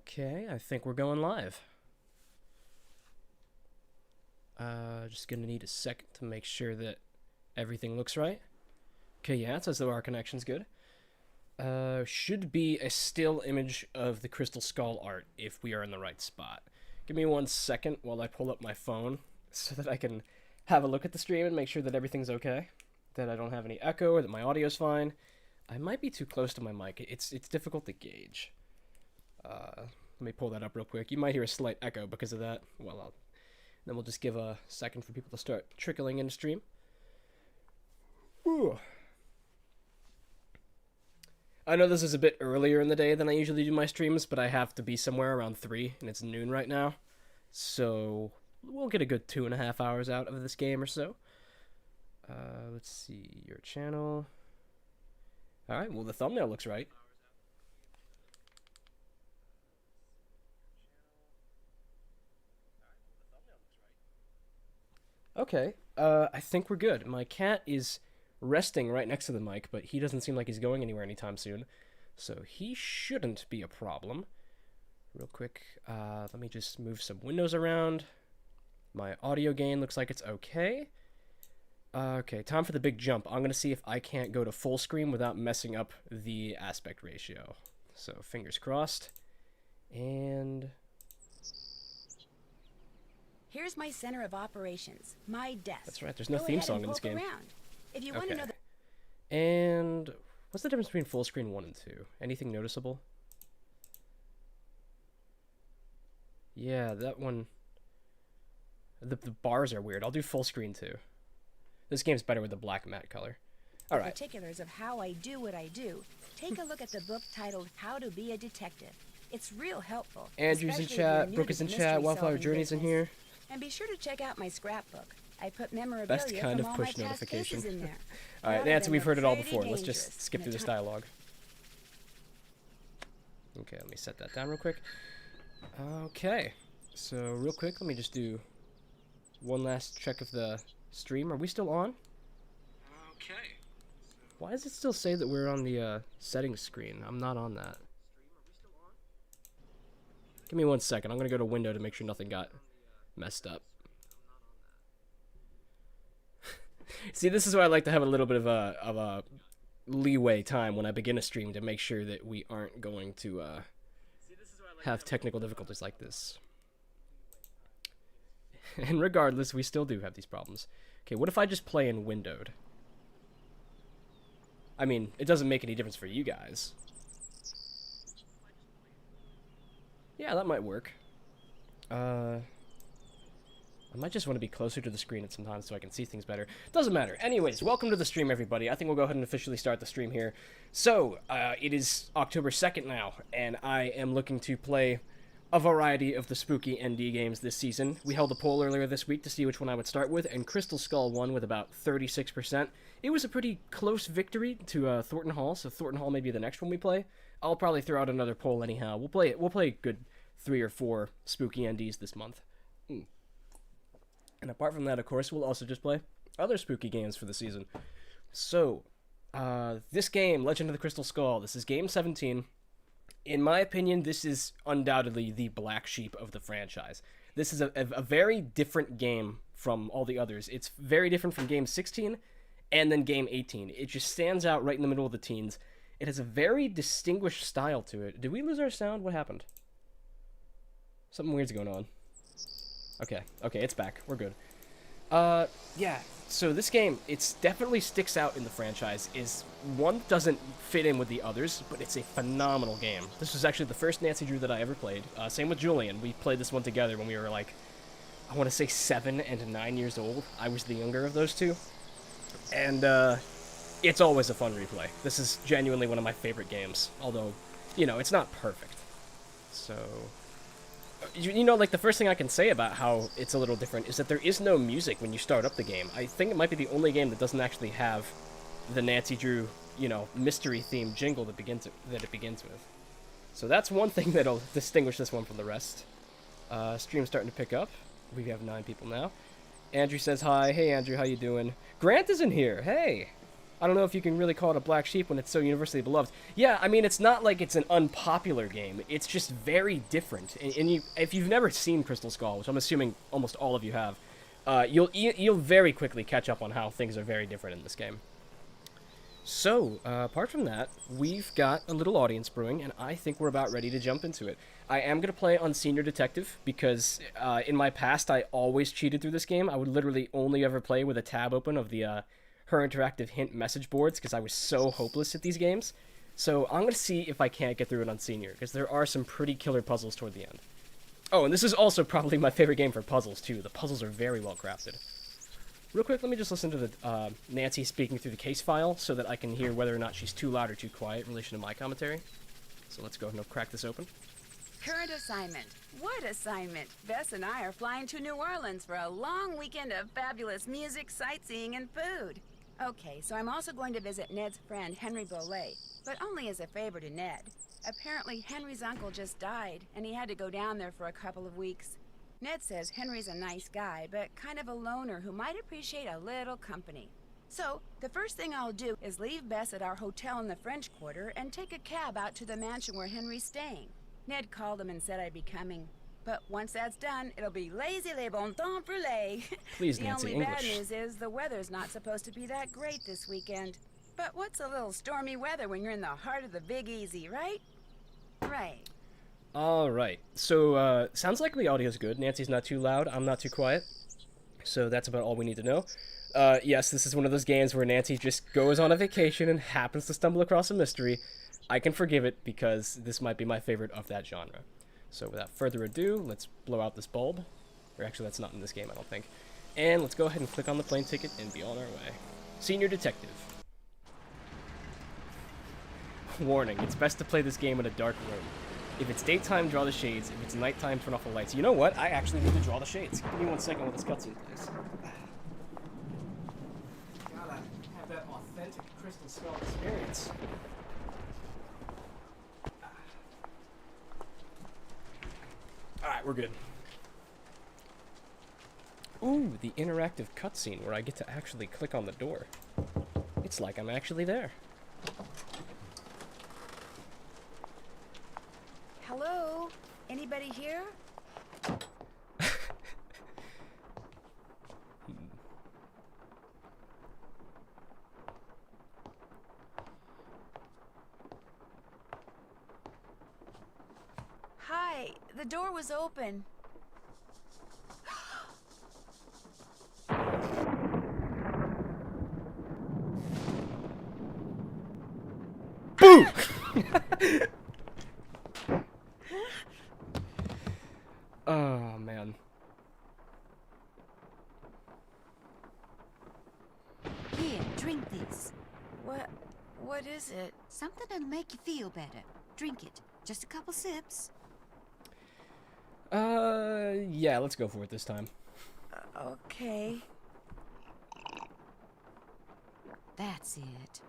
Okay, I think we're going live. Just gonna need a second to make sure that everything looks right. Okay, yeah, it says that our connection's good. Should be a still image of the crystal skull art if we are in the right spot. Give me 1 second while I pull up my phone so that I can have a look at the stream and make sure that everything's okay. That I don't have any echo or that my audio's fine. I might be too close to my mic. It's difficult to gauge. Let me pull that up real quick. You might hear a slight echo because of that. Well, then we'll just give a second for people to start trickling in the stream. Ooh. I know this is a bit earlier in the day than I usually do my streams, but I have to be somewhere around 3, and it's noon right now. So we'll get a good 2.5 hours out of this game or so. Let's see, your channel. Alright, well the thumbnail looks right. Okay, I think we're good. My cat is resting right next to the mic, but he doesn't seem like he's going anywhere anytime soon. So he shouldn't be a problem. Real quick, let me just move some windows around. My audio gain looks like it's okay. Okay, time for the big jump. I'm going to see if I can't go to full screen without messing up the aspect ratio. So fingers crossed. And here's my center of operations, my desk. That's right, there's no theme song in this game. If you want to know And what's the difference between full screen 1 and 2? Anything noticeable? Yeah, that one. The bars are weird. I'll do full screen 2. This game's better with the black matte color. All right. Particulars of how I do what I do, take a look at the book titled How to Be a Detective. It's real helpful. Andrew's in chat, Brooke is in chat, Wildflower Journey's in here. And be sure to check out my scrapbook. I put memorabilia Best kind from of all push my past notification. cases in there. All right, Nancy, we've heard it all before. Let's just skip through this dialogue. Okay, let me set that down real quick. Okay, so real quick, let me just do one last check of the stream. Are we still on? Okay. Why does it still say that we're on the settings screen? I'm not on that. Give me 1 second. I'm going to go to window to make sure nothing got messed up. See, this is why I like to have a little bit of a leeway time when I begin a stream to make sure that we aren't going to have technical difficulties like this. And regardless, we still do have these problems. Okay, what if I just play in windowed? I mean, it doesn't make any difference for you guys. Yeah, that might work. I might just want to be closer to the screen at some times so I can see things better. Doesn't matter. Anyways, welcome to the stream, everybody. I think we'll go ahead and officially start the stream here. So, it is October 2nd now, and I am looking to play a variety of the spooky ND games this season. We held a poll earlier this week to see which one I would start with, and Crystal Skull won with about 36%. It was a pretty close victory to Thornton Hall, so Thornton Hall may be the next one we play. I'll probably throw out another poll anyhow. We'll play a good 3 or 4 spooky NDs this month. And apart from that, of course, we'll also just play other spooky games for the season. So, this game, Legend of the Crystal Skull, this is game 17. In my opinion, this is undoubtedly the black sheep of the franchise. This is a very different game from all the others. It's very different from game 16 and then game 18. It just stands out right in the middle of the teens. It has a very distinguished style to it. Did we lose our sound? What happened? Something weird's going on. Okay, it's back. We're good. Yeah, so this game, it's definitely sticks out in the franchise. One doesn't fit in with the others, but it's a phenomenal game. This was actually the first Nancy Drew that I ever played. Same with Julian. We played this one together when we were like, I want to say 7 and 9 years old. I was the younger of those two. And, it's always a fun replay. This is genuinely one of my favorite games. Although, you know, it's not perfect. So, you know, like, the first thing I can say about how it's a little different is that there is no music when you start up the game. I think it might be the only game that doesn't actually have the Nancy Drew, you know, mystery theme jingle that it begins with. So that's one thing that'll distinguish this one from the rest. Stream's starting to pick up. We have 9 people now. Andrew says hi. Hey, Andrew, how you doing? Grant is in here. Hey. I don't know if you can really call it a black sheep when it's so universally beloved. Yeah, I mean, it's not like it's an unpopular game. It's just very different. And if you've never seen Crystal Skull, which I'm assuming almost all of you have, you'll very quickly catch up on how things are very different in this game. So, apart from that, we've got a little audience brewing, and I think we're about ready to jump into it. I am going to play on Senior Detective, because in my past, I always cheated through this game. I would literally only ever play with a tab open of the Her Interactive Hint message boards, because I was so hopeless at these games. So I'm going to see if I can't get through it on Senior, because there are some pretty killer puzzles toward the end. Oh, and this is also probably my favorite game for puzzles, too. The puzzles are very well crafted. Real quick, let me just listen to the Nancy speaking through the case file so that I can hear whether or not she's too loud or too quiet in relation to my commentary. So let's go ahead and crack this open. Current assignment. What assignment? Bess and I are flying to New Orleans for a long weekend of fabulous music, sightseeing, and food. Okay, so I'm also going to visit Ned's friend, Henry Bollet, but only as a favor to Ned. Apparently, Henry's uncle just died, and he had to go down there for a couple of weeks. Ned says Henry's a nice guy, but kind of a loner who might appreciate a little company. So, the first thing I'll do is leave Bess at our hotel in the French Quarter and take a cab out to the mansion where Henry's staying. Ned called him and said I'd be coming. But once that's done, it'll be laissez les bon temps brûlés. Please, The Nancy, only bad English. news is the weather's not supposed to be that great this weekend. But what's a little stormy weather when you're in the heart of the Big Easy, right? Right. Alright, so sounds like the audio's good. Nancy's not too loud, I'm not too quiet. So that's about all we need to know. Yes, this is one of those games where Nancy just goes on a vacation and happens to stumble across a mystery. I can forgive it because this might be my favorite of that genre. So without further ado, let's blow out this bulb. Or actually, that's not in this game, I don't think. And let's go ahead and click on the plane ticket and be on our way. Senior Detective. Warning, it's best to play this game in a dark room. If it's daytime, draw the shades. If it's nighttime, turn off the lights. You know what? I actually need to draw the shades. Give me 1 second while this cutscene plays. Gotta have that authentic Crystal Skull experience. Alright, we're good. Ooh, the interactive cutscene where I get to actually click on the door. It's like I'm actually there. Hello? Anybody here? Hi, the door was open. Boo! Oh, man. Here, drink this. What is it? Something that'll make you feel better. Drink it. Just a couple sips. Yeah, let's go for it this time. Okay. That's it.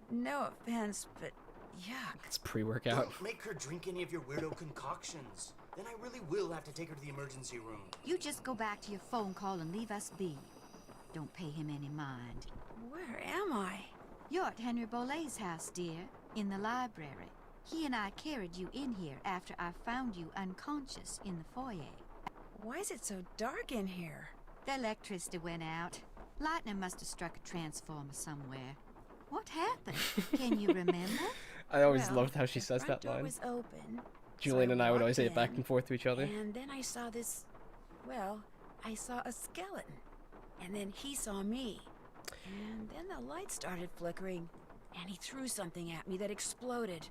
No offense, but yuck. It's pre-workout. Don't make her drink any of your weirdo concoctions. Then I really will have to take her to the emergency room. You just go back to your phone call and leave us be. Don't pay him any mind. Where am I? You're at Henry Bollet's house, dear, in the library. He and I carried you in here after I found you unconscious in the foyer. Why is it so dark in here? The electricity went out. Lightning must have struck a transformer somewhere. What happened? Can you remember? I always Well, loved how she says the that front door line. was open. Julian and I would always say it walked back in, and forth to each other. And then I saw this, well, I saw a skeleton. And then he saw me. And then the light started flickering. And he threw something at me that exploded.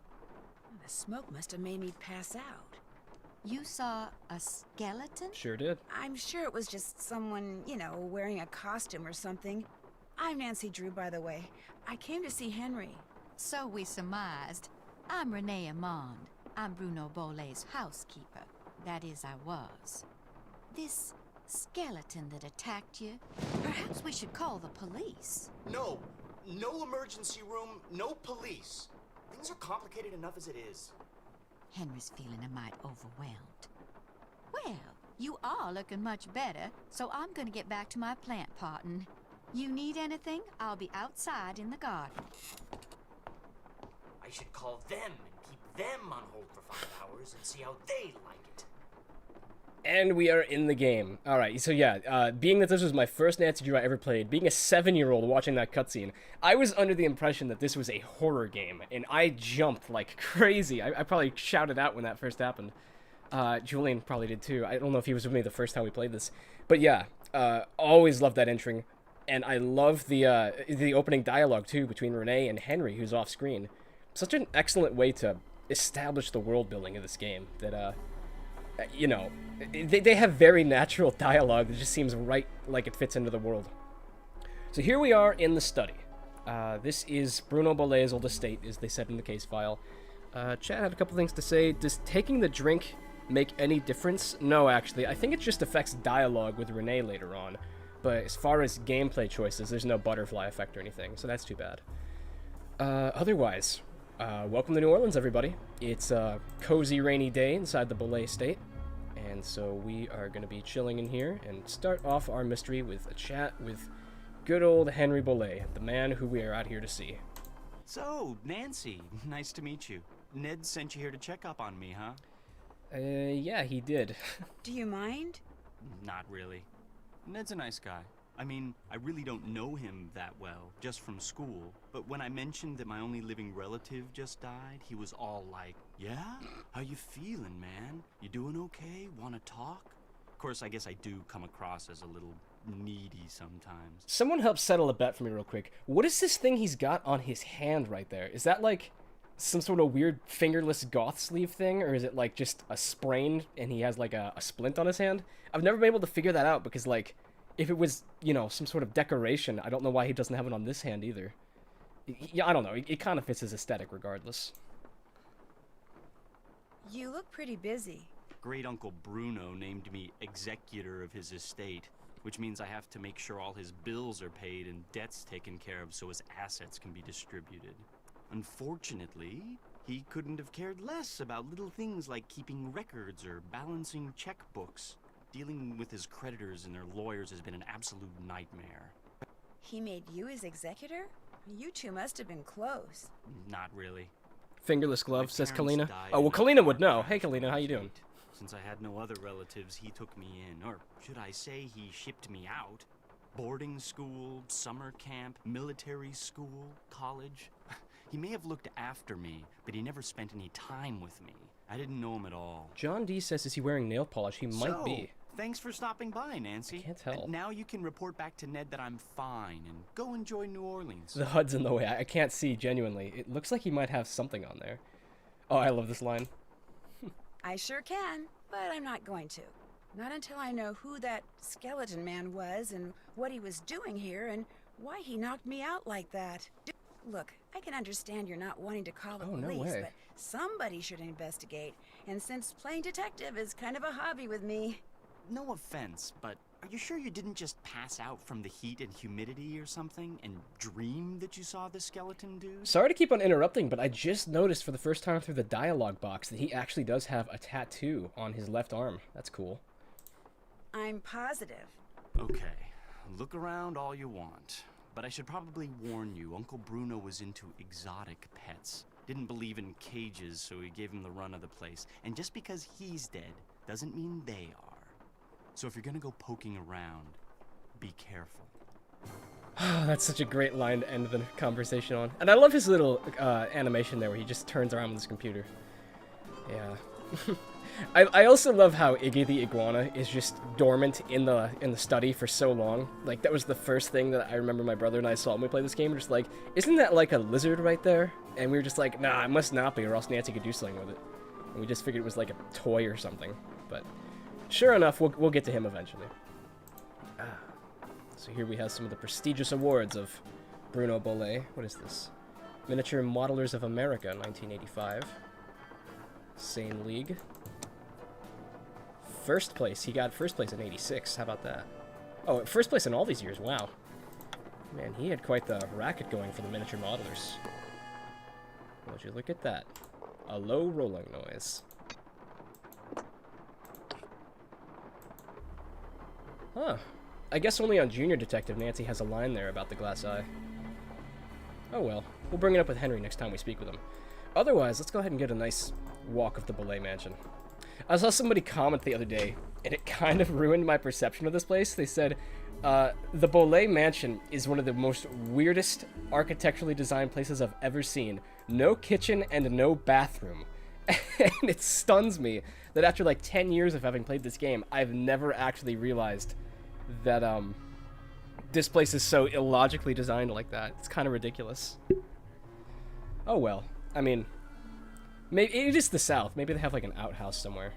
The smoke must have made me pass out. You saw a skeleton? Sure did. I'm sure it was just someone, you know, wearing a costume or something. I'm Nancy Drew, by the way. I came to see Henry. So we surmised. I'm Renee Amand. I'm Bruno Bollet's housekeeper. That is, I was. This skeleton that attacked you, perhaps we should call the police. No. No emergency room, no police. Things are complicated enough as it is. Henry's feeling a mite overwhelmed. Well, you are looking much better, so I'm gonna get back to my plant potting. You need anything? I'll be outside in the garden. I should call them and keep them on hold for 5 hours and see how they like it. And we are in the game. Alright, so yeah, being that this was my first Nancy Drew I ever played, being a 7-year-old watching that cutscene, I was under the impression that this was a horror game, and I jumped like crazy. I probably shouted out when that first happened. Julian probably did too. I don't know if he was with me the first time we played this. But yeah, always loved that entering, and I love the opening dialogue too between Renee and Henry, who's off screen. Such an excellent way to establish the world building of this game that, you know, they have very natural dialogue that just seems right, like it fits into the world. So here we are in the study. This is Bruno Bollet's old estate, as they said in the case file. Chad had a couple things to say. Does taking the drink make any difference? No, actually. I think it just affects dialogue with Renee later on. But as far as gameplay choices, there's no butterfly effect or anything, so that's too bad. Otherwise, welcome to New Orleans, everybody. It's a cozy, rainy day inside the Bollet estate. And so we are going to be chilling in here and start off our mystery with a chat with good old Henry Bollet, the man who we are out here to see. So, Nancy, nice to meet you. Ned sent you here to check up on me, huh? Yeah, he did. Do you mind? Not really. Ned's a nice guy. I mean, I really don't know him that well, just from school. But when I mentioned that my only living relative just died, he was all like, "Yeah? How you feeling, man? You doing okay? Wanna talk?" Of course, I guess I do come across as a little needy sometimes. Someone help settle a bet for me real quick. What is this thing he's got on his hand right there? Is that like some sort of weird fingerless goth sleeve thing, or is it like just a sprain and he has like a splint on his hand? I've never been able to figure that out because, like, if it was, you know, some sort of decoration, I don't know why he doesn't have it on this hand either. Yeah, I don't know. It kind of fits his aesthetic regardless. You look pretty busy. Great Uncle Bruno named me executor of his estate, which means I have to make sure all his bills are paid and debts taken care of so his assets can be distributed. Unfortunately, he couldn't have cared less about little things like keeping records or balancing checkbooks. Dealing with his creditors and their lawyers has been an absolute nightmare. He made you his executor? You two must have been close. Not really. Fingerless glove, My says parents Kalina. died Oh, well, in a Kalina would car know. crash Hey, Kalina, how you doing? Since I had no other relatives, he took me in. Or should I say he shipped me out? Boarding school, summer camp, military school, college. He may have looked after me, but he never spent any time with me. I didn't know him at all. John D says, is he wearing nail polish? He might be. Thanks for stopping by, Nancy. I can't tell. And now you can report back to Ned that I'm fine and go enjoy New Orleans. The HUD's in the way. I can't see, genuinely. It looks like he might have something on there. Oh, I love this line. I sure can, but I'm not going to. Not until I know who that skeleton man was and what he was doing here and why he knocked me out like that. Look, I can understand you're not wanting to call the Oh, no police, way. but somebody should investigate. And since playing detective is kind of a hobby with me... No offense, but are you sure you didn't just pass out from the heat and humidity or something and dream that you saw the skeleton dude? Sorry to keep on interrupting, but I just noticed for the first time through the dialogue box that he actually does have a tattoo on his left arm. That's cool. I'm positive. Okay, look around all you want. But I should probably warn you, Uncle Bruno was into exotic pets. Didn't believe in cages, so he gave him the run of the place. And just because he's dead doesn't mean they are. So if you're gonna go poking around, be careful. That's such a great line to end the conversation on. And I love his little animation there where he just turns around with his computer. Yeah. I also love how Iggy the iguana is just dormant in the study for so long. Like, that was the first thing that I remember my brother and I saw when we played this game. We're just like, isn't that like a lizard right there? And we were just like, nah, it must not be, or else Nancy could do something with it. And we just figured it was like a toy or something. But sure enough, we'll get to him eventually. So here we have some of the prestigious awards of Bruno Bollet. What is this? Miniature Modelers of America, 1985. Same league. First place. He got first place in 86. How about that? Oh, first place in all these years. Wow. Man, he had quite the racket going for the miniature modelers. Would you look at that? A low rolling noise. Huh. I guess only on Junior Detective Nancy has a line there about the glass eye. Oh well, we'll bring it up with Henry next time we speak with him. Otherwise, let's go ahead and get a nice walk of the Belay Mansion. I saw somebody comment the other day, and it kind of ruined my perception of this place. They said, the Belay Mansion is one of the most weirdest architecturally designed places I've ever seen. No kitchen and no bathroom. And it stuns me that after like 10 years of having played this game, I've never actually realized that this place is so illogically designed like that. It's kind of ridiculous. Oh well. I mean, maybe it is the South. Maybe they have like an outhouse somewhere.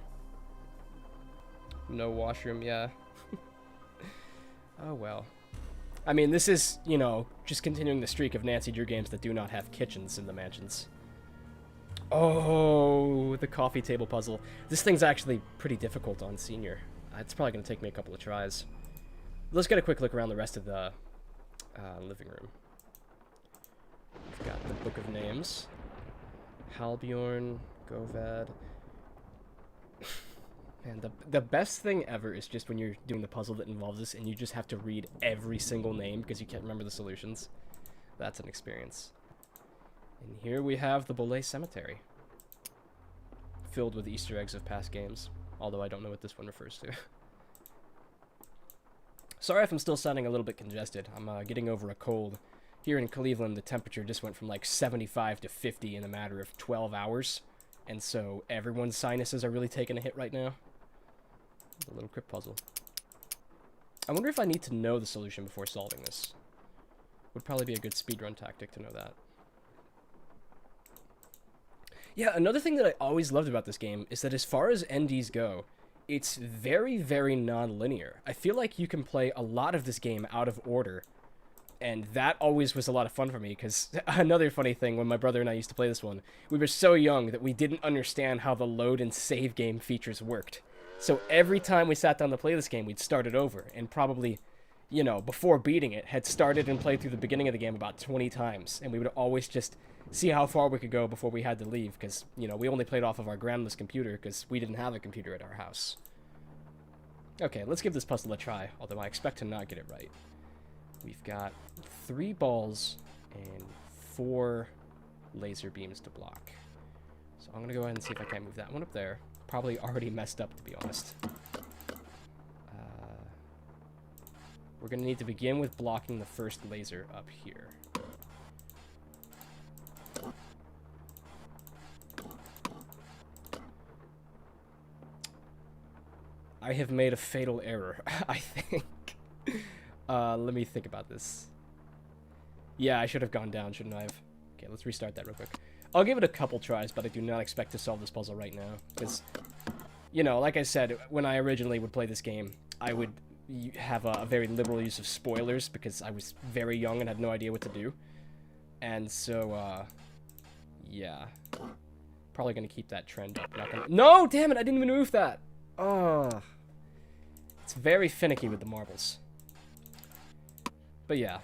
No washroom, yeah. Oh well. I mean, this is, you know, just continuing the streak of Nancy Drew games that do not have kitchens in the mansions. Oh, the coffee table puzzle. This thing's actually pretty difficult on Senior. It's probably going to take me a couple of tries. Let's get a quick look around the rest of the living room. We've got the Book of Names. Halbjorn, Govad. Man, the best thing ever is just when you're doing the puzzle that involves this and you just have to read every single name because you can't remember the solutions. That's an experience. And here we have the Belay Cemetery, filled with Easter eggs of past games, although I don't know what this one refers to. Sorry if I'm still sounding a little bit congested. I'm getting over a cold. Here in Cleveland, the temperature just went from like 75 to 50 in a matter of 12 hours, and so everyone's sinuses are really taking a hit right now. The little crypt puzzle. I wonder if I need to know the solution before solving this. Would probably be a good speedrun tactic to know that. Yeah, another thing that I always loved about this game is that as far as NDs go, it's very, very non-linear. I feel like you can play a lot of this game out of order, and that always was a lot of fun for me, because another funny thing, when my brother and I used to play this one, we were so young that we didn't understand how the load and save game features worked. So every time we sat down to play this game, we'd start it over, and probably, you know, before beating it, had started and played through the beginning of the game about 20 times, and we would always just see how far we could go before we had to leave, because, you know, we only played off of our grandma's computer, because we didn't have a computer at our house. Okay, let's give this puzzle a try, although I expect to not get it right. We've got 3 balls and 4 laser beams to block. So I'm going to go ahead and see if I can't move that one up there. Probably already messed up, to be honest. We're going to need to begin with blocking the first laser up here. I have made a fatal error, I think. Let me think about this. Yeah, I should have gone down, shouldn't I have? Okay, let's restart that real quick. I'll give it a couple tries, but I do not expect to solve this puzzle right now. Because, you know, like I said, when I originally would play this game, I would have a very liberal use of spoilers because I was very young and had no idea what to do. And so, yeah. Probably going to keep that trend up. No, damn it, I didn't even move that. Oh. It's very finicky with the marbles. But yeah,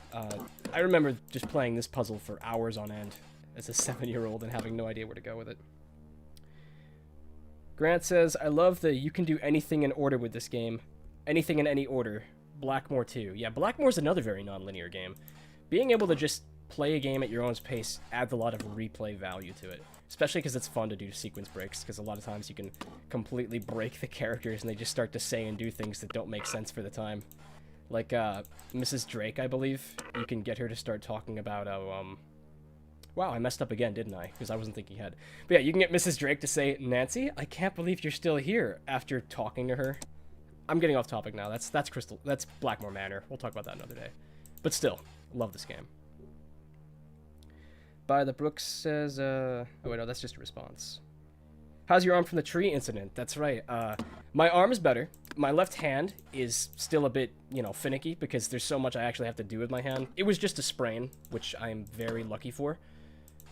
I remember just playing this puzzle for hours on end as a 7-year-old and having no idea where to go with it. Grant says, I love that you can do anything in order with this game. Anything in any order. Blackmore too. Yeah, Blackmore's another very non-linear game. Being able to just play a game at your own pace adds a lot of replay value to it. Especially because it's fun to do sequence breaks, because a lot of times you can completely break the characters and they just start to say and do things that don't make sense for the time. Like, Mrs. Drake, I believe. You can get her to start talking about, wow, I messed up again, didn't I? Because I wasn't thinking ahead. But yeah, you can get Mrs. Drake to say, Nancy, I can't believe you're still here, after talking to her. I'm getting off topic now. That's Blackmore Manor. We'll talk about that another day. But still, love this game. By the Brooks says, oh wait, no, that's just a response. How's your arm from the tree incident? That's right. My arm is better. My left hand is still a bit, you know, finicky because there's so much I actually have to do with my hand. It was just a sprain, which I'm very lucky for.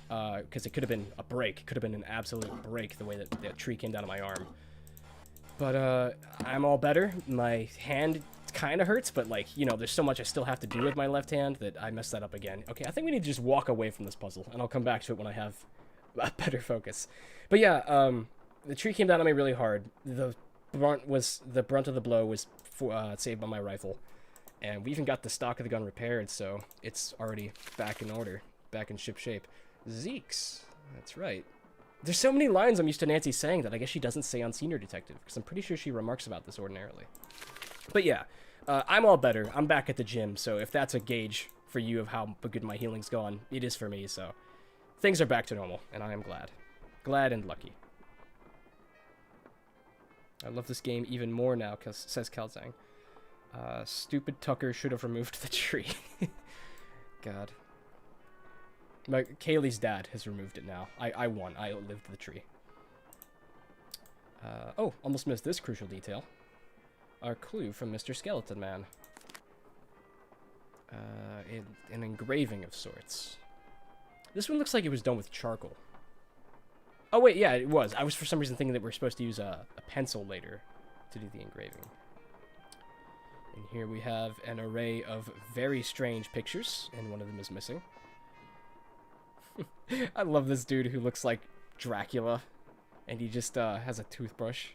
Because it could have been a break. It could have been an absolute break the way that the tree came down on my arm. But, I'm all better. My hand kind of hurts, but, like, you know, there's so much I still have to do with my left hand that I messed that up again. Okay, I think we need to just walk away from this puzzle, and I'll come back to it when I have a better focus. But yeah, the tree came down on me really hard. The brunt of the blow was saved by my rifle. And we even got the stock of the gun repaired, so it's already back in order, back in ship shape. Zeeks, that's right. There's so many lines I'm used to Nancy saying that I guess she doesn't say on Senior Detective, because I'm pretty sure she remarks about this ordinarily. But yeah, I'm all better. I'm back at the gym, so if that's a gauge for you of how good my healing's gone, it is for me, so things are back to normal, and I am glad. Glad and lucky. I love this game even more now, says Kalzang. Stupid Tucker should have removed the tree. God. Kaylee's dad has removed it now. I won. I outlived the tree. Oh, almost missed this crucial detail. Our clue from Mr. Skeleton Man. An engraving of sorts. This one looks like it was done with charcoal. Oh wait, yeah, it was. I was for some reason thinking that we're supposed to use a pencil later to do the engraving. And here we have an array of very strange pictures, and one of them is missing. I love this dude who looks like Dracula, and he just has a toothbrush.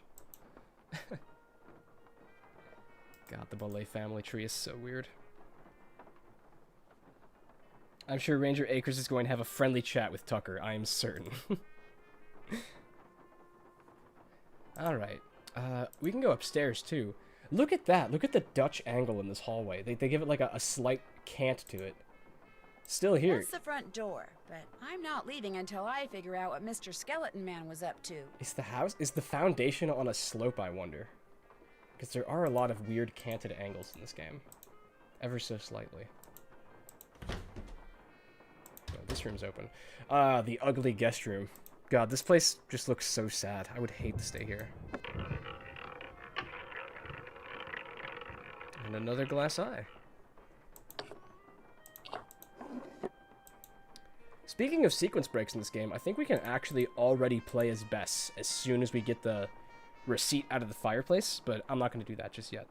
God, the Bolle family tree is so weird. I'm sure Ranger Akers is going to have a friendly chat with Tucker, I am certain. Alright, we can go upstairs too. Look at that, look at the Dutch angle in this hallway. They give it like a slight cant to it. Still here. That's the front door, but I'm not leaving until I figure out what Mr. Skeleton Man was up to. Is the foundation on a slope, I wonder? Because there are a lot of weird canted angles in this game. Ever so slightly. Oh, this room's open. The ugly guest room. God, this place just looks so sad. I would hate to stay here. And another glass eye. Speaking of sequence breaks in this game, I think we can actually already play as Bess as soon as we get the receipt out of the fireplace, but I'm not going to do that just yet.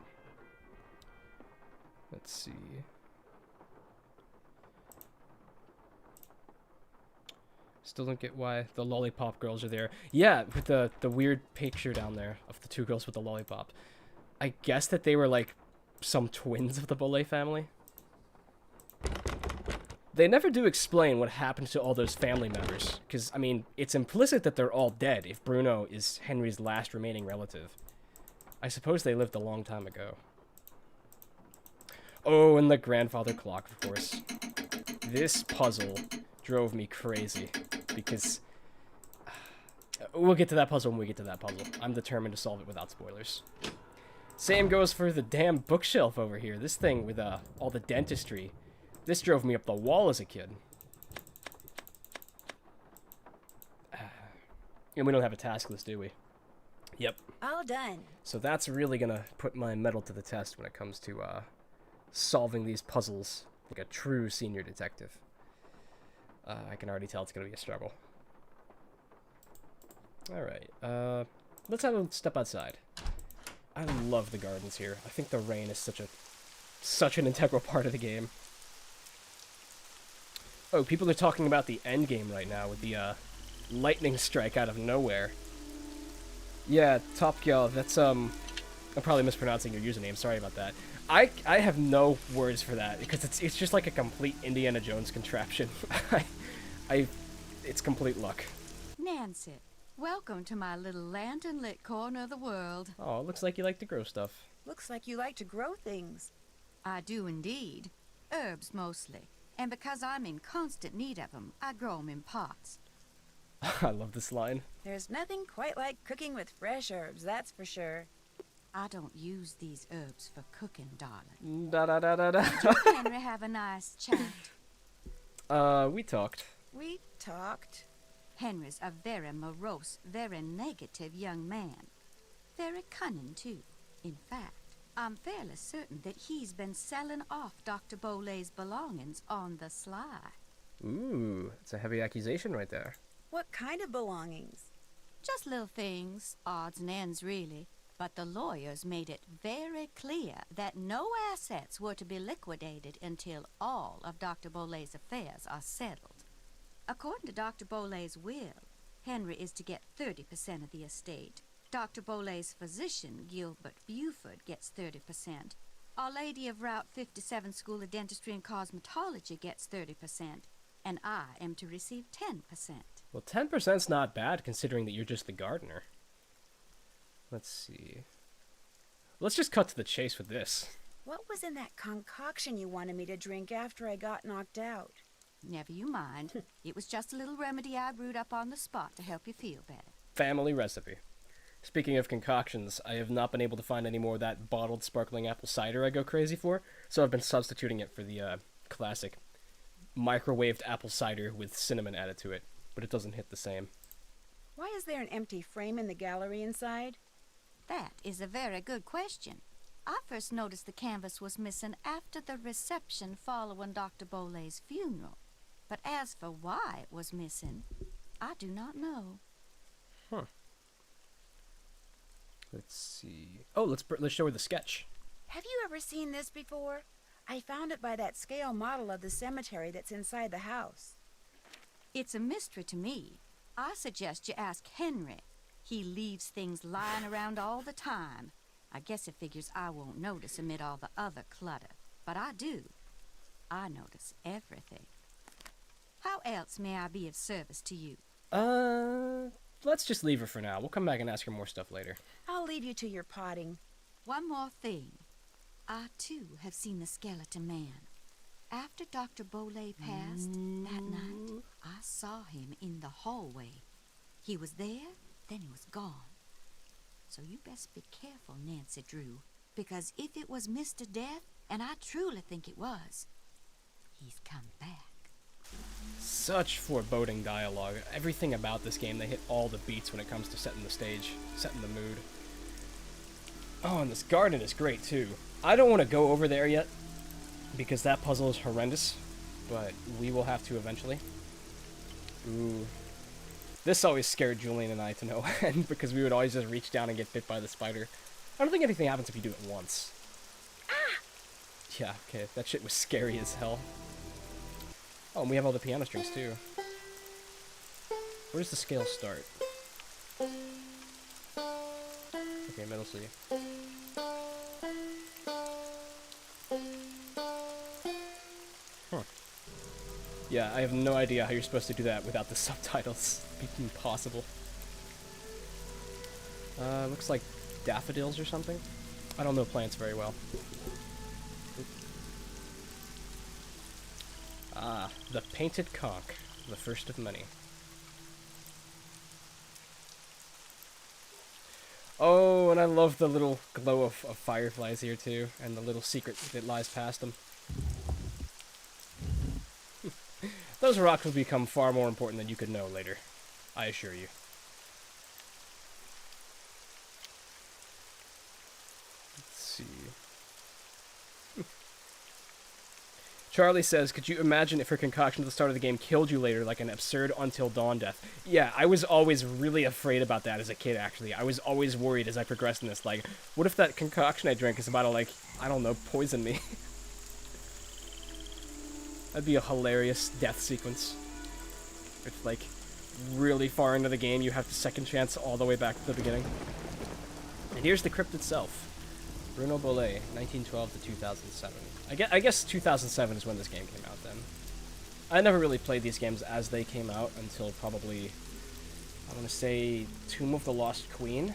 Let's see. Still don't get why the lollipop girls are there. Yeah, with the weird picture down there of the two girls with the lollipop. I guess that they were like some twins of the Bolle family. They never do explain what happened to all those family members, because, I mean, it's implicit that they're all dead if Bruno is Henry's last remaining relative. I suppose they lived a long time ago. Oh, and the grandfather clock, of course. This puzzle drove me crazy, because... we'll get to that puzzle when we get to that puzzle. I'm determined to solve it without spoilers. Same goes for the damn bookshelf over here. This thing with all the dentistry. This drove me up the wall as a kid. And we don't have a task list, do we? Yep. All done. So that's really gonna put my mettle to the test when it comes to solving these puzzles like a true senior detective. I can already tell it's gonna be a struggle. Alright, let's have a step outside. I love the gardens here. I think the rain is such an integral part of the game. Oh, people are talking about the end game right now with the lightning strike out of nowhere. Yeah, Top Gyal, that's I'm probably mispronouncing your username. Sorry about that. I have no words for that because it's just like a complete Indiana Jones contraption. It's complete luck. Nancy, welcome to my little lantern-lit corner of the world. Oh, it looks like you like to grow stuff. Looks like you like to grow things. I do indeed. Herbs mostly. And because I'm in constant need of them, I grow them in pots. I love this line. There's nothing quite like cooking with fresh herbs, that's for sure. I don't use these herbs for cooking, darling. Da-da-da-da-da. Did you and Henry have a nice chat? We talked. We talked. Henry's a very morose, very negative young man. Very cunning, too. In fact, I'm fairly certain that he's been selling off Dr. Bolle's belongings on the sly. Ooh, it's a heavy accusation right there. What kind of belongings? Just little things, odds and ends, really. But the lawyers made it very clear that no assets were to be liquidated until all of Dr. Bolle's affairs are settled. According to Dr. Bolle's will, Henry is to get 30% of the estate. Dr. Bolle's physician, Gilbert Buford, gets 30%. Our Lady of Route 57 School of Dentistry and Cosmetology gets 30%, and I am to receive 10%. Well, 10%'s not bad, considering that you're just the gardener. Let's see. Let's just cut to the chase with this. What was in that concoction you wanted me to drink after I got knocked out? Never you mind. It was just a little remedy I brewed up on the spot to help you feel better. Family recipe. Speaking of concoctions, I have not been able to find any more of that bottled sparkling apple cider I go crazy for, so I've been substituting it for the classic microwaved apple cider with cinnamon added to it, but it doesn't hit the same. Why is there an empty frame in the gallery inside? That is a very good question. I first noticed the canvas was missing after the reception following Dr. Bolay's funeral. But as for why it was missing, I do not know. Huh. Let's see. Oh, let's show her the sketch. Have you ever seen this before? I found it by that scale model of the cemetery that's inside the house. It's a mystery to me. I suggest you ask Henry. He leaves things lying around all the time. I guess it figures I won't notice amid all the other clutter. But I do. I notice everything. How else may I be of service to you? Let's just leave her for now. We'll come back and ask her more stuff later. I'll leave you to your potting. One more thing. I, too, have seen the skeleton man. After Dr. Bolay passed that night, I saw him in the hallway. He was there, then he was gone. So you best be careful, Nancy Drew, because if it was Mr. Death, and I truly think it was, he's come back. Such foreboding dialogue. Everything about this game, they hit all the beats when it comes to setting the stage, setting the mood. Oh, and this garden is great, too. I don't want to go over there yet, because that puzzle is horrendous, but we will have to eventually. Ooh. This always scared Julian and I to no end, because we would always just reach down and get bit by the spider. I don't think anything happens if you do it once. Ah! Yeah, okay, that shit was scary as hell. Oh, and we have all the piano strings, too. Where does the scale start? Okay, middle C. Huh. Yeah, I have no idea how you're supposed to do that without the subtitles. It'd be impossible. Looks like daffodils or something. I don't know plants very well. Ah, the painted conch, the first of many. Oh, and I love the little glow of fireflies here too, and the little secret that lies past them. Those rocks will become far more important than you could know later, I assure you. Let's see. Charlie says, could you imagine if her concoction at the start of the game killed you later, like an absurd Until Dawn death? Yeah, I was always really afraid about that as a kid, actually. I was always worried as I progressed in this, like, what if that concoction I drank is about to, like, I don't know, poison me? That'd be a hilarious death sequence. If, like, really far into the game, you have to second chance all the way back to the beginning. And here's the crypt itself. Bruno Bolay, 1912 to 2007. I guess 2007 is when this game came out then. I never really played these games as they came out until probably, I want to say, Tomb of the Lost Queen.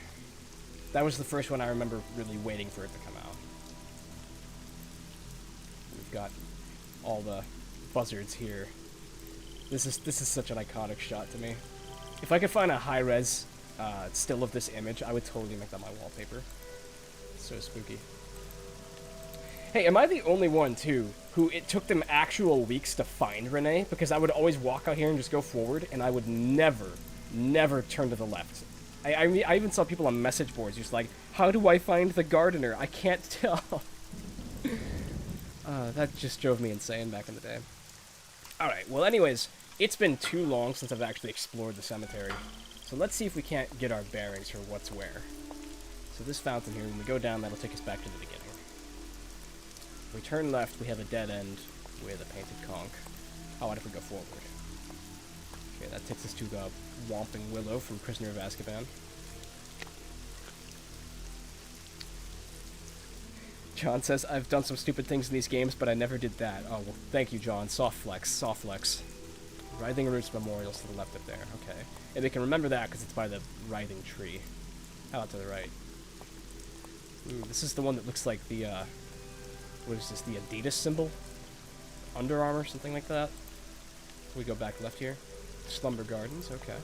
That was the first one I remember really waiting for it to come out. We've got all the buzzards here. This is such an iconic shot to me. If I could find a high-res still of this image, I would totally make that my wallpaper. It's so spooky. Hey, am I the only one, too, who it took them actual weeks to find Renee? Because I would always walk out here and just go forward, and I would never turn to the left. I even saw people on message boards just like, how do I find the gardener? I can't tell. That just drove me insane back in the day. Alright, well anyways, it's been too long since I've actually explored the cemetery. So let's see if we can't get our bearings for what's where. So this fountain here, when we go down, that'll take us back to the beginning. If we turn left, we have a dead end with a painted conch. How about if we go forward? Okay, that takes us to the Whomping Willow from Prisoner of Azkaban. John says, I've done some stupid things in these games, but I never did that. Oh, well, thank you, John. Soft flex, soft flex. Writhing Roots Memorial's to the left up there. Okay. And they can remember that because it's by the writhing tree. How about to the right? Ooh, this is the one that looks like the, what is this, the Adidas symbol? Under Armour, something like that. We go back left here. Slumber Gardens, okay.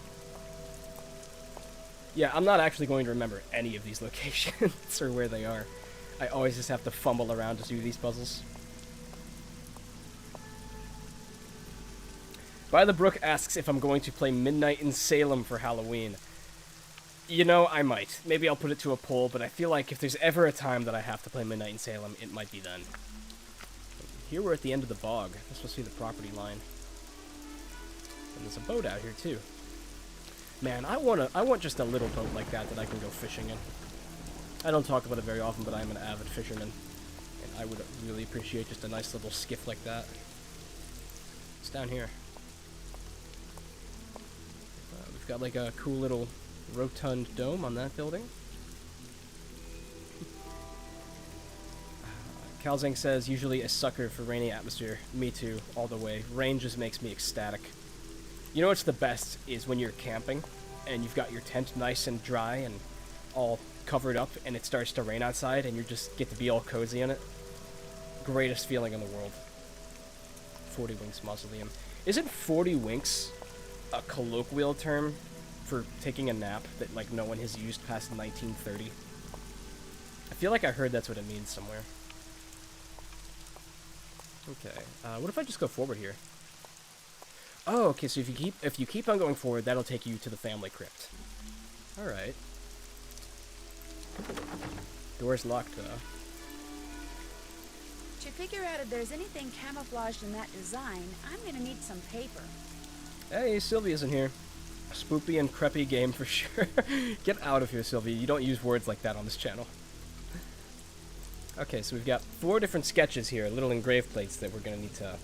Yeah, I'm not actually going to remember any of these locations or where they are. I always just have to fumble around to do these puzzles. By the Brook asks if I'm going to play Midnight in Salem for Halloween. You know, I might. Maybe I'll put it to a poll, but I feel like if there's ever a time that I have to play Midnight in Salem, it might be then. Here we're at the end of the bog. This must be the property line. And there's a boat out here, too. Man, I want just a little boat like that I can go fishing in. I don't talk about it very often, but I'm an avid fisherman. And I would really appreciate just a nice little skiff like that. It's down here. We've got like a cool little rotund dome on that building. Calzing says, usually a sucker for rainy atmosphere. Me too, all the way. Rain just makes me ecstatic. You know what's the best is when you're camping and you've got your tent nice and dry and all covered up and it starts to rain outside and you just get to be all cozy in it. Greatest feeling in the world. 40 Winks Mausoleum. Isn't 40 Winks a colloquial term for taking a nap that like no one has used past 1930? I feel like I heard that's what it means somewhere. Okay, what if I just go forward here? Oh, okay, so if you keep on going forward, that'll take you to the family crypt. Alright. Door's locked, though. To figure out if there's anything camouflaged in that design, I'm gonna need some paper. Hey, Sylvia's in here. Spoopy and creepy game for sure. Get out of here, Sylvia. You don't use words like that on this channel. Okay, so we've got 4 different sketches here, little engraved plates that we're gonna need to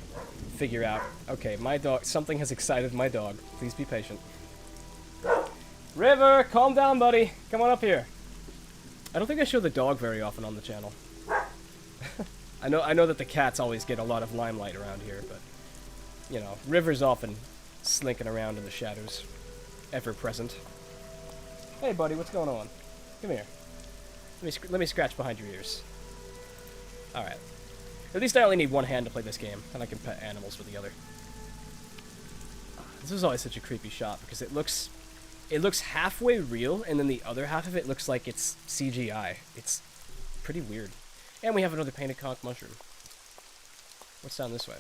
figure out. Okay, my dog, something has excited my dog. Please be patient. River, calm down, buddy. Come on up here. I don't think I show the dog very often on the channel. I know that the cats always get a lot of limelight around here, but you know, River's often slinking around in the shadows, ever present. Hey, buddy, what's going on? Come here. Let me scratch behind your ears. Alright. At least I only need one hand to play this game, and I can pet animals with the other. This is always such a creepy shot, because it looks halfway real, and then the other half of it looks like it's CGI. It's pretty weird. And we have another painted conch mushroom. What's down this way?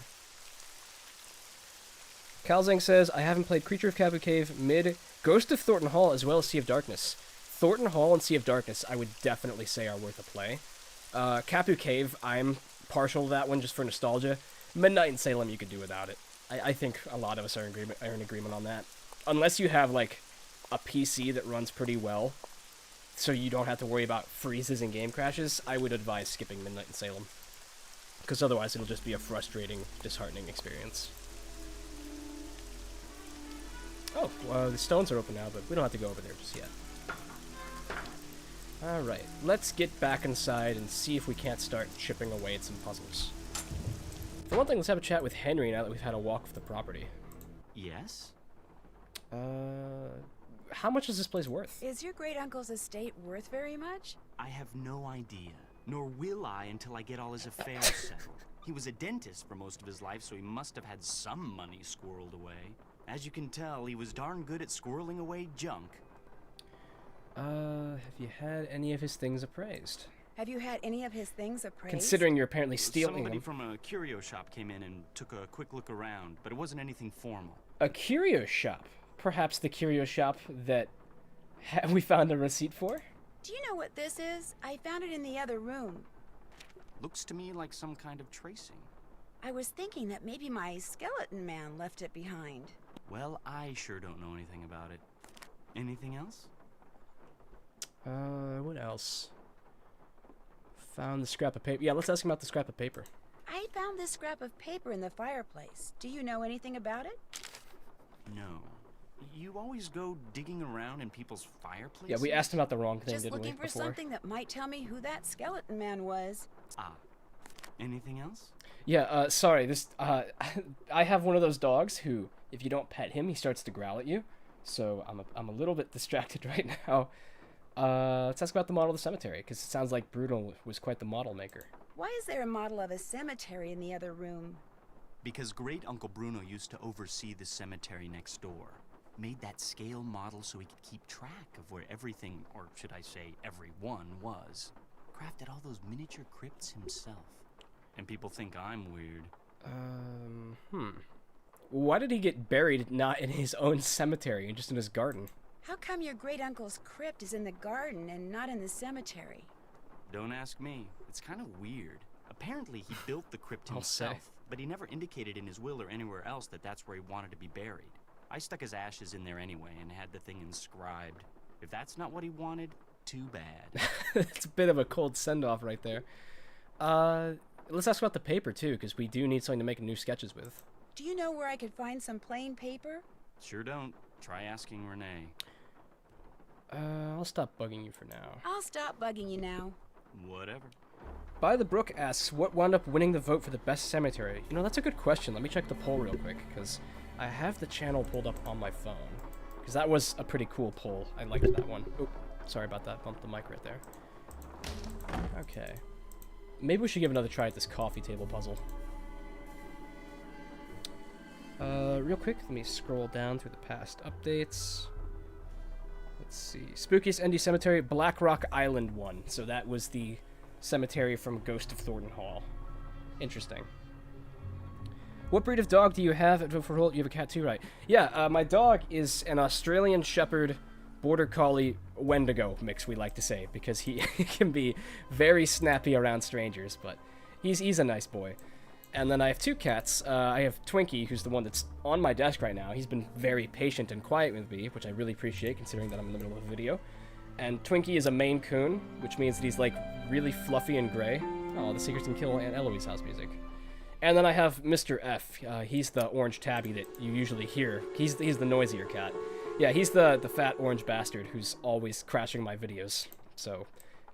Calzang says, I haven't played Creature of Cabu Cave, Mid, Ghost of Thornton Hall, as well as Sea of Darkness. Thornton Hall and Sea of Darkness, I would definitely say are worth a play. Capu Cave, I'm partial to that one just for nostalgia. Midnight in Salem, you could do without it. I think a lot of us are in agreement on that. Unless you have, like, a PC that runs pretty well, so you don't have to worry about freezes and game crashes, I would advise skipping Midnight in Salem. Because otherwise it'll just be a frustrating, disheartening experience. Oh, well, the stones are open now, but we don't have to go over there just yet. Alright, let's get back inside and see if we can't start chipping away at some puzzles. For one thing, let's have a chat with Henry now that we've had a walk of the property. Yes? How much is this place worth? Is your great-uncle's estate worth very much? I have no idea. Nor will I until I get all his affairs settled. He was a dentist for most of his life, so he must have had some money squirreled away. As you can tell, he was darn good at squirreling away junk. Have you had any of his things appraised? Have you had any of his things appraised? Considering you're apparently stealing Somebody them. from a curio shop came in and took a quick look around, but it wasn't anything formal. A curio shop? Perhaps the curio shop that we found a receipt for? Do you know what this is? I found it in the other room. Looks to me like some kind of tracing. I was thinking that maybe my skeleton man left it behind. Well, I sure don't know anything about it. Anything else? What else? Found the scrap of paper. Yeah, let's ask him about the scrap of paper. I found this scrap of paper in the fireplace. Do you know anything about it? No. You always go digging around in people's fireplaces? Yeah, we asked him about the wrong thing, Just didn't we, looking for before? something that might tell me who that skeleton man was. Ah. Anything else? Yeah, sorry, this, I have one of those dogs who, if you don't pet him, he starts to growl at you. So I'm a little bit distracted right now. Let's ask about the model of the cemetery, because it sounds like Bruno was quite the model maker. Why is there a model of a cemetery in the other room? Because Great Uncle Bruno used to oversee the cemetery next door. Made that scale model so he could keep track of where everything, or should I say everyone, was. Crafted all those miniature crypts himself. And people think I'm weird. Why did he get buried not in his own cemetery and just in his garden? How come your great-uncle's crypt is in the garden and not in the cemetery? Don't ask me. It's kind of weird. Apparently he built the crypt I'll say. himself, but he never indicated in his will or anywhere else that that's where he wanted to be buried. I stuck his ashes in there anyway and had the thing inscribed. If that's not what he wanted, too bad. It's a bit of a cold send-off right there. Let's ask about the paper, too, because we do need something to make new sketches with. Do you know where I could find some plain paper? Sure don't. Try asking Renee. I'll stop bugging you for now. I'll stop bugging you now. Whatever. By the Brook asks, what wound up winning the vote for the best cemetery? You know, that's a good question. Let me check the poll real quick, because I have the channel pulled up on my phone. Because that was a pretty cool poll. I liked that one. Oh, sorry about that. Bumped the mic right there. Okay. Maybe we should give another try at this coffee table puzzle. Real quick, let me scroll down through the past updates. Let's see. Spookiest Indie Cemetery, Black Rock Island 1. So that was the cemetery from Ghost of Thornton Hall. Interesting. What breed of dog do you have at Vote for Holt? You have a cat too, right? Yeah, my dog is an Australian Shepherd Border Collie Wendigo mix, we like to say, because he can be very snappy around strangers, but he's a nice boy. And then I have two cats. I have Twinkie, who's the one that's on my desk right now. He's been very patient and quiet with me, which I really appreciate considering that I'm in the middle of a video. And Twinkie is a Maine Coon, which means that he's like really fluffy and gray. Oh, the Secrets Can Kill Aunt Eloise house music. And then I have Mr. F. He's the orange tabby that you usually hear. He's the noisier cat. Yeah, he's the fat orange bastard who's always crashing my videos. So,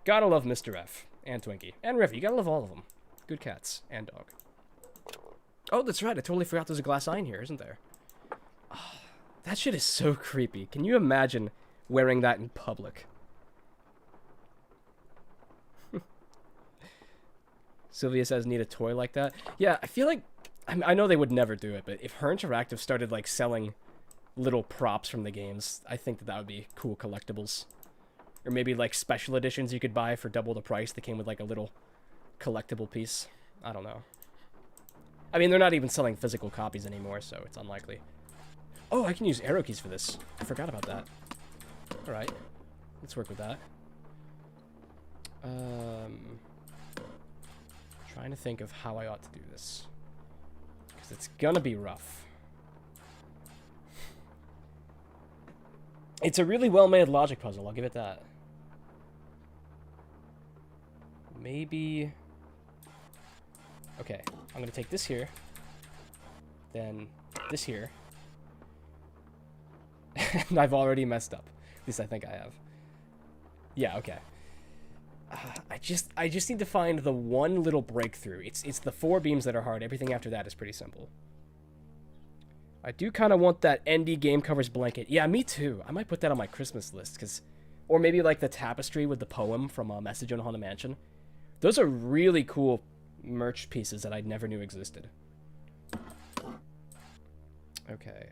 gotta love Mr. F. And Twinkie. And Riffy, you gotta love all of them. Good cats. And dog. Oh, that's right. I totally forgot there's a glass eye in here, isn't there? Oh, that shit is so creepy. Can you imagine wearing that in public? Sylvia says, need a toy like that. Yeah, I feel like... I know they would never do it, but if Her Interactive started, like, selling little props from the games, I think that would be cool collectibles. Or maybe, like, special editions you could buy for double the price that came with, like, a little collectible piece. I don't know. I mean, they're not even selling physical copies anymore, so it's unlikely. Oh, I can use arrow keys for this. I forgot about that. Alright. Let's work with that. Trying to think of how I ought to do this. Because it's gonna be rough. It's a really well-made logic puzzle, I'll give it that. Maybe... Okay, I'm gonna take this here, then this here, and I've already messed up. At least I think I have. Yeah, okay. I just need to find the one little breakthrough. It's the 4 beams that are hard. Everything after that is pretty simple. I do kind of want that ND game covers blanket. Yeah, me too. I might put that on my Christmas list, or maybe like the tapestry with the poem from Message on Haunted Mansion. Those are really cool merch pieces that I never knew existed. Okay,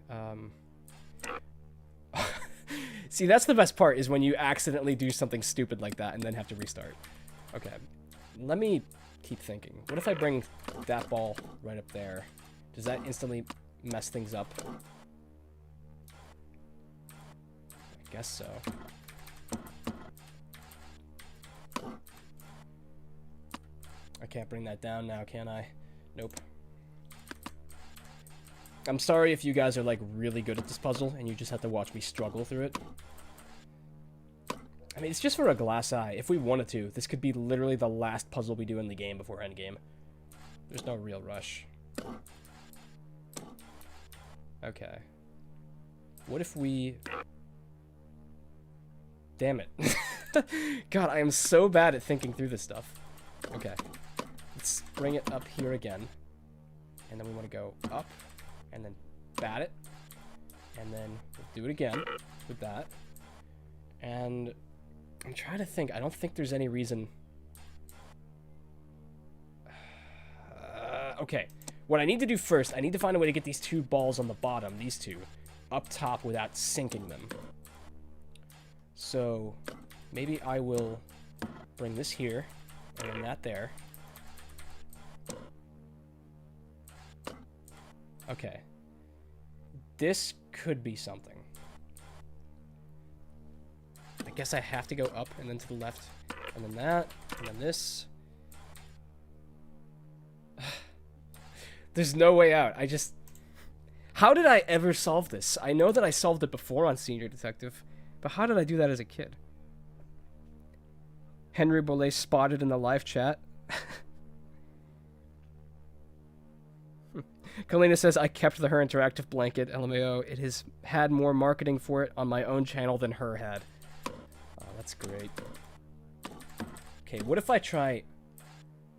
see, that's the best part, is when you accidentally do something stupid like that and then have to restart. Okay, let me keep thinking. What if I bring that ball right up there? Does that instantly mess things up? I guess so. I can't bring that down now, can I? Nope. I'm sorry if you guys are like really good at this puzzle and you just have to watch me struggle through it. I mean, it's just for a glass eye. If we wanted to, this could be literally the last puzzle we do in the game before endgame. There's no real rush. Okay. What if we... Damn it. God, I am so bad at thinking through this stuff. Okay. Let's bring it up here again. And then we want to go up. And then bat it. And then we'll do it again with that. And I'm trying to think. I don't think there's any reason... okay. What I need to do first, I need to find a way to get these two balls on the bottom, these two, up top without sinking them. So, maybe I will bring this here, and then that there. Okay. This could be something. I guess I have to go up and then to the left, and then that, and then this. There's no way out. I just... How did I ever solve this? I know that I solved it before on Senior Detective, but how did I do that as a kid? Henry Boulay spotted in the live chat. Kalina says, I kept the Her Interactive blanket. LMAO, it has had more marketing for it on my own channel than Her had. Oh, that's great. Okay, what if I try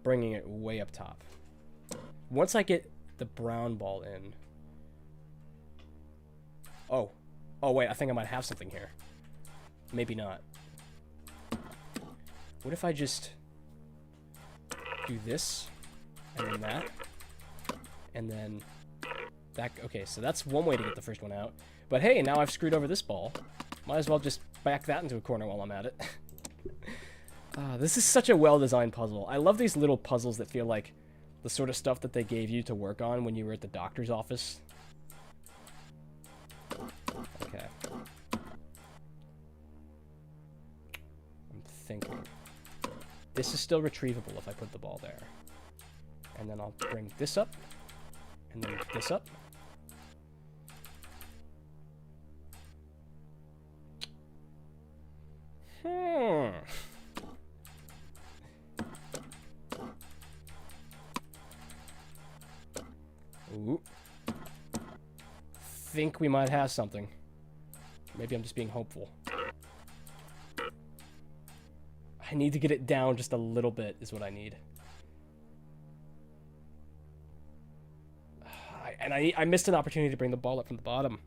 bringing it way up top? Once I get the brown ball in... Oh. Oh, wait, I think I might have something here. Maybe not. What if I just do this, and then that, and then that... Okay, so that's one way to get the first one out. But hey, now I've screwed over this ball. Might as well just back that into a corner while I'm at it. This is such a well-designed puzzle. I love these little puzzles that feel like the sort of stuff that they gave you to work on when you were at the doctor's office. Okay. I'm thinking. This is still retrievable if I put the ball there. And then I'll bring this up. And then this up. Ooh. Think we might have something. Maybe I'm just being hopeful. I need to get it down just a little bit is what I need. I missed an opportunity to bring the ball up from the bottom.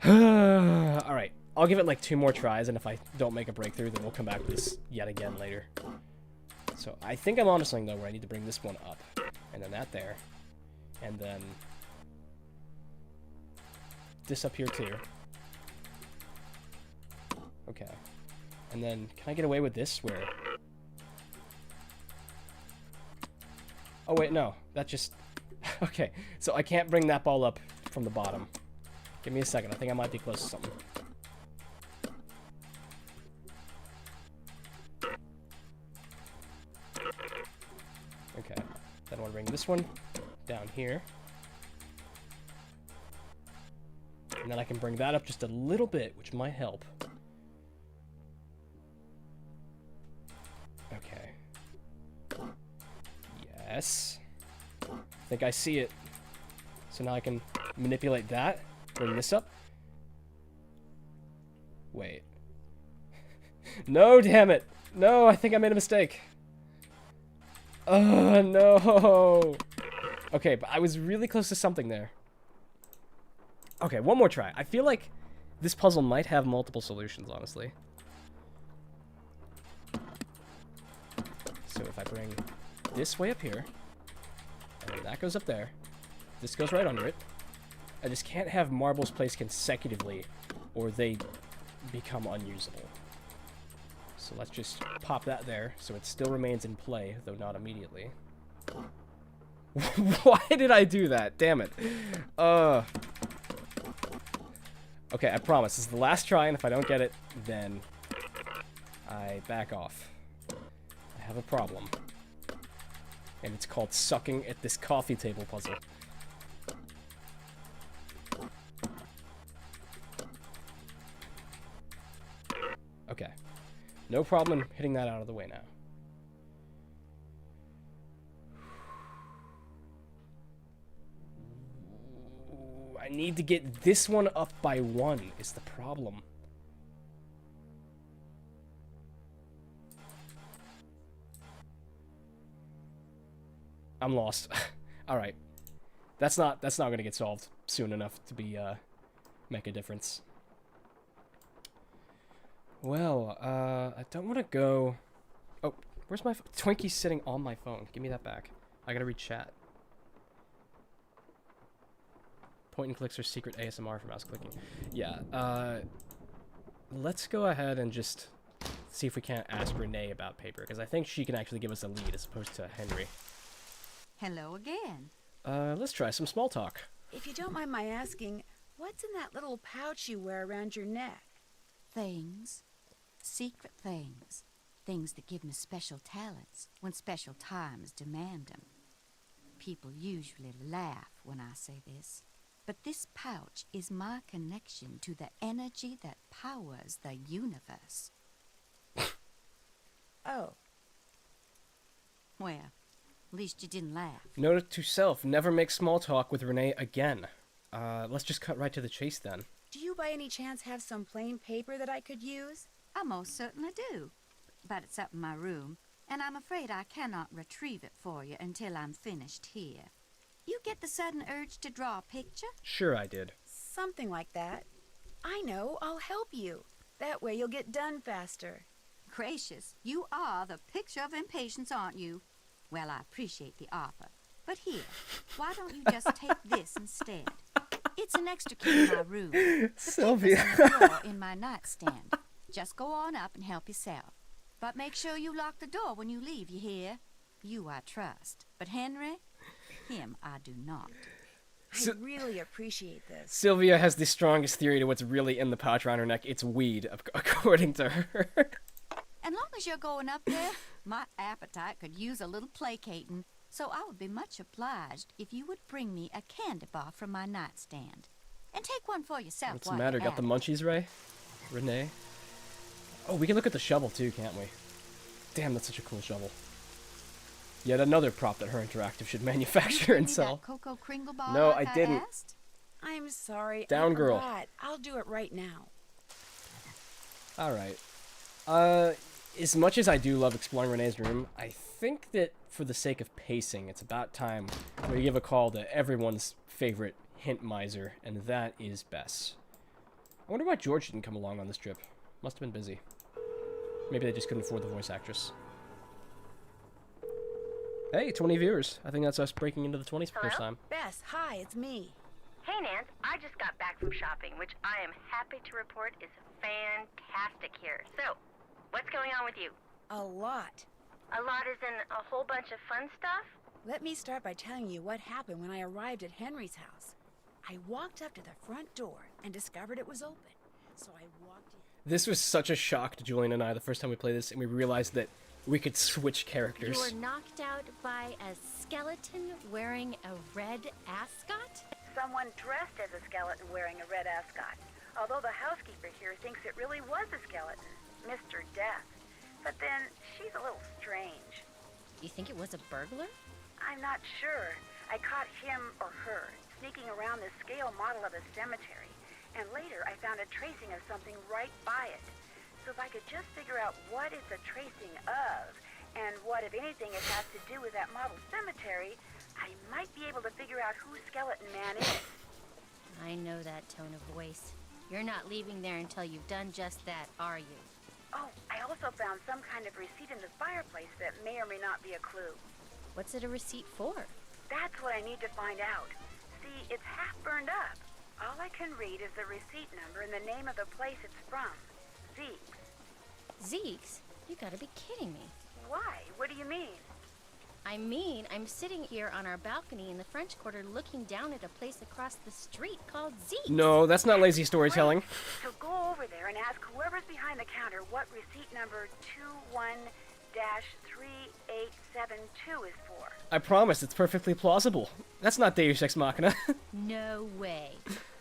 Alright, I'll give it like 2 more tries, and if I don't make a breakthrough, then we'll come back to this yet again later. So I think I'm onto something, though, where I need to bring this one up. And then that there. And then this up here, too. Okay. And then, can I get away with this, where... Oh, wait, no. That just... Okay, so I can't bring that ball up from the bottom. Give me a second. I think I might be close to something. Okay. Then I want to bring this one down here. And then I can bring that up just a little bit, which might help. Okay. Yes. I think I see it. So now I can manipulate that. Bring this up. Wait. No, damn it. No, I think I made a mistake. Oh, no. Okay, but I was really close to something there. Okay, one more try. I feel like this puzzle might have multiple solutions, honestly. So if I bring this way up here, and then that goes up there, this goes right under it. I just can't have marbles placed consecutively, or they become unusable. So let's just pop that there, so it still remains in play, though not immediately. Why did I do that? Damn it. Okay, I promise. This is the last try, and if I don't get it, then I back off. I have a problem. And it's called sucking at this coffee table puzzle. Okay. No problem hitting that out of the way now. need to get this one up by 1 is the problem. I'm lost. All right. That's not going to get solved soon enough to be make a difference. Well, I don't want to go. Oh, where's my Twinkie's sitting on my phone? Give me that back. I got to read chat. Point and clicks are secret ASMR for mouse clicking. Yeah, let's go ahead and just see if we can't ask Renee about paper, because I think she can actually give us a lead as opposed to Henry. Hello again. Let's try some small talk. If you don't mind my asking, what's in that little pouch you wear around your neck? Things. Secret things. Things that give me special talents when special times demand them. People usually laugh when I say this, but this pouch is my connection to the energy that powers the universe. Oh. Well, at least you didn't laugh. Note to self, never make small talk with Renee again. Let's just cut right to the chase then. Do you by any chance have some plain paper that I could use? I most certainly do. But it's up in my room, and I'm afraid I cannot retrieve it for you until I'm finished here. You get the sudden urge to draw a picture? Sure I did. Something like that. I know, I'll help you. That way you'll get done faster. Gracious, you are the picture of impatience, aren't you? Well, I appreciate the offer. But here, why don't you just take this instead? It's an extra key in my room. The Sylvia. paper's in the drawer in my nightstand. Just go on up and help yourself. But make sure you lock the door when you leave, you hear? You I trust. But Henry, him I do not. I really appreciate this. Sylvia has the strongest theory to what's really in the pouch around her neck. It's weed, according to her. As long as you're going up there, my appetite could use a little placating, so I would be much obliged if you would bring me a candy bar from my nightstand. And take one for yourself. What's the matter? Got the munchies, Ray? Renee? Oh, we can look at the shovel too, can't we? Damn, that's such a cool shovel. Yet another prop that her interactive should manufacture and sell. That Cocoa Kringle bar No, like I didn't. asked? I'm sorry. Down, I girl. forgot. I'll do it right now. Alright. As much as I do love exploring Renee's room, I think that for the sake of pacing, it's about time we give a call to everyone's favorite hint miser, and that is Bess. I wonder why George didn't come along on this trip. Must have been busy. Maybe they just couldn't afford the voice actress. Hey, 20 viewers. I think that's us breaking into the 20s for the first time. Bess, hi, it's me. Hey, Nance. I just got back from shopping, which I am happy to report is fantastic here. So, what's going on with you? A lot. A lot is in a whole bunch of fun stuff? Let me start by telling you what happened when I arrived at Henry's house. I walked up to the front door and discovered it was open. So I walked in. This was such a shock to Julian and I the first time we played this, and we realized that we could switch characters. You were knocked out by a skeleton wearing a red ascot? Someone dressed as a skeleton wearing a red ascot. Although the housekeeper here thinks it really was a skeleton, Mr. Death. But then, she's a little strange. You think it was a burglar? I'm not sure. I caught him or her sneaking around the scale model of a cemetery. And later, I found a tracing of something right by it. So if I could just figure out what it's a tracing of, and what, if anything, it has to do with that model cemetery, I might be able to figure out who Skeleton Man is. I know that tone of voice. You're not leaving there until you've done just that, are you? Oh, I also found some kind of receipt in the fireplace that may or may not be a clue. What's it a receipt for? That's what I need to find out. See, it's half burned up. All I can read is the receipt number and the name of the place it's from. Zeke's. Zeke's? You gotta be kidding me. Why? What do you mean? I mean, I'm sitting here on our balcony in the French Quarter looking down at a place across the street called Zeke's. No, that's not lazy storytelling. Right. So go over there and ask whoever's behind the counter what receipt number 21-3872 is for. I promise, it's perfectly plausible. That's not Deus Ex Machina. No way.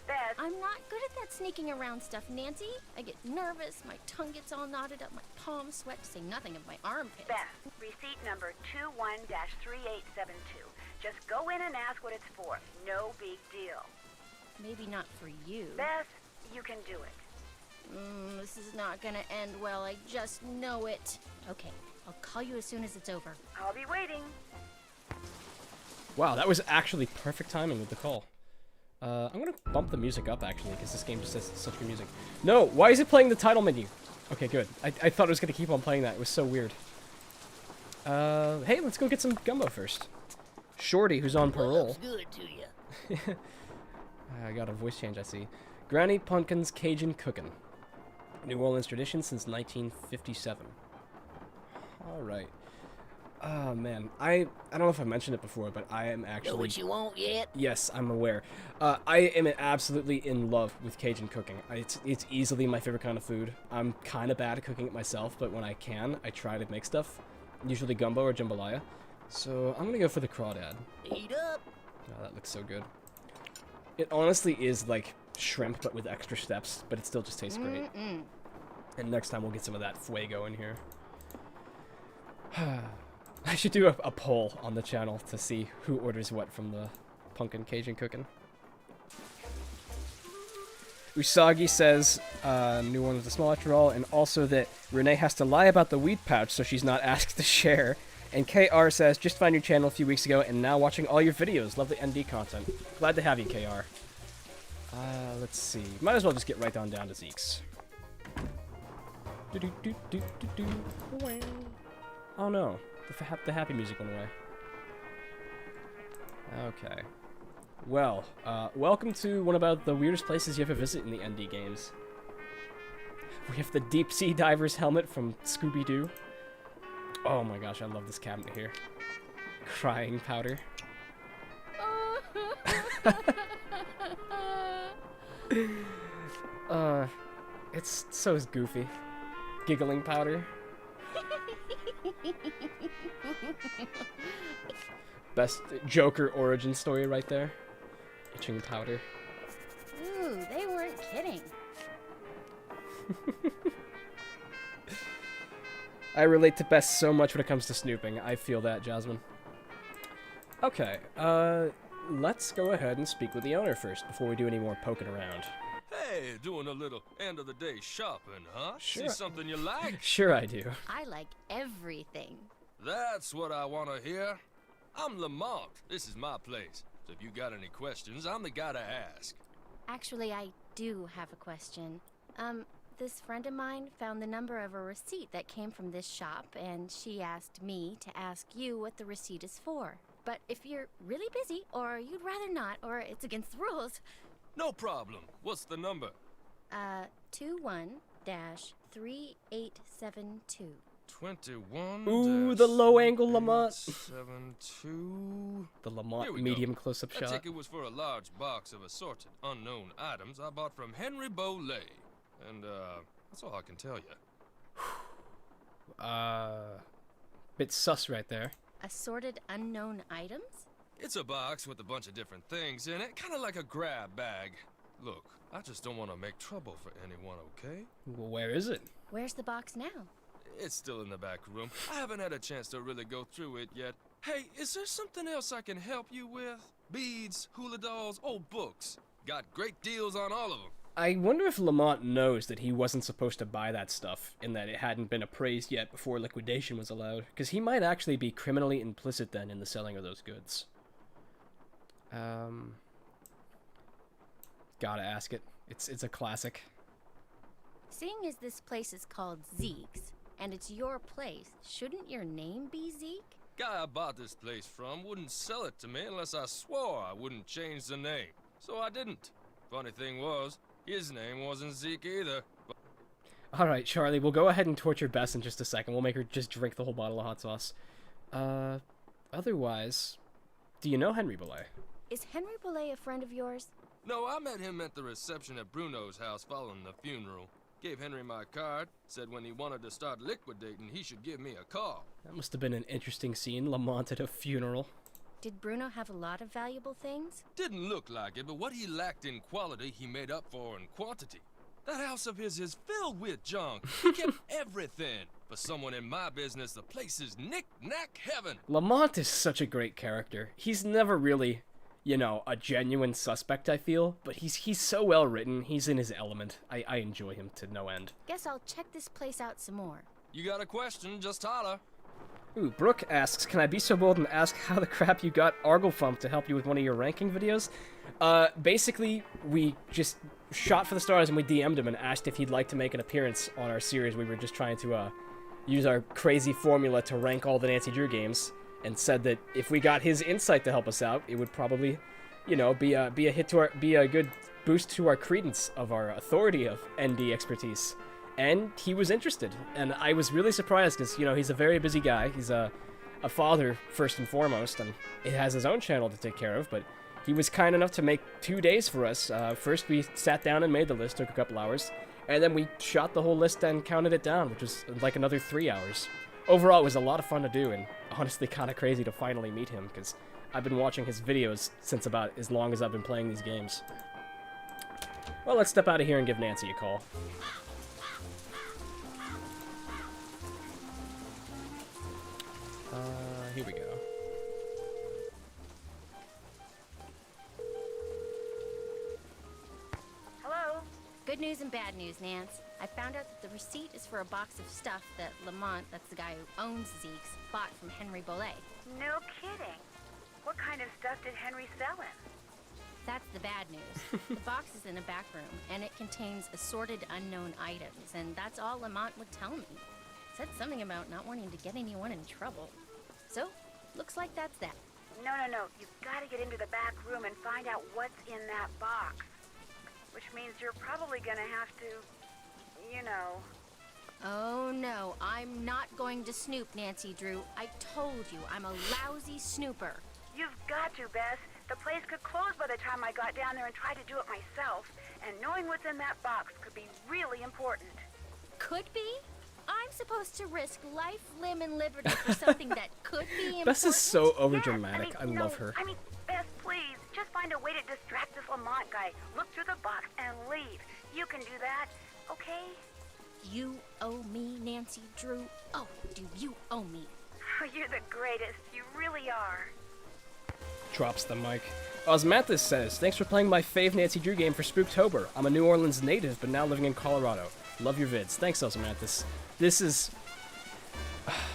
Beth, I'm not good at that sneaking around stuff, Nancy. I get nervous, my tongue gets all knotted up, my palms sweat, to say nothing of my armpits. Beth, receipt number 21-3872. Just go in and ask what it's for. No big deal. Maybe not for you. Beth, you can do it. This is not gonna end well. I just know it. Okay, I'll call you as soon as it's over. I'll be waiting. Wow, that was actually perfect timing with the call. I'm gonna bump the music up, actually, because this game just has such good music. No, why is it playing the title menu? Okay, good. I thought it was gonna keep on playing that. It was so weird. Hey, let's go get some gumbo first. Shorty, who's on parole. Good to you. I got a voice change, I see. Granny Pumpkin's Cajun Cookin'. New Orleans tradition since 1957. Alright. Oh, man. I don't know if I mentioned it before, but I am actually... Know what you want yet? Yes, I'm aware. I am absolutely in love with Cajun cooking. It's easily my favorite kind of food. I'm kind of bad at cooking it myself, but when I can, I try to make stuff. Usually gumbo or jambalaya. So I'm gonna go for the crawdad. Eat up. Oh, that looks so good. It honestly is like shrimp, but with extra steps, but it still just tastes great. And next time we'll get some of that fuego in here. I should do a poll on the channel to see who orders what from the pumpkin Cajun cooking. Usagi says New Orleans is small after all, and also that Renee has to lie about the weed pouch so she's not asked to share. And KR says, just found your channel a few weeks ago and now watching all your videos. Love the ND content. Glad to have you, KR. Let's see. Might as well just get right down to Zeke's. Oh no. The happy music went away. Okay. Well, welcome to one about the weirdest places you ever visit in the ND games. We have the deep sea diver's helmet from Scooby-Doo. Oh my gosh, I love this cabinet here. Crying powder. It's so goofy. Giggling powder. Best Joker origin story right there. Itching powder. Ooh, they weren't kidding. I relate to Bess so much when it comes to snooping. I feel that, Jasmine. Okay, let's go ahead and speak with the owner first before we do any more poking around. Hey, doing a little end-of-the-day shopping, huh? Sure. See something you like? Sure I do. I like everything. That's what I want to hear. I'm Lamont. This is my place. So if you got any questions, I'm the guy to ask. Actually, I do have a question. This friend of mine found the number of a receipt that came from this shop, and she asked me to ask you what the receipt is for. But if you're really busy, or you'd rather not, or it's against the rules... No problem. What's the number? 21-3872. 21. Ooh, the low angle Lamont. 72. The Lamont Here we medium go. close-up That shot. ticket was for a large box of assorted unknown items I bought from Henry Bolay. And, that's all I can tell you. Bit sus right there. Assorted unknown items? It's a box with a bunch of different things in it, kind of like a grab bag. Look, I just don't want to make trouble for anyone, okay? Well, where is it? Where's the box now? It's still in the back room. I haven't had a chance to really go through it yet. Hey, is there something else I can help you with? Beads, hula dolls, old books. Got great deals on all of them. I wonder if Lamont knows that he wasn't supposed to buy that stuff, and that it hadn't been appraised yet before liquidation was allowed. Because he might actually be criminally implicit then in the selling of those goods. Gotta ask it. It's a classic. Seeing as this place is called Zeke's, and it's your place, shouldn't your name be Zeke? Guy I bought this place from wouldn't sell it to me unless I swore I wouldn't change the name. So I didn't. Funny thing was, his name wasn't Zeke either. Alright, Charlie, we'll go ahead and torture Bess in just a second. We'll make her just drink the whole bottle of hot sauce. Otherwise, do you know Henry Belay? Is Henry Belay a friend of yours? No, I met him at the reception at Bruno's house following the funeral. Gave Henry my card, said when he wanted to start liquidating, he should give me a call. That must have been an interesting scene, Lamont at a funeral. Did Bruno have a lot of valuable things? Didn't look like it, but what he lacked in quality, he made up for in quantity. That house of his is filled with junk. He kept everything. For someone in my business, the place is knick-knack heaven. Lamont is such a great character. He's never really you know, a genuine suspect, I feel. But he's so well written. He's in his element. I enjoy him to no end. Guess I'll check this place out some more. You got a question, just holler. Ooh, Brooke asks, can I be so bold and ask how the crap you got Arglefump to help you with one of your ranking videos? Basically, we just shot for the stars and we DM'd him and asked if he'd like to make an appearance on our series. We were just trying to use our crazy formula to rank all the Nancy Drew games, and said that if we got his insight to help us out, it would probably, you know, be a good boost to our credence of our authority of ND expertise. And he was interested, and I was really surprised because, you know, he's a very busy guy. He's a father first and foremost, and he has his own channel to take care of, but he was kind enough to make 2 days for us. First we sat down and made the list, took a couple hours, and then we shot the whole list and counted it down, which was like another 3 hours. Overall, it was a lot of fun to do, and honestly kind of crazy to finally meet him, because I've been watching his videos since about as long as I've been playing these games. Well, let's step out of here and give Nancy a call. Here we go. Hello? Good news and bad news, Nance. I found out that the receipt is for a box of stuff that Lamont, that's the guy who owns Zeke's, bought from Henry Bollet. No kidding. What kind of stuff did Henry sell him? That's the bad news. The box is in a back room, and it contains assorted unknown items, and that's all Lamont would tell me. Said something about not wanting to get anyone in trouble. So, looks like that's that. No. You've got to get into the back room and find out what's in that box. Which means you're probably going to have to, you know... Oh no, I'm not going to snoop, Nancy Drew. I told you, I'm a lousy snooper. You've got to, Bess. The place could close by the time I got down there and tried to do it myself. And knowing what's in that box could be really important. Could be? I'm supposed to risk life, limb, and liberty for something that could be important? Bess is so Yes, overdramatic. I no, love her. I mean, Bess, please, just find a way to distract this Lamont guy. Look through the box and leave. You can do that, okay? You owe me, Nancy Drew. Oh, do you owe me? You're the greatest. You really are. Drops the mic. Osmanthus says, thanks for playing my fave Nancy Drew game for Spooktober. I'm a New Orleans native, but now living in Colorado. Love your vids. Thanks, Osmanthus. This is...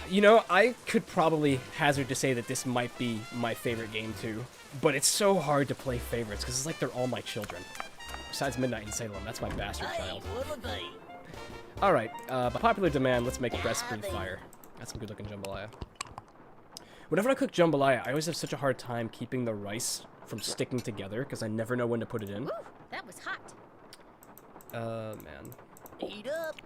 You know, I could probably hazard to say that this might be my favorite game too, but it's so hard to play favorites because it's like they're all my children. Besides Midnight in Salem, that's my bastard child. Alright, by popular demand, let's make Breast Breathe Fire. That's some good looking jambalaya. Whenever I cook jambalaya, I always have such a hard time keeping the rice from sticking together because I never know when to put it in. Ooh, that was hot. Man. Eat up.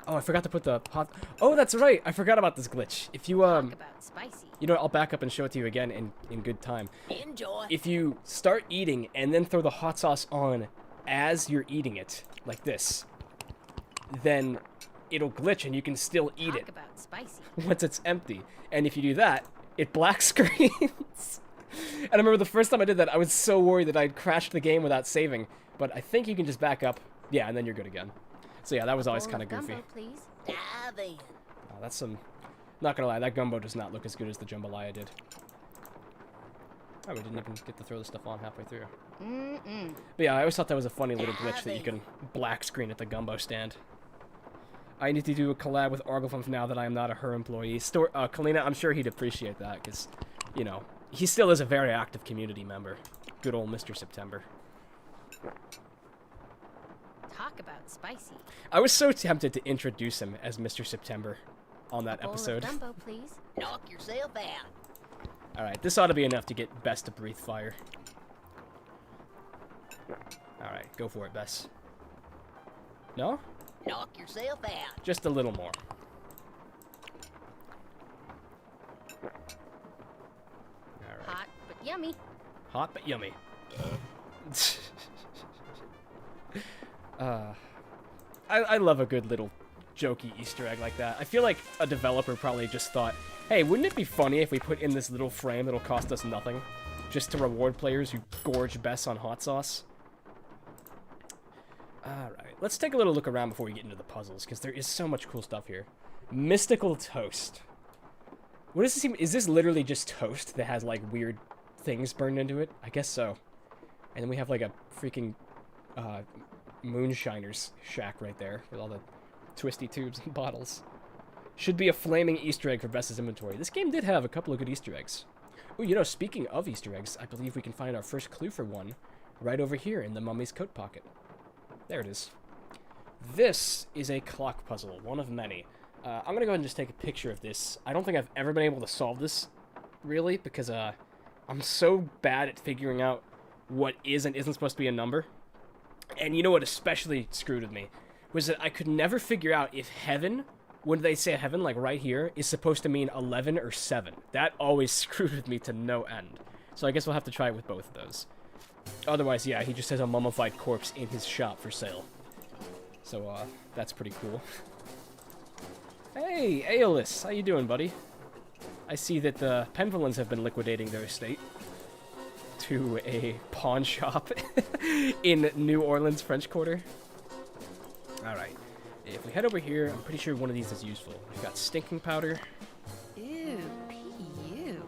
Oh, I forgot to put the hot... Oh, that's right! I forgot about this glitch. If you, Talk about spicy. You know, I'll back up and show it to you again in good time. Enjoy. If you start eating and then throw the hot sauce on as you're eating it, like this, then it'll glitch and you can still eat it Talk about spicy. once it's empty. And if you do that, it black screens. And I remember the first time I did that, I was so worried that I'd crashed the game without saving. But I think you can just back up. Yeah, and then you're good again. So yeah, that was always kind of goofy. Gumbo, please. Dive in. Oh, that's some... Not gonna lie, that gumbo does not look as good as the jambalaya did. Oh, we didn't even get to throw the stuff on halfway through. But yeah, I always thought that was a funny little glitch that you can black screen at the gumbo stand. I need to do a collab with Arglefump now that I am not a her employee. Kalina, I'm sure he'd appreciate that, because, you know, he still is a very active community member. Good old Mr. September. Talk about spicy. I was so tempted to introduce him as Mr. September on that Bowl episode. of gumbo, please. Knock yourself out. Alright, this ought to be enough to get Bess to breathe fire. Alright, go for it, Bess. No? Knock yourself out. Just a little more. Alright. Hot, but yummy. Hot but yummy. I love a good little jokey Easter egg like that. I feel like a developer probably just thought, hey, wouldn't it be funny if we put in this little frame that'll cost us nothing, just to reward players who gorge Bess on hot sauce? Alright, let's take a little look around before we get into the puzzles, because there is so much cool stuff here. Mystical toast. What does this even... Is this literally just toast that has, like, weird things burned into it? I guess so. And then we have like a freaking moonshiner's shack right there with all the twisty tubes and bottles. Should be a flaming Easter egg for Bess's inventory. This game did have a couple of good Easter eggs. Ooh, you know, speaking of Easter eggs, I believe we can find our first clue for one right over here in the mummy's coat pocket. There it is. This is a clock puzzle, one of many. I'm going to go ahead and just take a picture of this. I don't think I've ever been able to solve this, really, because I'm so bad at figuring out what is and isn't supposed to be a number. And you know what especially screwed with me? Was that I could never figure out if heaven, when they say heaven, like right here, is supposed to mean 11 or 7. That always screwed with me to no end. So I guess we'll have to try it with both of those. Otherwise, yeah, he just has a mummified corpse in his shop for sale. So, that's pretty cool. Hey, Aeolus, how you doing, buddy? I see that the Penvillans have been liquidating their estate to a pawn shop in New Orleans, French Quarter. Alright, if we head over here, I'm pretty sure one of these is useful. We've got stinking powder. Ew, ew.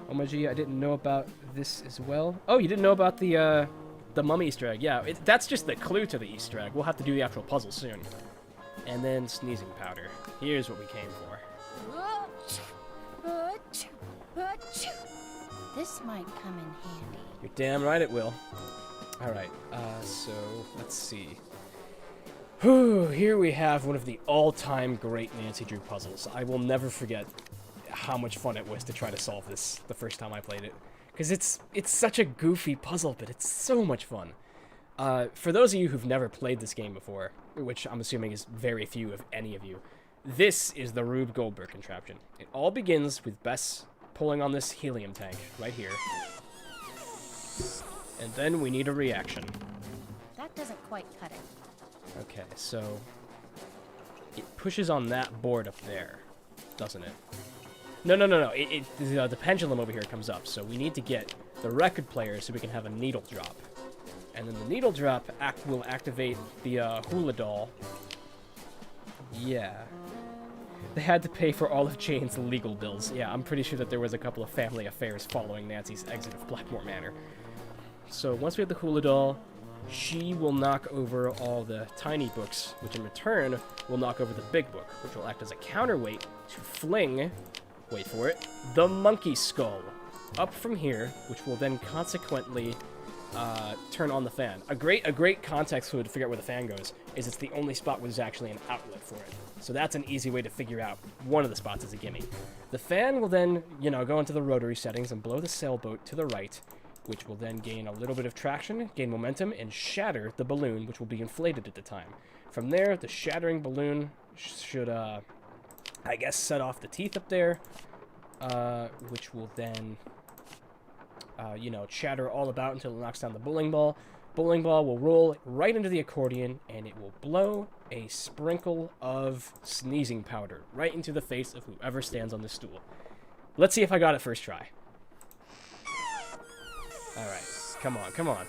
Oh my gee, I didn't know about this as well. Oh, you didn't know about the mummy Easter egg. Yeah, that's just the clue to the Easter egg. We'll have to do the actual puzzle soon. And then sneezing powder. Here's what we came for. This might come in handy. You're damn right it will. Alright, so let's see. Whew, here we have one of the all-time great Nancy Drew puzzles. I will never forget how much fun it was to try to solve this the first time I played it. Because it's such a goofy puzzle, but it's so much fun. For those of you who've never played this game before, which I'm assuming is very few of any of you, this is the Rube Goldberg contraption. It all begins with Bess pulling on this helium tank right here. And then we need a reaction. That doesn't quite cut it. Okay, so it pushes on that board up there, doesn't it? No. The pendulum over here comes up, so we need to get the record player so we can have a needle drop. And then the needle drop will activate the hula doll. Yeah. They had to pay for all of Jane's legal bills. Yeah, I'm pretty sure that there was a couple of family affairs following Nancy's exit of Blackmore Manor. So once we have the hula doll, she will knock over all the tiny books, which in return will knock over the big book, which will act as a counterweight to fling, wait for it, the monkey skull up from here, which will then consequently turn on the fan. A great context clue to figure out where the fan goes is it's the only spot where there's actually an outlet for it. So that's an easy way to figure out one of the spots as a gimme. The fan will then, go into the rotary settings and blow the sailboat to the right, which will then gain a little bit of traction, gain momentum, and shatter the balloon, which will be inflated at the time. From there, the shattering balloon should, I guess, set off the teeth up there, which will then, chatter all about until it knocks down the bowling ball. Bowling ball will roll right into the accordion, and it will blow a sprinkle of sneezing powder right into the face of whoever stands on the stool. Let's see if I got it first try. Alright, come on.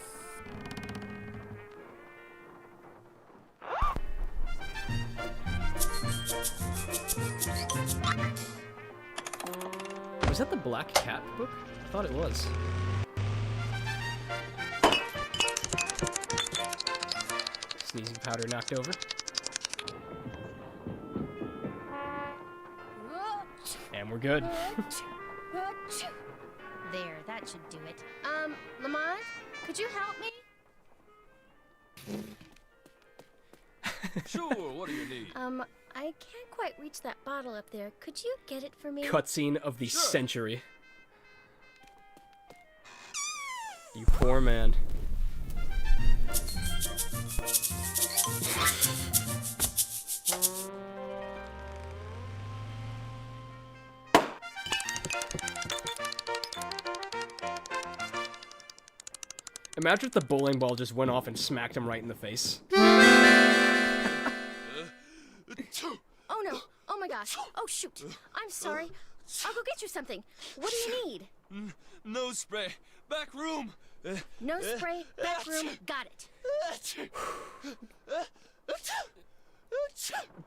Was that the Black Cat book? I thought it was. Sneezing powder knocked over. And we're good. There, that should do it. Lamont, could you help me? Sure, what do you need? I can't quite reach that bottle up there. Could you get it for me? Cutscene of the century. You poor man. Imagine if the bowling ball just went off and smacked him right in the face. Oh no! Oh my gosh! Oh shoot! I'm sorry. I'll go get you something. What do you need? Nose spray. Back room. No spray, back room. Got it.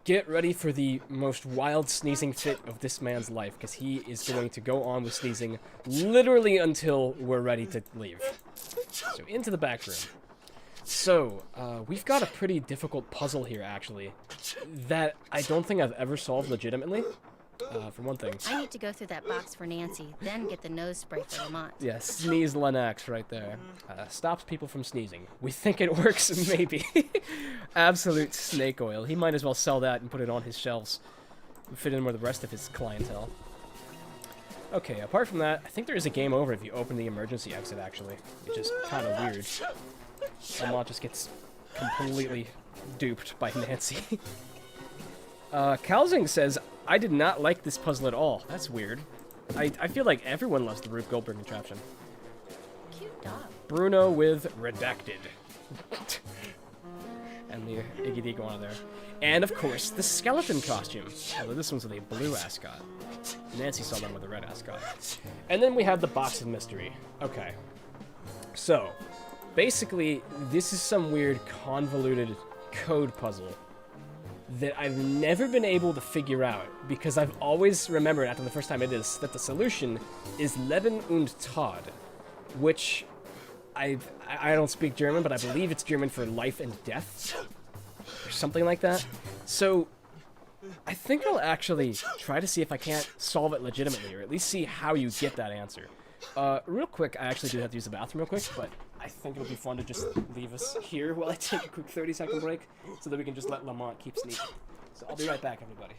get ready for the most wild sneezing fit of this man's life, because he is going to go on with sneezing literally until we're ready to leave. So, into the back room. So, we've got a pretty difficult puzzle here, actually, that I don't think I've ever solved legitimately, for one thing. I need to go through that box for Nancy, then get the nose spray for Lamont. Yeah, Sneeze Lennox right there. Stops people from sneezing. We think it works, maybe. Absolute snake oil. He might as well sell that and put it on his shelves. Fit in with the rest of his clientele. Okay, apart from that, I think there is a game over if you open the emergency exit, actually. Which is kind of weird. Lamont just gets completely duped by Nancy. Calzing says, I did not like this puzzle at all. That's weird. I feel like everyone loves the Rube Goldberg contraption. Cute dog. Bruno with Redacted. And the Iggy Iguana there. And, of course, the skeleton costume. Although this one's with a blue ascot. Nancy saw one with a red ascot. And then we have the box of mystery. Okay. So, basically, this is some weird convoluted code puzzle that I've never been able to figure out, because I've always remembered after the first time it is that the solution is Leben und Tod, which I don't speak German, but I believe it's German for life and death, or something like that. So I think I'll actually try to see if I can't solve it legitimately, or at least see how you get that answer. Real quick, I actually do have to use the bathroom real quick, but I think it'll be fun to just leave us here while I take a quick 30-second break, so that we can just let Lamont keep sneaking. So I'll be right back, everybody.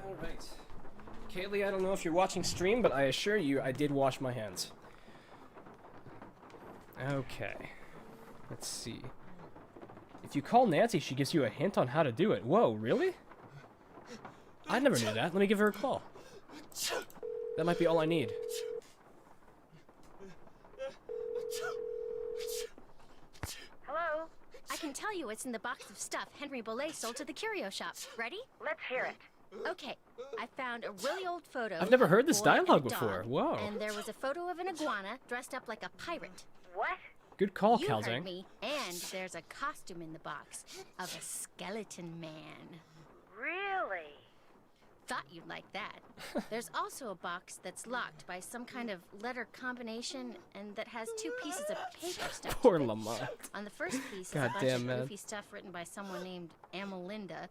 Alright. Kaylee, I don't know if you're watching stream, but I assure you I did wash my hands. Okay. Let's see. If you call Nancy, she gives you a hint on how to do it. Whoa, really? I never knew that. Let me give her a call. That might be all I need. Hello? I can tell you what's in the box of stuff Henry Bollé sold to the curio shop. Ready? Let's hear it. Okay, I found a really old photo. I've never heard of a this boy and a dialogue dog, before. Whoa. And there was a photo of an iguana dressed up like a pirate. What? Good call, You Calzing. heard me. And there's a costume in the box of a skeleton man. Really? Thought you'd like that. There's also a box that's locked by some kind of letter combination and that has two pieces of paper stuck Poor to it. Lamont. On the first piece is a God bunch damn, of man. goofy stuff written by someone named Amalinda,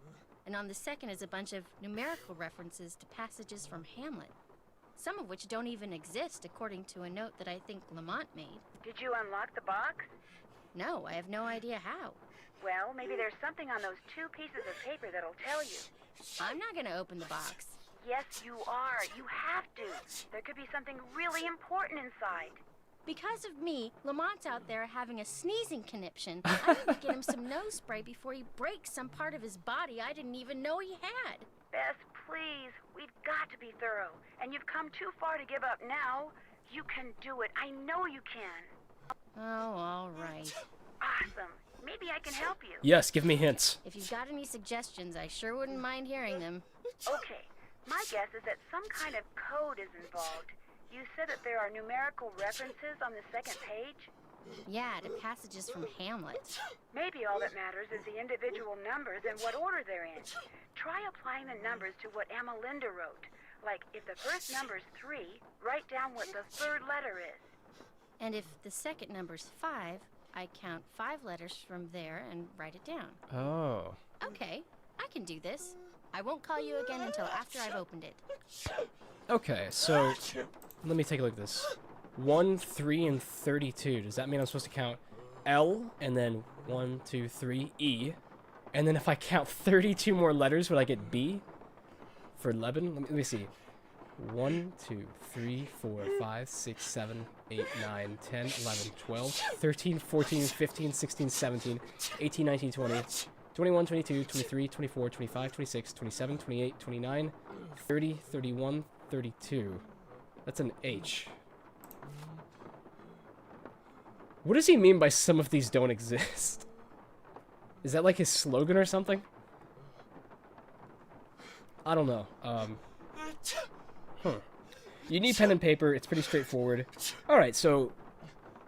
and on the second is a bunch of numerical references to passages from Hamlet, some of which don't even exist according to a note that I think Lamont made. Did you unlock the box? No, I have no idea how. Well, maybe there's something on those two pieces of paper that'll tell you. I'm not gonna open the box. Yes, you are. You have to. There could be something really important inside. Because of me, Lamont's out there having a sneezing conniption. I need to get him some nose spray before he breaks some part of his body I didn't even know he had. Bess, please. We've got to be thorough. And you've come too far to give up now. You can do it. I know you can. Oh, all right. Awesome. Maybe I can help you. Yes, give me hints. If you've got any suggestions, I sure wouldn't mind hearing them. Okay. My guess is that some kind of code is involved. You said that there are numerical references on the second page? Yeah, to passages from Hamlet. Maybe all that matters is the individual numbers and what order they're in. Try applying the numbers to what Amalinda wrote. Like, if the first number's 3, write down what the third letter is. And if the second number's 5, I count 5 letters from there and write it down. Oh. Okay, I can do this. I won't call you again until after I've opened it. Okay, so let me take a look at this. 1, 3, and 32. Does that mean I'm supposed to count L and then 1, 2, 3, E, And then if I count 32 more letters, would I get B? For 11? Let me see. 1, 2, 3, 4, 5, 6, 7, 8, 9, 10, 11, 12, 13, 14, 15, 16, 17, 18, 19, 20, 21, 22, 23, 24, 25, 26, 27, 28, 29, 30, 31, 32. That's an H. What does he mean by some of these don't exist? Is that like his slogan or something? I don't know. You need pen and paper. It's pretty straightforward. Alright, so...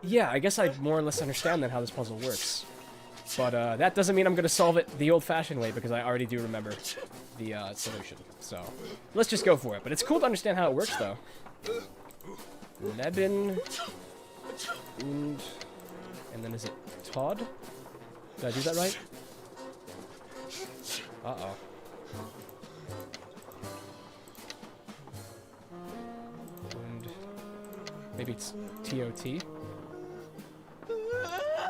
yeah, I guess I more or less understand then how this puzzle works. But that doesn't mean I'm going to solve it the old-fashioned way, because I already do remember the solution. So, let's just go for it. But it's cool to understand how it works, though. Leben... and then is it Todd? Did I do that right? Uh-oh. And maybe it's T-O-T?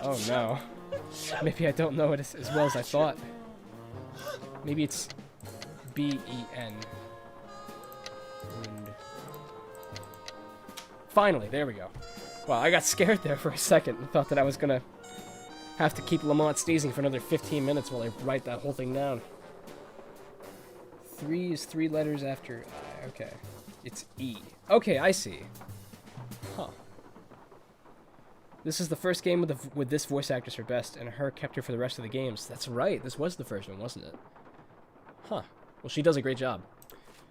Oh no. Maybe I don't know it as well as I thought. Maybe it's B-E-N. And... finally, there we go. Wow, I got scared there for a second and thought that I was gonna have to keep Lamont sneezing for another 15 minutes while I write that whole thing down. 3 is 3 letters after I. Okay. It's E. Okay, I see. Huh. This is the first game with this voice actress for best, and her kept her for the rest of the games. That's right, this was the first one, wasn't it? Huh. Well, she does a great job.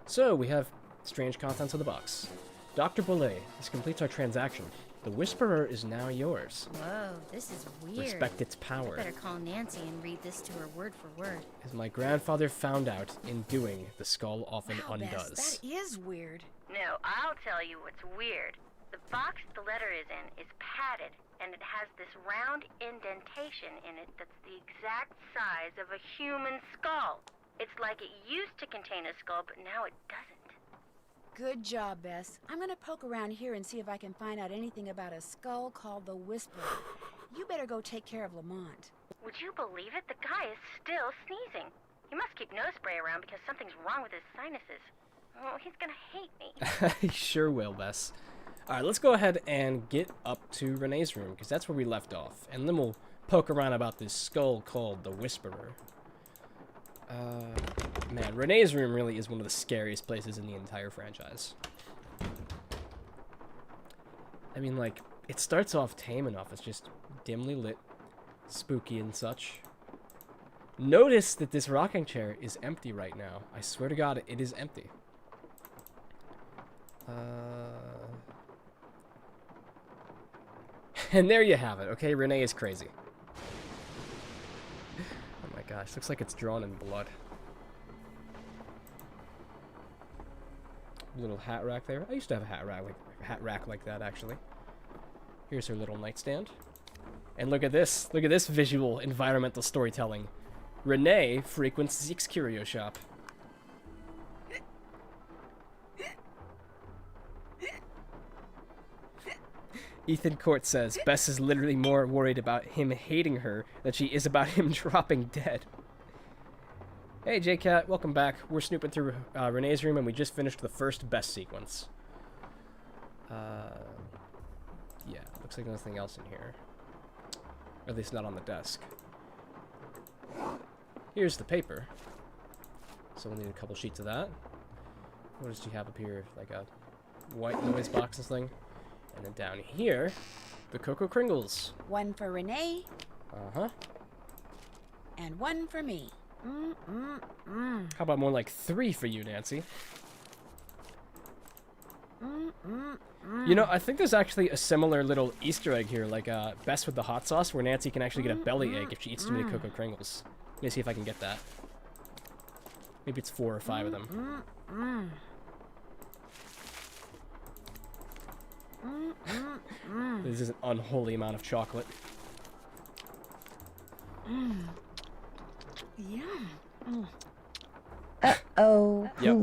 So, we have strange contents of the box. Dr. Bolet, this completes our transaction. The Whisperer is now yours. Whoa, this is weird. Respect its power. I better call Nancy and read this to her word for word. As my grandfather found out, in doing, the skull often undoes. Bess, that is weird. No, I'll tell you what's weird. The box the letter is in is padded, and it has this round indentation in it that's the exact size of a human skull. It's like it used to contain a skull, but now it doesn't. Good job, Bess. I'm gonna poke around here and see if I can find out anything about a skull called the Whisperer. You better go take care of Lamont. Would you believe it? The guy is still sneezing. He must keep nose spray around because something's wrong with his sinuses. Oh, he's gonna hate me. He sure will, Bess. Alright, let's go ahead and get up to Renee's room, because that's where we left off. And then we'll poke around about this skull called the Whisperer. Man, Renee's room really is one of the scariest places in the entire franchise. I mean, like, it starts off tame enough. It's just dimly lit, spooky and such. Notice that this rocking chair is empty right now. I swear to God, it is empty. And there you have it, okay? Renee is crazy. Oh my gosh, looks like it's drawn in blood. Little hat rack there. I used to have a hat rack like that, actually. Here's her little nightstand. And look at this visual environmental storytelling. Renee frequents Zeke's curio shop. Ethan Court says, Bess is literally more worried about him hating her than she is about him dropping dead. Hey, J-Cat, welcome back. We're snooping through Renee's room, and we just finished the first Bess sequence. Yeah, looks like nothing else in here. Or at least not on the desk. Here's the paper. So we'll need a couple sheets of that. What does she have up here? Like a white noise boxes thing? And then down here, the Cocoa Kringles. One for Renee. Uh-huh. And one for me. How about more like 3 for you, Nancy? You know, I think there's actually a similar little Easter egg here, like Bess with the hot sauce, where Nancy can actually get a belly ache if she eats too many Cocoa Kringles. Let me see if I can get that. Maybe it's 4 or 5 of them. This is an unholy amount of chocolate. Yum. Uh-oh. Yep.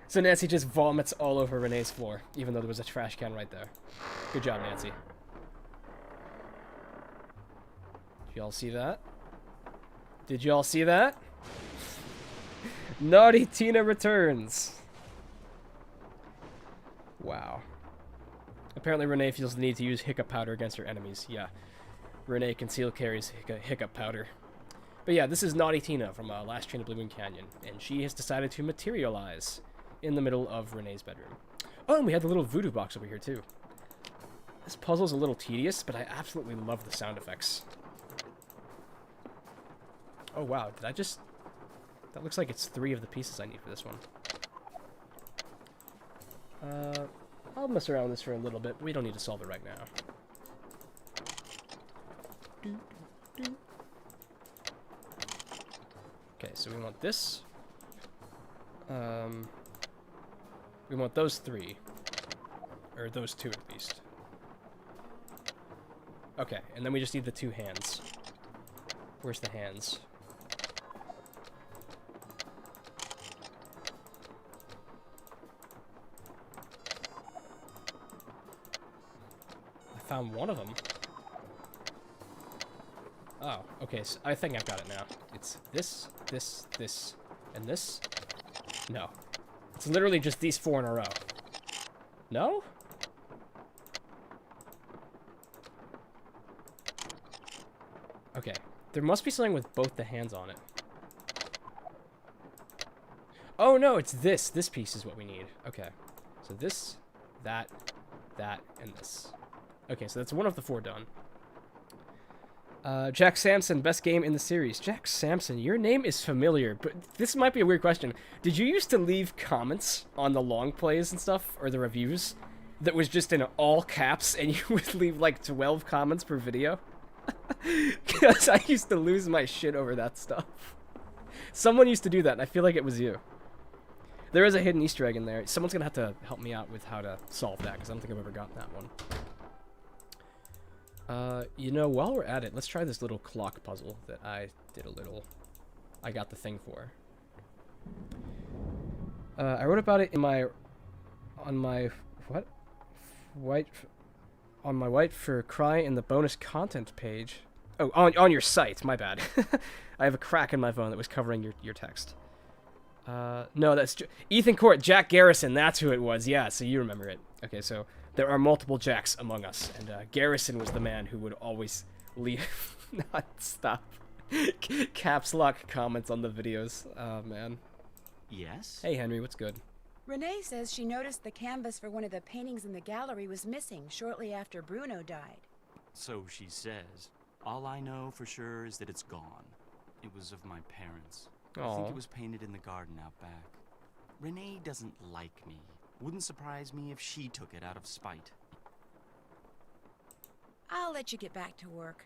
So Nancy just vomits all over Renee's floor, even though there was a trash can right there. Good job, Nancy. Did y'all see that? Did y'all see that? Naughty Tina returns. Wow. Apparently Renee feels the need to use hiccup powder against her enemies. Yeah. Renee conceal carries hiccup powder. But yeah, this is Naughty Tina from Last Train to Blue Moon Canyon, and she has decided to materialize in the middle of Renee's bedroom. Oh, and we had the little voodoo box over here too. This puzzle's a little tedious, but I absolutely love the sound effects. Oh wow, did I just... That looks like it's 3 of the pieces I need for this one. I'll mess around with this for a little bit, but we don't need to solve it right now. Okay, so we want this. We want those 3. Or those 2 at least. Okay, and then we just need the 2 hands. Where's the hands? I found one of them. Oh, okay, so I think I've got it now. It's this, this, this, and this? No. It's literally just these 4 in a row. No? Okay. There must be something with both the hands on it. Oh, no, it's this. This piece is what we need. Okay. So this, that, and this. Okay, so that's one of the 4 done. Jack Sampson, best game in the series. Jack Sampson, your name is familiar, but this might be a weird question. Did you used to leave comments on the long plays and stuff, or the reviews, that was just in all caps, and you would leave like 12 comments per video? Because I used to lose my shit over that stuff. Someone used to do that, and I feel like it was you. There is a hidden Easter egg in there. Someone's gonna have to help me out with how to solve that, because I don't think I've ever gotten that one. You know, while we're at it, let's try this little clock puzzle that I got the thing for. I wrote about it in on my White for Cry in the bonus content page. Oh, on your site, my bad. I have a crack in my phone that was covering your text. No, that's Ethan Court, Jack Garrison, that's who it was. Yeah, so you remember it. Okay, so there are multiple Jacks among us, and Garrison was the man who would always leave non-stop caps lock comments on the videos. Oh, man. Yes? Hey, Henry, what's good? Renee says she noticed the canvas for one of the paintings in the gallery was missing shortly after Bruno died. So she says. All I know for sure is that it's gone. It was of my parents. Aww. I think it was painted in the garden out back. Renee doesn't like me. Wouldn't surprise me if she took it out of spite. I'll let you get back to work.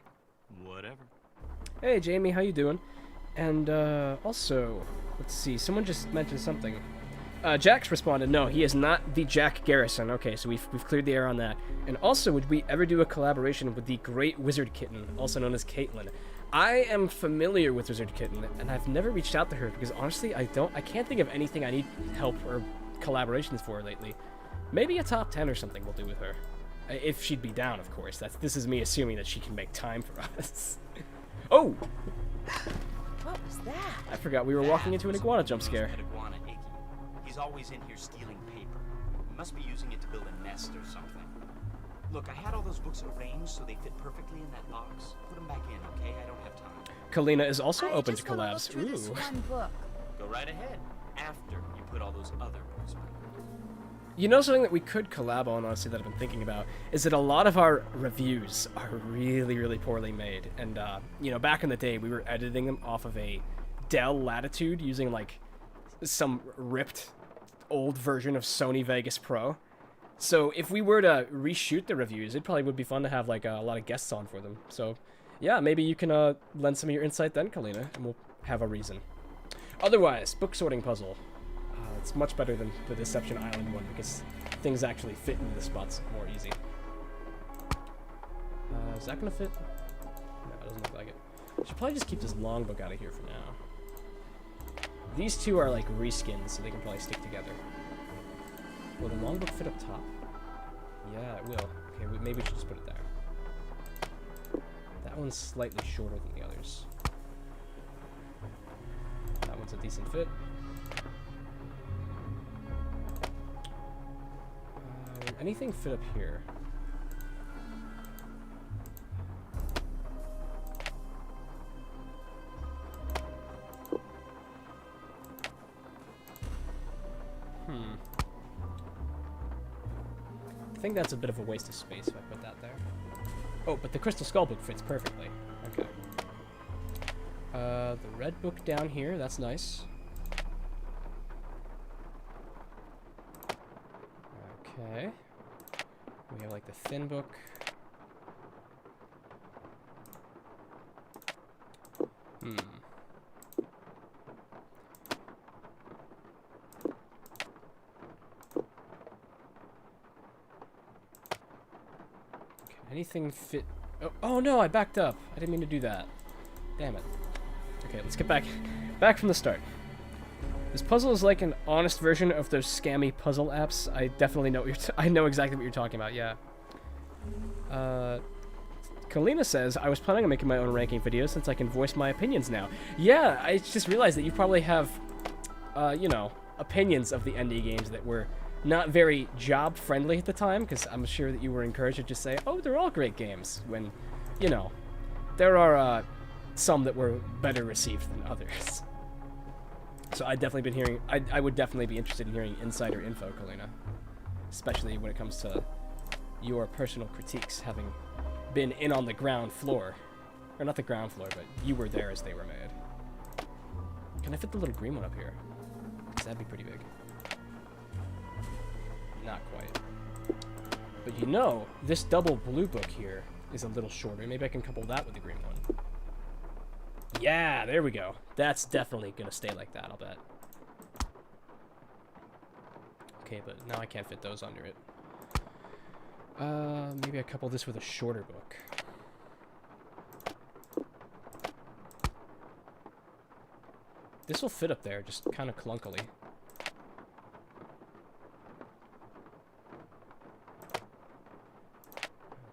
Whatever. Hey, Jamie, how you doing? And, also, let's see, someone just mentioned something. Jax responded, no, he is not the Jack Garrison. Okay, so we've cleared the air on that. And also, would we ever do a collaboration with the Great Wizard Kitten, also known as Caitlin? I am familiar with Wizard Kitten, and I've never reached out to her because honestly, I can't think of anything I need help or collaborations for lately. Maybe a top 10 or something we'll do with her. If she'd be down, of course. This is me assuming that she can make time for us. Oh! What was that? I forgot we were walking into an iguana jump scare. Iguana Iggy. He's always in here stealing paper. He must be using it to build a nest or something. Look, I had all those books arranged so they fit perfectly in that box. Put them back in, okay? I don't have time. Kalina is also I open just to wanna collabs. look through this one book. Go right ahead. After you put all those other books back. You know something that we could collab on, honestly, that I've been thinking about, is that a lot of our reviews are really, really poorly made. And, you know, back in the day, we were editing them off of a Dell Latitude using, like, some ripped old version of Sony Vegas Pro. So if we were to reshoot the reviews, it probably would be fun to have, like, a lot of guests on for them. So, yeah, maybe you can lend some of your insight then, Kalina, and we'll have a reason. Otherwise, book sorting puzzle. It's much better than the Deception Island one because things actually fit into the spots more easy. Is that gonna fit? No, it doesn't look like it. I should probably just keep this long book out of here for now. These two are like reskins, so they can probably stick together. Will the long book fit up top? Yeah, it will. Okay, maybe we should just put it there. That one's slightly shorter than the others. That one's a decent fit. Will anything fit up here? I think that's a bit of a waste of space if I put that there. Oh, but the Crystal Skull book fits perfectly. Okay. The red book down here, that's nice. Okay. We have like the thin book. Anything fit? Oh no, I backed up. I didn't mean to do that. Damn it. Okay, let's get back from the start. This puzzle is like an honest version of those scammy puzzle apps. I definitely know what I know exactly what you're talking about. Yeah. Kalina says, I was planning on making my own ranking video since I can voice my opinions now. Yeah, I just realized that you probably have, you know, opinions of the indie games that were not very job friendly at the time, because I'm sure that you were encouraged to just say, oh, they're all great games, when, you know, there are some that were better received than others. So I've definitely been hearing, I would definitely be interested in hearing insider info, Kalina, especially when it comes to your personal critiques, having been in on the ground floor, or not the ground floor, but you were there as they were made. Can I fit the little green one up here? Because that'd be pretty big. Not quite. But you know, this double blue book here is a little shorter. Maybe I can couple that with the green one. Yeah, there we go. That's definitely gonna stay like that, I'll bet. Okay, but now I can't fit those under it. Maybe I couple this with a shorter book. This will fit up there, just kind of clunkily.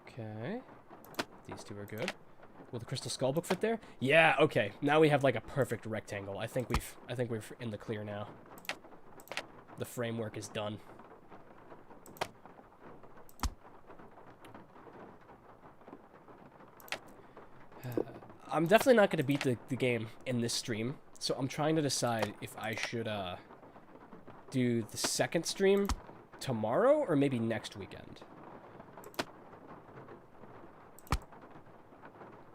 Okay. These two are good. Will the Crystal Skull book fit there? Yeah, okay. Now we have like a perfect rectangle. I think we're in the clear now. The framework is done. I'm definitely not going to beat the game in this stream, so I'm trying to decide if I should do the second stream tomorrow or maybe next weekend.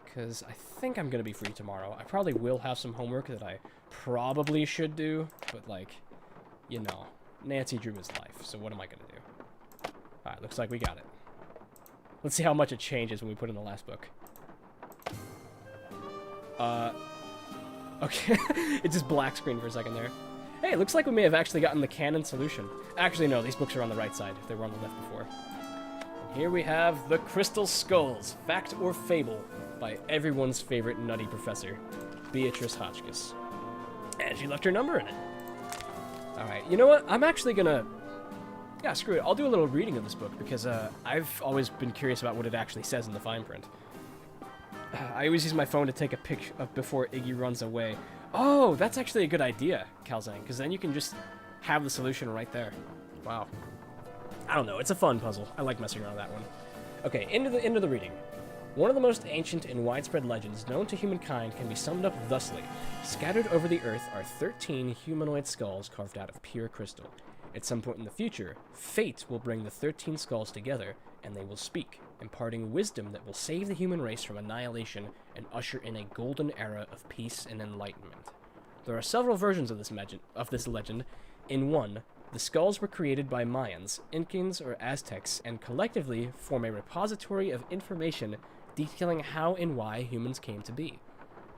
Because I think I'm going to be free tomorrow. I probably will have some homework that I probably should do, but like, you know, Nancy drew his life, so what am I going to do? Alright, looks like we got it. Let's see how much it changes when we put in the last book. Okay, it just black screened for a second there. Hey, it looks like we may have actually gotten the canon solution. Actually, no, these books are on the right side. They were on the left before. And here we have The Crystal Skulls, Fact or Fable, by everyone's favorite nutty professor, Beatrice Hotchkiss. And she left her number in it. Alright, you know what? I'm actually gonna... Yeah, screw it. I'll do a little reading of this book, because I've always been curious about what it actually says in the fine print. I always use my phone to take a picture of before Iggy runs away. Oh, that's actually a good idea, Calzang, because then you can just have the solution right there. Wow. I don't know, it's a fun puzzle. I like messing around with that one. Okay, into the reading. One of the most ancient and widespread legends known to humankind can be summed up thusly. Scattered over the earth are 13 humanoid skulls carved out of pure crystal. At some point in the future, fate will bring the 13 skulls together, and they will speak, imparting wisdom that will save the human race from annihilation and usher in a golden era of peace and enlightenment. There are several versions of this legend. In one, the skulls were created by Mayans, Incans, or Aztecs, and collectively form a repository of information detailing how and why humans came to be.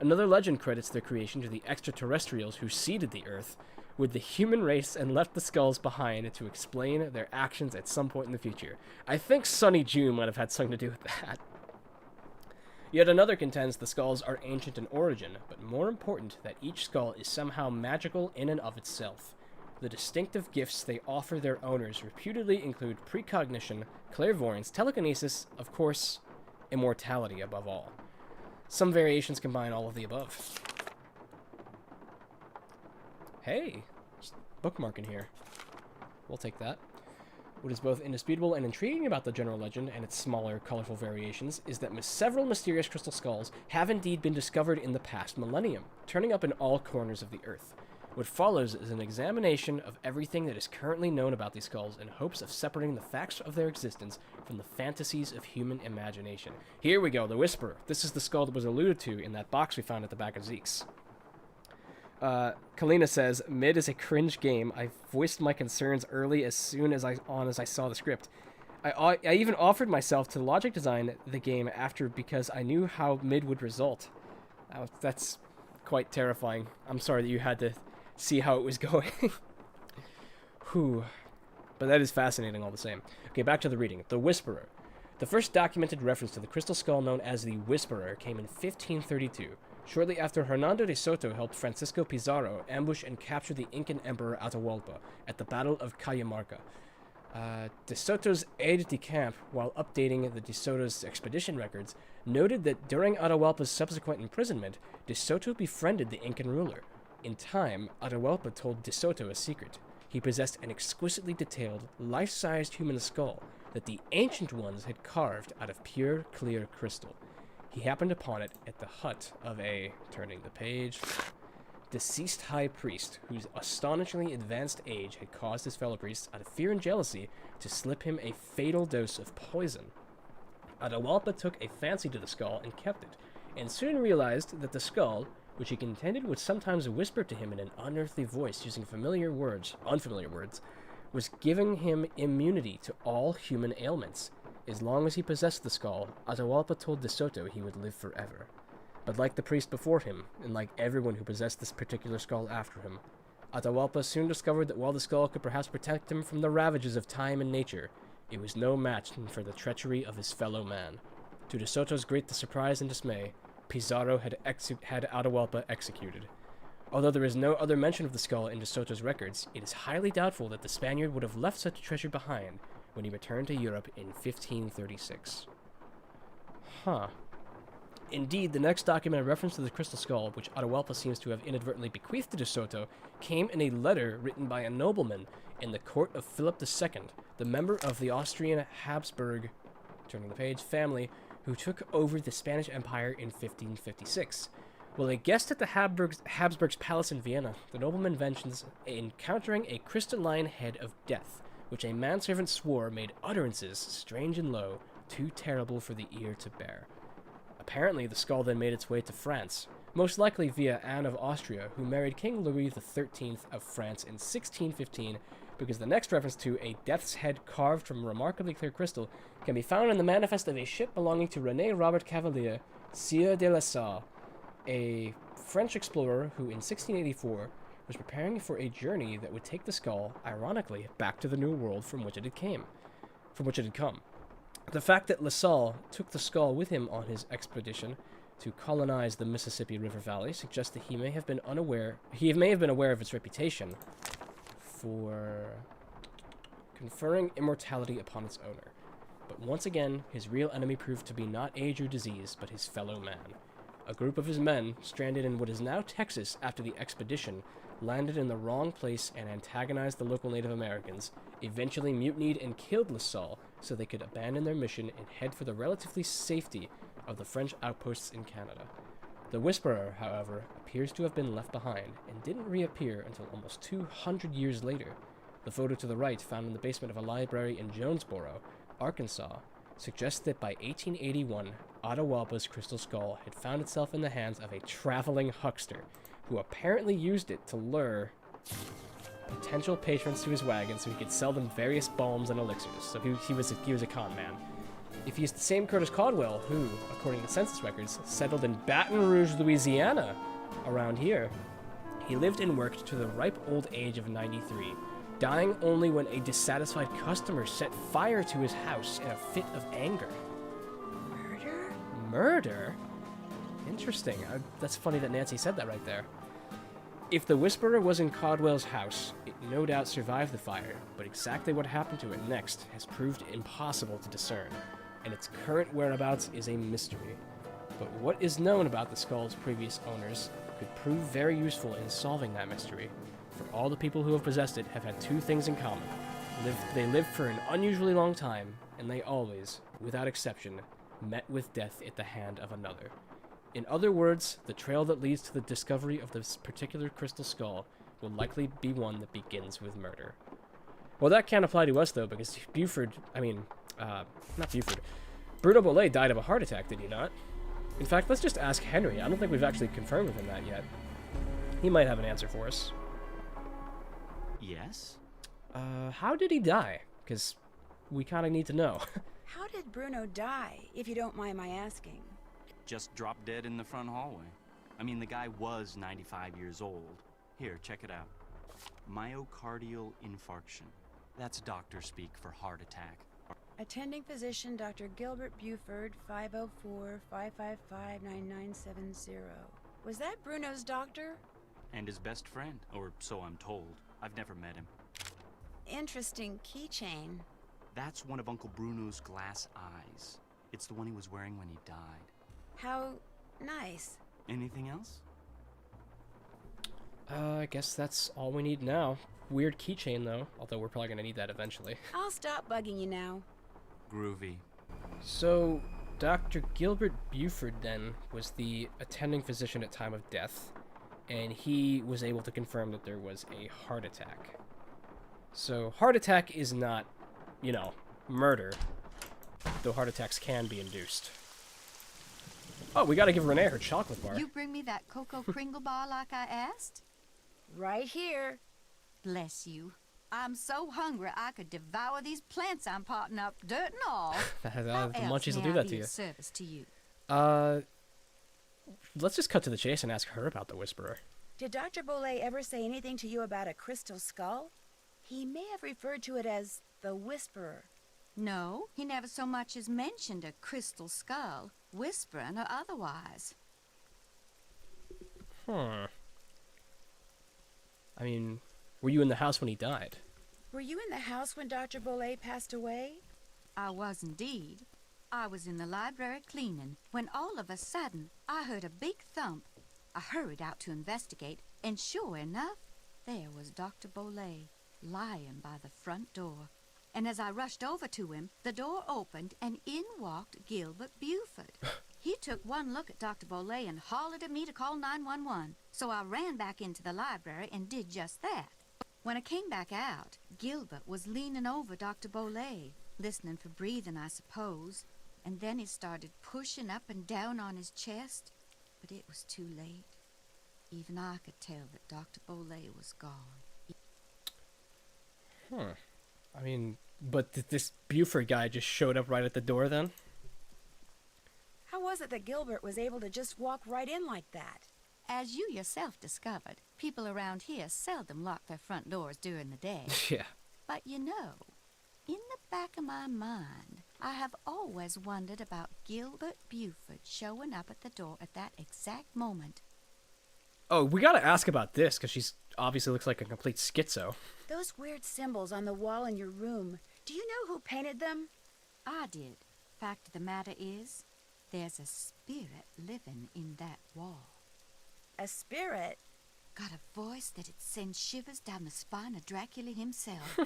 Another legend credits their creation to the extraterrestrials who seeded the Earth with the human race and left the skulls behind to explain their actions at some point in the future. I think Sonny June might have had something to do with that. Yet another contends the skulls are ancient in origin, but more important that each skull is somehow magical in and of itself. The distinctive gifts they offer their owners reputedly include precognition, clairvoyance, telekinesis, of course, immortality above all. Some variations combine all of the above. Hey, just bookmark in here. We'll take that. What is both indisputable and intriguing about the general legend and its smaller, colorful variations is that several mysterious crystal skulls have indeed been discovered in the past millennium, turning up in all corners of the Earth. What follows is an examination of everything that is currently known about these skulls in hopes of separating the facts of their existence from the fantasies of human imagination. Here we go, the Whisperer. This is the skull that was alluded to in that box we found at the back of Zeke's. Kalina says, Mid is a cringe game. I voiced my concerns early as soon as I saw the script. I even offered myself to logic design the game after because I knew how Mid would result. That's quite terrifying. I'm sorry that you had to see how it was going. Whew. But that is fascinating all the same. Okay, back to the reading. The Whisperer. The first documented reference to the crystal skull known as the Whisperer came in 1532. Shortly after, Hernando de Soto helped Francisco Pizarro ambush and capture the Incan Emperor Atahualpa at the Battle of Cajamarca. De Soto's aide-de-camp, while updating the De Soto's expedition records, noted that during Atahualpa's subsequent imprisonment, De Soto befriended the Incan ruler. In time, Atahualpa told De Soto a secret. He possessed an exquisitely detailed, life-sized human skull that the ancient ones had carved out of pure, clear crystal. He happened upon it at the hut of a, turning the page, deceased high priest whose astonishingly advanced age had caused his fellow priests, out of fear and jealousy, to slip him a fatal dose of poison. Atahualpa took a fancy to the skull and kept it, and soon realized that the skull, which he contended would sometimes whisper to him in an unearthly voice using unfamiliar words, was giving him immunity to all human ailments. As long as he possessed the skull, Atahualpa told De Soto he would live forever. But like the priest before him, and like everyone who possessed this particular skull after him, Atahualpa soon discovered that while the skull could perhaps protect him from the ravages of time and nature, it was no match for the treachery of his fellow man. To De Soto's great surprise and dismay, Pizarro had Atahualpa executed. Although there is no other mention of the skull in De Soto's records, it is highly doubtful that the Spaniard would have left such a treasure behind when he returned to Europe in 1536. Huh. Indeed, the next documented reference to the crystal skull, which Atahualpa seems to have inadvertently bequeathed to De Soto, came in a letter written by a nobleman in the court of Philip II, the member of the Austrian Habsburg, turning the page, family, who took over the Spanish Empire in 1556. While a guest at the Habsburg's palace in Vienna, the nobleman mentions encountering a crystalline head of death, which a manservant swore made utterances strange and low, too terrible for the ear to bear. Apparently, the skull then made its way to France, most likely via Anne of Austria, who married King Louis XIII of France in 1615, because the next reference to a death's head carved from remarkably clear crystal can be found in the manifest of a ship belonging to René Robert Cavelier, Sieur de la Salle, a French explorer who in 1684 was preparing for a journey that would take the skull, ironically, back to the New World from which it had come. The fact that La Salle took the skull with him on his expedition to colonize the Mississippi River Valley suggests that he may have been aware of its reputation for conferring immortality upon its owner. But once again, his real enemy proved to be not age or disease, but his fellow man. A group of his men, stranded in what is now Texas after the expedition, landed in the wrong place and antagonized the local Native Americans, eventually mutinied and killed La Salle so they could abandon their mission and head for the relative safety of the French outposts in Canada. The Whisperer, however, appears to have been left behind and didn't reappear until almost 200 years later. The photo to the right, found in the basement of a library in Jonesboro, Arkansas, suggests that by 1881, Atahualpa's crystal skull had found itself in the hands of a traveling huckster, who apparently used it to lure potential patrons to his wagon so he could sell them various balms and elixirs. So he was a con man. If he's the same Curtis Caldwell who, according to census records, settled in Baton Rouge, Louisiana, around here, he lived and worked to the ripe old age of 93, dying only when a dissatisfied customer set fire to his house in a fit of anger. Murder? Murder? Interesting. That's funny that Nancy said that right there. If the Whisperer was in Caldwell's house, it no doubt survived the fire, but exactly what happened to it next has proved impossible to discern, and its current whereabouts is a mystery. But what is known about the skull's previous owners could prove very useful in solving that mystery, for all the people who have possessed it have had two things in common. They lived for an unusually long time, and they always, without exception, met with death at the hand of another. In other words, the trail that leads to the discovery of this particular crystal skull will likely be one that begins with murder. Well, that can't apply to us, though, because not Buford. Bruno Bollet died of a heart attack, did he not? In fact, let's just ask Henry. I don't think we've actually confirmed with him that yet. He might have an answer for us. Yes? How did he die? Because we kind of need to know. How did Bruno die, if you don't mind my asking? Just dropped dead in the front hallway. I mean, the guy was 95 years old. Here, check it out. Myocardial infarction. That's doctor speak for heart attack. Attending physician Dr. Gilbert Buford, 504-555-9970. Was that Bruno's doctor? And his best friend, or so I'm told. I've never met him. Interesting keychain. That's one of Uncle Bruno's glass eyes. It's the one he was wearing when he died. How nice. Anything else? I guess that's all we need now. Weird keychain, though, although we're probably going to need that eventually. I'll stop bugging you now. Groovy. So, Dr. Gilbert Buford, then, was the attending physician at time of death, and he was able to confirm that there was a heart attack. So, heart attack is not, murder, though heart attacks can be induced. Oh, we gotta give Renee her chocolate bar. You bring me that Cocoa Kringle bar like I asked? Right here. Bless you. I'm so hungry I could devour these plants I'm potting up, dirt and all. The How munchies will may do I that be to of you. service to you? Let's just cut to the chase and ask her about the Whisperer. Did Dr. Bollet ever say anything to you about a crystal skull? He may have referred to it as the Whisperer. No, he never so much as mentioned a crystal skull, whispering or otherwise. I mean, were you in the house when he died? Were you in the house when Dr. Bollet passed away? I was indeed. I was in the library cleaning when all of a sudden I heard a big thump. I hurried out to investigate, and sure enough, there was Dr. Bollet lying by the front door. And as I rushed over to him, the door opened and in walked Gilbert Buford. He took one look at Dr. Bollet and hollered at me to call 911. So I ran back into the library and did just that. When I came back out, Gilbert was leaning over Dr. Bollet, listening for breathing, I suppose. And then he started pushing up and down on his chest. But it was too late. Even I could tell that Dr. Bollet was gone. I mean, but this Buford guy just showed up right at the door then? How was it that Gilbert was able to just walk right in like that? As you yourself discovered, people around here seldom lock their front doors during the day. Yeah. But in the back of my mind, I have always wondered about Gilbert Buford showing up at the door at that exact moment. Oh, we gotta ask about this, because she's obviously looks like a complete schizo. Those weird symbols on the wall in your room, do you know who painted them? I did. Fact of the matter is, there's a spirit living in that wall. A spirit? Got a voice that'd send shivers down the spine of Dracula himself.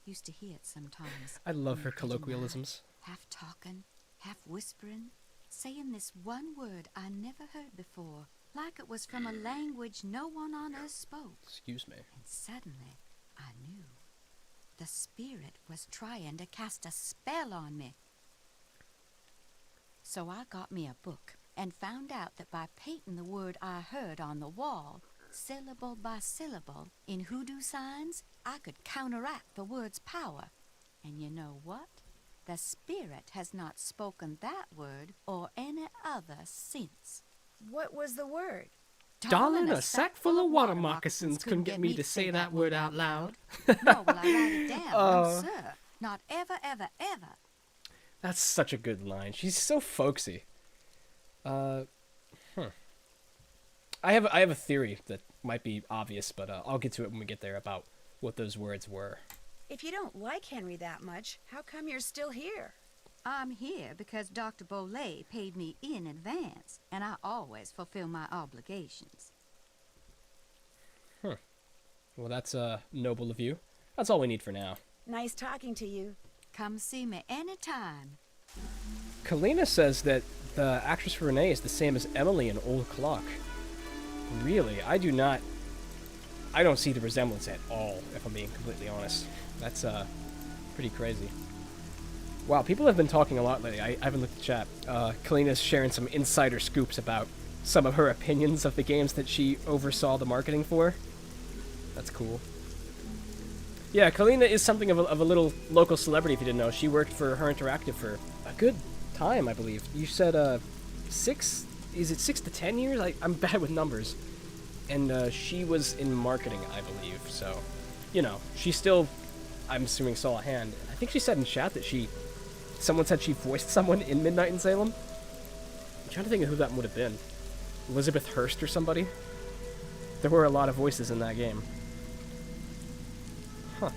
Used to hear it sometimes. I love her Pretty colloquialisms. night, half talking, half whispering, saying this one word I never heard before, like it was from a language no one on earth spoke. Excuse me. And suddenly, I knew. The spirit was trying to cast a spell on me. So I got me a book and found out that by painting the word I heard on the wall, syllable by syllable, in hoodoo signs, I could counteract the word's power. And you know what? The spirit has not spoken that word or any other since. What was the word? Darling, a sack full of water moccasins couldn't get me to say that word out loud. Nor will I write it down, no sir. Not ever, ever, ever. That's such a good line. She's so folksy. I have a theory that might be obvious, but I'll get to it when we get there about what those words were. If you don't like Henry that much, how come you're still here? I'm here because Dr. Bolay paid me in advance, and I always fulfill my obligations. Huh. Well, that's noble of you. That's all we need for now. Nice talking to you. Come see me anytime. Kalina says that the actress for Renee is the same as Emily in Old Clock. Really? I don't see the resemblance at all, if I'm being completely honest. That's pretty crazy. Wow, people have been talking a lot lately. I haven't looked at the chat. Kalina's sharing some insider scoops about some of her opinions of the games that she oversaw the marketing for. That's cool. Yeah, Kalina is something of a little local celebrity, if you didn't know. She worked for Her Interactive for a good time, I believe. You said, is it 6 to 10 years? I'm bad with numbers. And, she was in marketing, I believe. So, you know, she still, I'm assuming, saw a hand. I think she said in chat that someone said she voiced someone in Midnight in Salem. I'm trying to think of who that would have been. Elizabeth Hurst or somebody? There were a lot of voices in that game. Huh.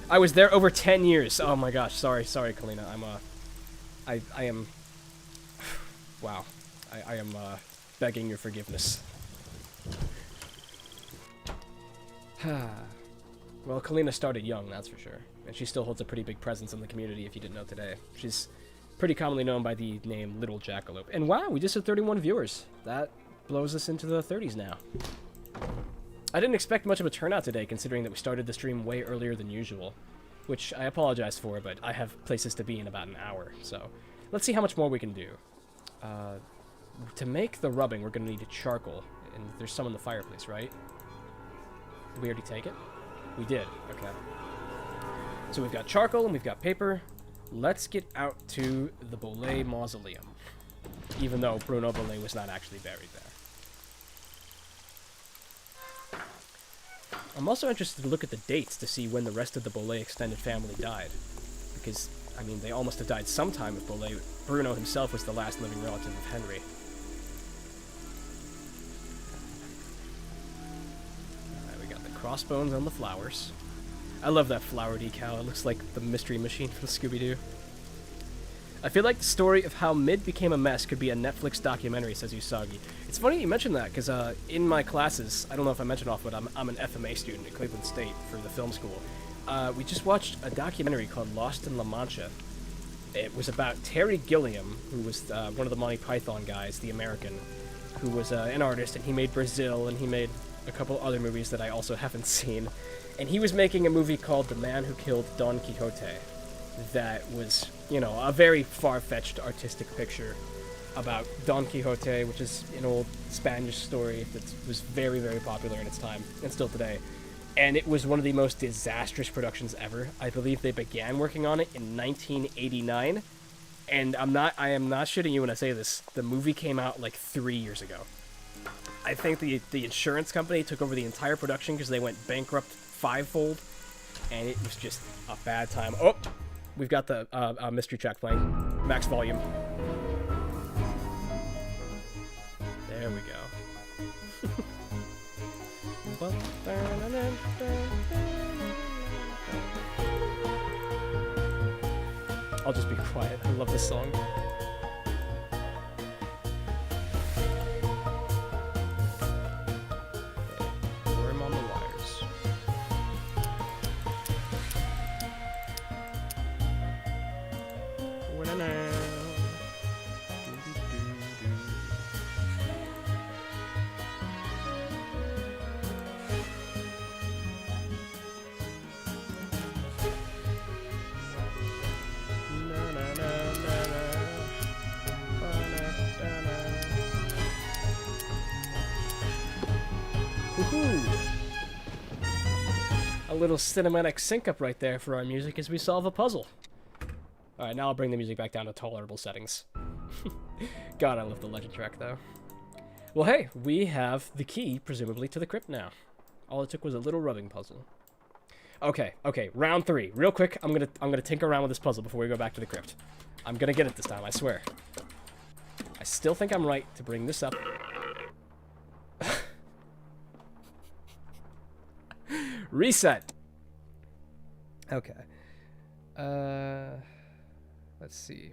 I was there over 10 years. Oh my gosh, sorry, Kalina. I am... Wow. I am, begging your forgiveness. Well, Kalina started young, that's for sure. And she still holds a pretty big presence in the community, if you didn't know today. She's pretty commonly known by the name Little Jackalope. And wow, we just had 31 viewers. That blows us into the 30s now. I didn't expect much of a turnout today, considering that we started the stream way earlier than usual. Which I apologize for, but I have places to be in about an hour, so... Let's see how much more we can do. To make the rubbing, we're going to need charcoal. And there's some in the fireplace, right? Did we already take it? We did. Okay. So we've got charcoal and we've got paper. Let's get out to the Bolay Mausoleum. Even though Bruno Bolay was not actually buried there. I'm also interested to look at the dates to see when the rest of the Bolay extended family died. Because, I mean, they all must have died sometime if Bruno himself was the last living relative of Henry. Crossbones on the flowers. I love that flower decal. It looks like the Mystery Machine from Scooby-Doo. I feel like the story of how Mid became a mess could be a Netflix documentary, says Usagi. It's funny you mentioned that, because in my classes, I don't know if I mentioned off, but I'm an FMA student at Cleveland State for the film school. We just watched a documentary called Lost in La Mancha. It was about Terry Gilliam, who was one of the Monty Python guys, the American, who was an artist, and he made Brazil, and he made a couple other movies that I also haven't seen. And he was making a movie called The Man Who Killed Don Quixote that was, you know, a very far-fetched artistic picture about Don Quixote, which is an old Spanish story that was very, very popular in its time, and still today. And it was one of the most disastrous productions ever. I believe they began working on it in 1989, and I am not shitting you when I say this. The movie came out like 3 years ago. I think the insurance company took over the entire production because they went bankrupt fivefold, and it was just a bad time. Oh, we've got the mystery track playing. Max volume. There we go. I'll just be quiet. I love this song. A little cinematic sync-up right there for our music as we solve a puzzle. Alright, now I'll bring the music back down to tolerable settings. God, I love the legend track, though. Well, hey, we have the key, presumably, to the crypt now. All it took was a little rubbing puzzle. Okay, round 3. Real quick, I'm gonna tinker around with this puzzle before we go back to the crypt. I'm gonna get it this time, I swear. I still think I'm right to bring this up. Reset. Okay. Let's see.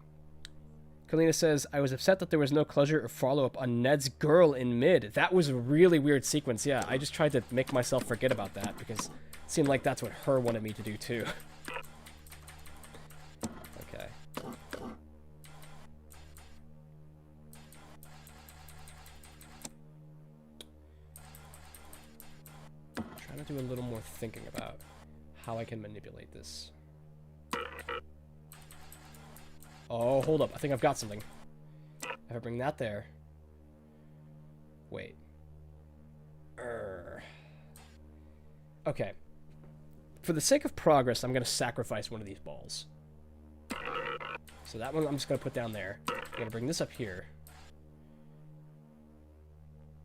Kalina says, I was upset that there was no closure or follow-up on Ned's girl in mid. That was a really weird sequence. Yeah, I just tried to make myself forget about that because it seemed like that's what her wanted me to do too. Okay. Trying to do a little more thinking about how I can manipulate this. Oh, hold up. I think I've got something. If I bring that there... Wait. Okay. For the sake of progress, I'm going to sacrifice one of these balls. So that one I'm just going to put down there. I'm going to bring this up here.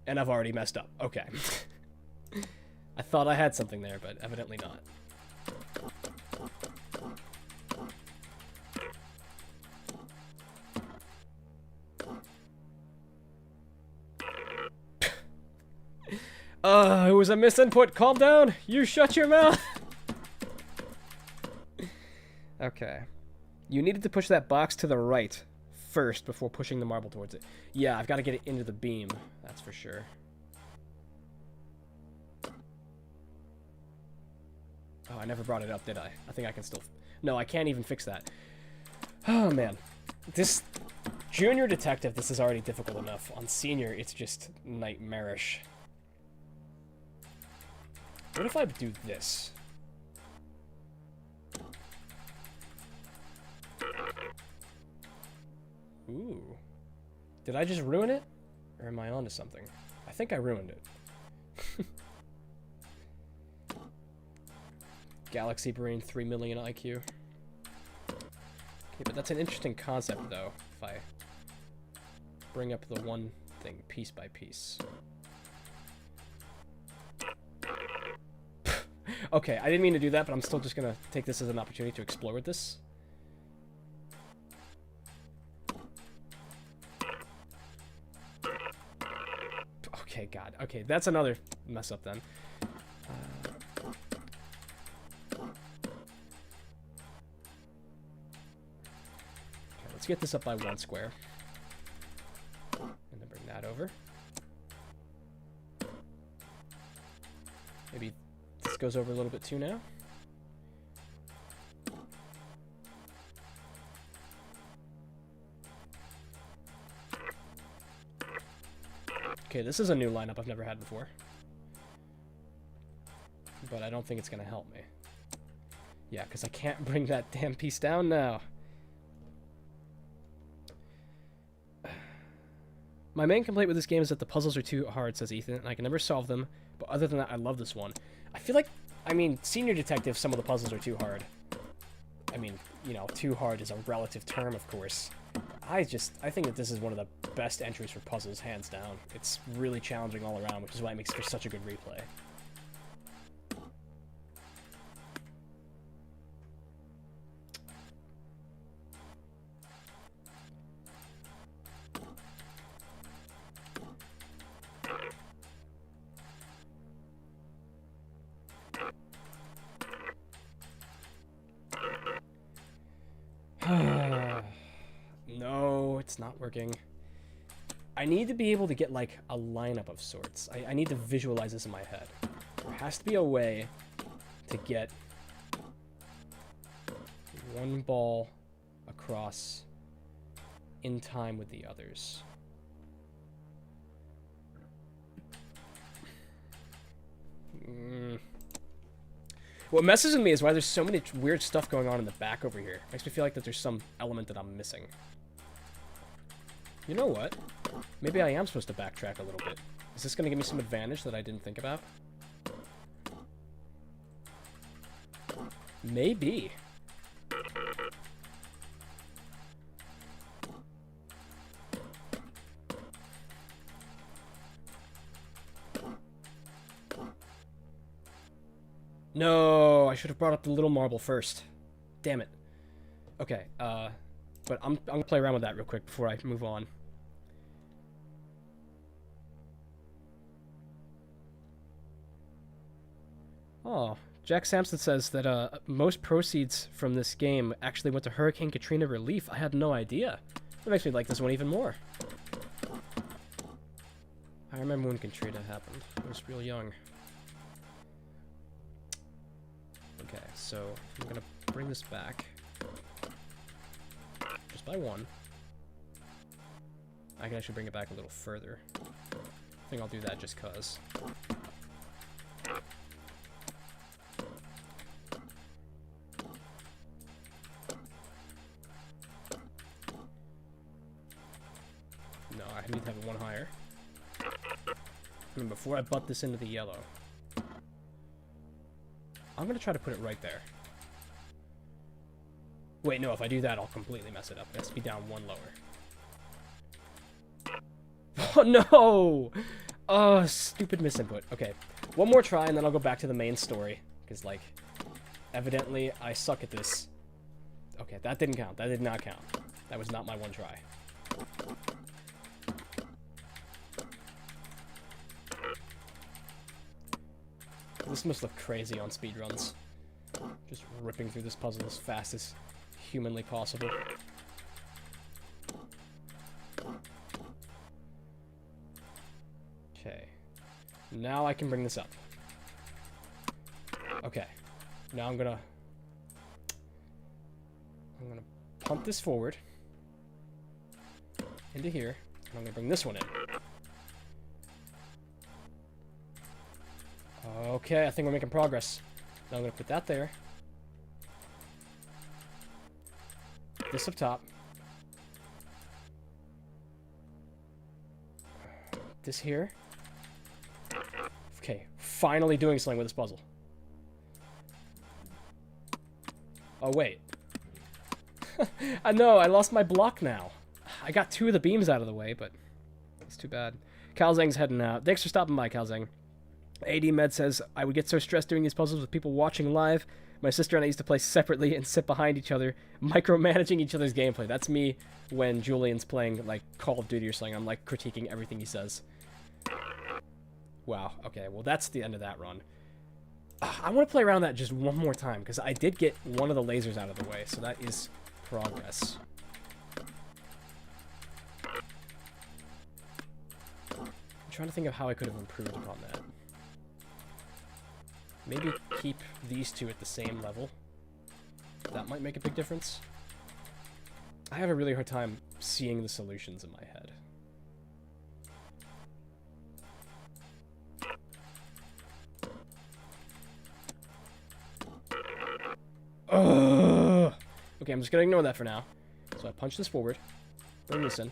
And I've already messed up. Okay. I thought I had something there, but evidently not. It was a misinput. Calm down. You shut your mouth. Okay. You needed to push that box to the right first before pushing the marble towards it. Yeah, I've got to get it into the beam. That's for sure. Oh, I never brought it up, did I? I think I can still... No, I can't even fix that. Oh, man. This junior detective, this is already difficult enough. On senior, it's just nightmarish. What if I do this? Ooh. Did I just ruin it? Or am I onto something? I think I ruined it. Galaxy Brain 3 million IQ. Okay, but that's an interesting concept, though, if I bring up the one thing piece by piece. Okay, I didn't mean to do that, but I'm still just gonna take this as an opportunity to explore with this. Okay, God. Okay, that's another mess up then. Okay, let's get this up by 1 square. And then bring that over. Maybe this goes over a little bit too now. Okay, this is a new lineup I've never had before. But I don't think it's going to help me. Yeah, because I can't bring that damn piece down now. My main complaint with this game is that the puzzles are too hard, says Ethan, and I can never solve them. But other than that, I love this one. I feel like, I mean, Senior Detective, some of the puzzles are too hard. I mean, you know, too hard is a relative term, of course. I think that this is one of the best entries for puzzles, hands down. It's really challenging all around, which is why it makes for such a good replay. No, it's not working. I need to be able to get, like, a lineup of sorts. I need to visualize this in my head. There has to be a way to get one ball across in time with the others. What messes with me is why there's so many weird stuff going on in the back over here. Makes me feel like that there's some element that I'm missing. You know what? Maybe I am supposed to backtrack a little bit. Is this going to give me some advantage that I didn't think about? Maybe. No, I should have brought up the little marble first. Damn it. Okay, but I'm gonna play around with that real quick before I move on. Oh, Jack Sampson says that most proceeds from this game actually went to Hurricane Katrina relief. I had no idea. That makes me like this one even more. I remember when Katrina happened. I was real young. Okay, so I'm gonna bring this back. Just by one. I can actually bring it back a little further. I think I'll do that just cause. No, I need to have it one higher. And before I butt this into the yellow, I'm gonna try to put it right there. Wait, no, if I do that, I'll completely mess it up. It has to be down one lower. Oh, no! Oh, stupid misinput. Okay, one more try, and then I'll go back to the main story. Because, like, evidently, I suck at this. Okay, that didn't count. That did not count. That was not my one try. This must look crazy on speedruns. Just ripping through this puzzle as fast as humanly possible. Okay. Now I can bring this up. Okay. Now I'm gonna pump this forward into here, and I'm gonna bring this one in. Okay, I think we're making progress. Now I'm gonna put that there. This up top. This here. Okay, finally doing something with this puzzle. Oh, wait. I know, I lost my block now. I got 2 of the beams out of the way, but it's too bad. Calzang's heading out. Thanks for stopping by, Calzang. AD Med says, I would get so stressed doing these puzzles with people watching live. My sister and I used to play separately and sit behind each other, micromanaging each other's gameplay. That's me when Julian's playing, like, Call of Duty or something. I'm, like, critiquing everything he says. Wow, okay, well, that's the end of that run. I want to play around that just one more time, because I did get one of the lasers out of the way, so that is progress. I'm trying to think of how I could have improved upon that. Maybe keep these two at the same level. That might make a big difference. I have a really hard time seeing the solutions in my head. Ugh. Okay, I'm just gonna ignore that for now. So I punch this forward, bring this in,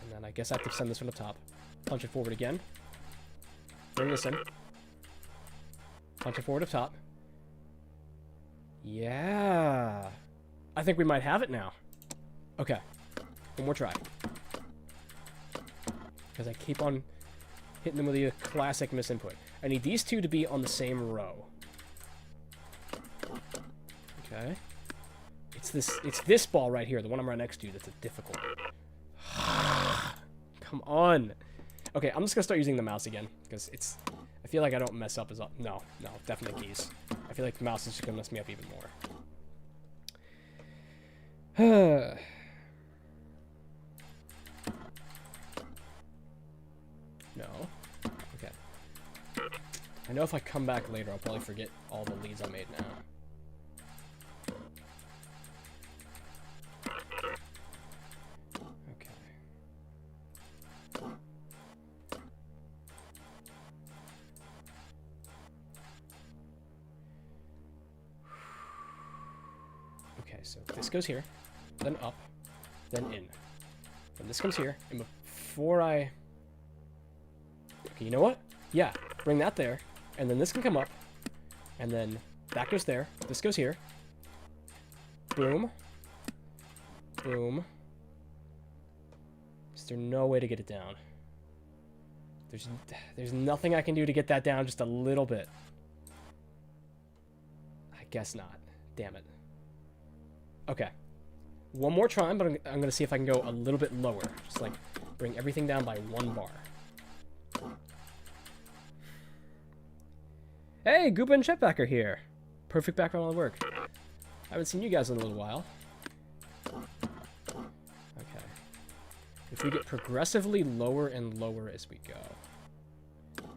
and then I guess I have to send this one up top. Punch it forward again, bring this in, punch it forward up top. Yeah, I think we might have it now. Okay, one more try. Because I keep on hitting them with a classic misinput. I need these two to be on the same row. Okay. It's this ball right here, the one I'm right next to, that's a difficult. Come on. Okay, I'm just gonna start using the mouse again, because I feel like I don't mess up as up. No, definitely keys. I feel like the mouse is just gonna mess me up even more. No. Okay. I know if I come back later, I'll probably forget all the leads I made now. So this goes here, then up, then in. And this comes here, and before I... Okay, you know what? Yeah, bring that there, and then this can come up, and then that goes there, this goes here. Boom. Boom. Is there no way to get it down? There's nothing I can do to get that down just a little bit. I guess not. Damn it. Okay. One more try, but I'm going to see if I can go a little bit lower. Just, like, bring everything down by 1 bar. Hey, Gooba and Chetback are here. Perfect background on work. I haven't seen you guys in a little while. Okay. If we get progressively lower and lower as we go.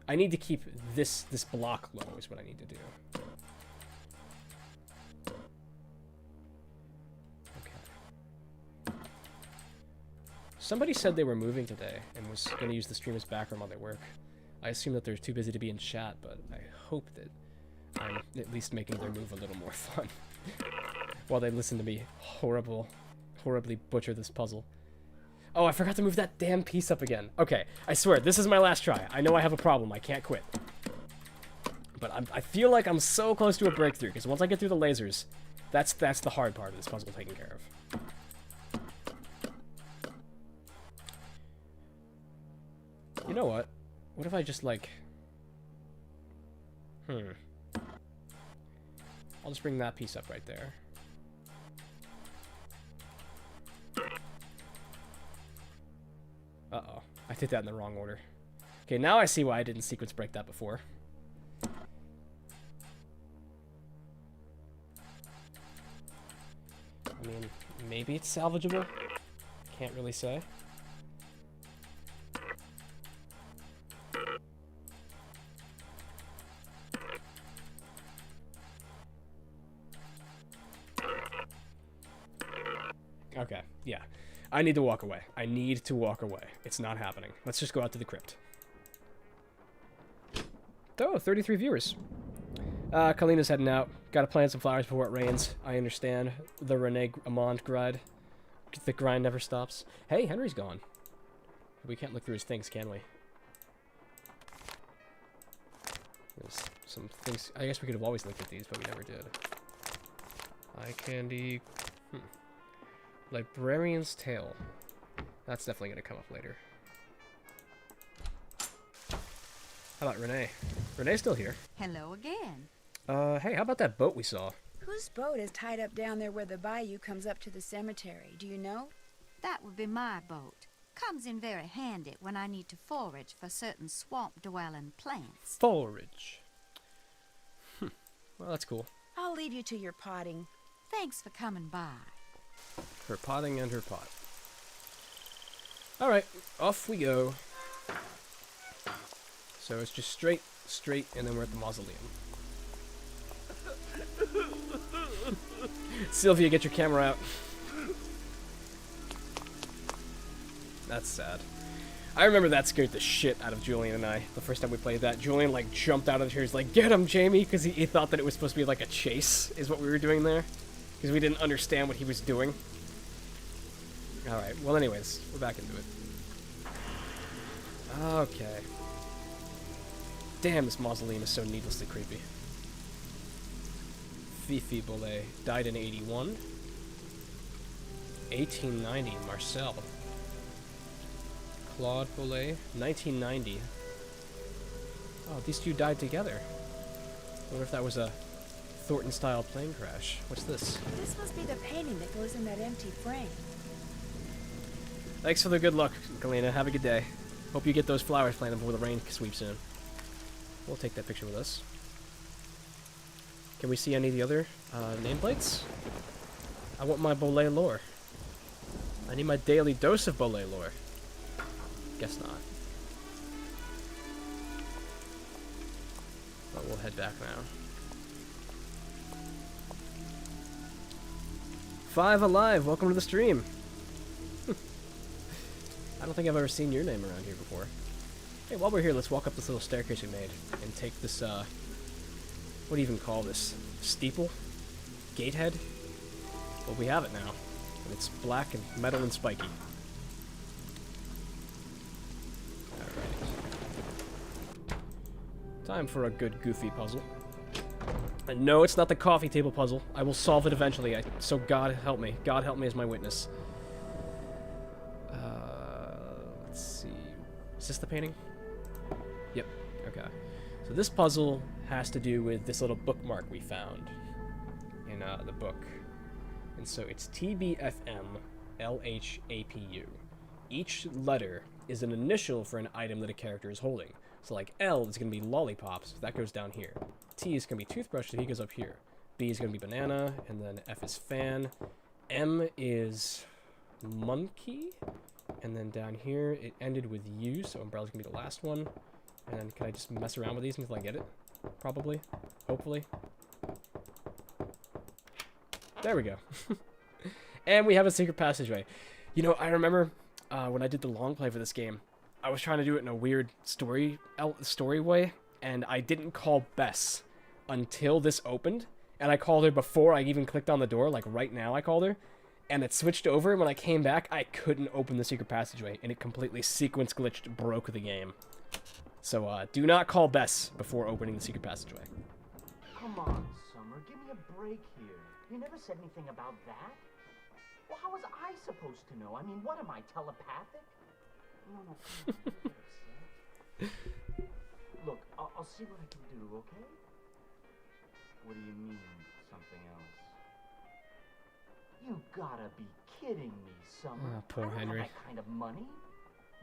I need to keep this block low is what I need to do. Okay. Somebody said they were moving today and was going to use the stream as background while they work. I assume that they're too busy to be in chat, but I hope that I'm at least making their move a little more fun. While they listen to me horribly butcher this puzzle. Oh, I forgot to move that damn piece up again. Okay, I swear, this is my last try. I know I have a problem. I can't quit. But I feel like I'm so close to a breakthrough, because once I get through the lasers, that's the hard part of this puzzle taken care of. You know what? What if I just, like... I'll just bring that piece up right there. Uh-oh. I did that in the wrong order. Okay, now I see why I didn't sequence break that before. I mean, maybe it's salvageable. Can't really say. Okay, yeah. I need to walk away. I need to walk away. It's not happening. Let's just go out to the crypt. Oh, 33 viewers. Kalina's heading out. Gotta plant some flowers before it rains. I understand. The Renee Amond grind. The grind never stops. Hey, Henry's gone. We can't look through his things, can we? There's some things... I guess we could have always looked at these, but we never did. Eye candy... Librarian's Tale. That's definitely going to come up later. How about Renee? Renee's still here. Hello again. Hey, how about that boat we saw? Whose boat is tied up down there where the bayou comes up to the cemetery? Do you know? That would be my boat. Comes in very handy when I need to forage for certain swamp-dwelling plants. Forage. Well, that's cool. I'll leave you to your potting. Thanks for coming by. Her potting and her pot. Alright, off we go. So it's just straight, and then we're at the mausoleum. Sylvia, get your camera out. That's sad. I remember that scared the shit out of Julian and I the first time we played that. Julian, like, jumped out of the chair. He's like, get him, Jamie, because he thought that it was supposed to be like a chase, is what we were doing there. Because we didn't understand what he was doing. Alright, well anyways, we're back into it. Okay. Damn, this mausoleum is so needlessly creepy. Fifi Boulay died in 81. 1890, Marcel. Claude Boulay, 1990. Oh, these two died together. I wonder if that was a Thornton-style plane crash. What's this? This must be the painting that goes in that empty frame. Thanks for the good luck, Galena. Have a good day. Hope you get those flowers planted before the rain sweeps in. We'll take that picture with us. Can we see any of the other nameplates? I want my Boulay lore. I need my daily dose of Boulay lore. Guess not. But we'll head back now. 5 Alive, welcome to the stream. I don't think I've ever seen your name around here before. Hey, while we're here, let's walk up this little staircase we made and take this, what do you even call this? Steeple? Gatehead? Well, we have it now. And it's black and metal and spiky. Alright. Time for a good goofy puzzle. And no, it's not the coffee table puzzle. I will solve it eventually, so God help me. God help me as my witness. Let's see. Is this the painting? Yep. Okay. So this puzzle has to do with this little bookmark we found in the book. And so it's TBFM-LHAPU. Each letter is an initial for an item that a character is holding. So like L is going to be lollipops. That goes down here. T is going to be toothbrush, so he goes up here. B is going to be banana, and then F is fan. M is monkey, and then down here it ended with U, so umbrella's going to be the last one. And then can I just mess around with these until I get it? Probably. Hopefully. There we go. And we have a secret passageway. You know, I remember when I did the long play for this game, I was trying to do it in a weird story way, and I didn't call Bess until this opened, and I called her before I even clicked on the door, like right now I called her, and it switched over, and when I came back, I couldn't open the secret passageway, and it completely sequence glitched, broke the game. So, do not call Bess before opening the secret passageway. Come on, Summer, give me a break here. You never said anything about that. Well, how was I supposed to know? I mean, what am I, telepathic? No, come on, don't get upset. Look, I'll see what I can do, okay? What do you mean, something else? You gotta be kidding me, Summer. Oh, poor I don't Henry. have that kind of money.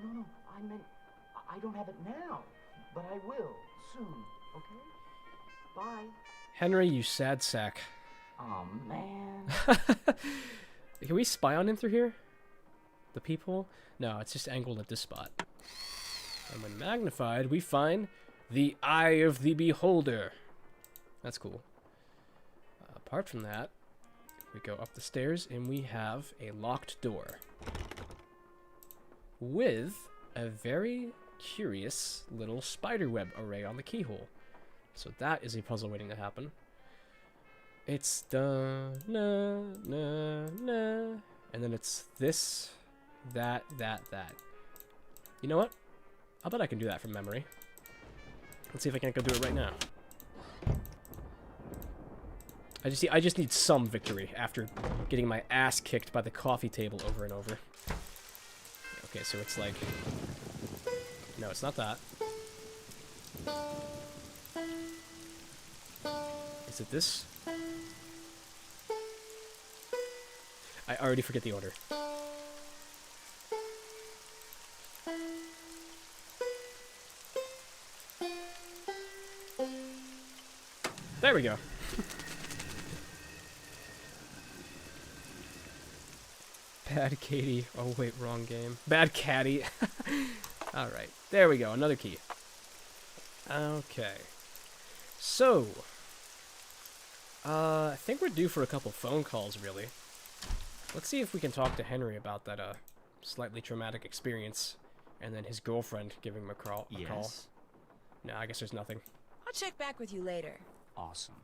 No, I meant, I don't have it now, but I will, soon, okay? Bye. Henry, you sad sack. Oh, man. Can we spy on him through here? The people? No, it's just angled at this spot. And when magnified, we find the Eye of the Beholder. That's cool. Apart from that, we go up the stairs and we have a locked door. With a very curious little spiderweb array on the keyhole. So that is a puzzle waiting to happen. It's da na na na, and then it's this, that. You know what? I'll bet I can do that from memory. Let's see if I can't go do it right now. I just need some victory after getting my ass kicked by the coffee table over and over. Okay, so it's like, no, it's not that. Is it this? I already forget the order. There we go. Bad Katie. Oh wait, wrong game. Bad Caddy. Alright, there we go, another key. Okay. So, I think we're due for a couple phone calls, really. Let's see if we can talk to Henry about that slightly traumatic experience, and then his girlfriend giving him a call. Yes. No, I guess there's nothing. I'll check back with you later. Awesome.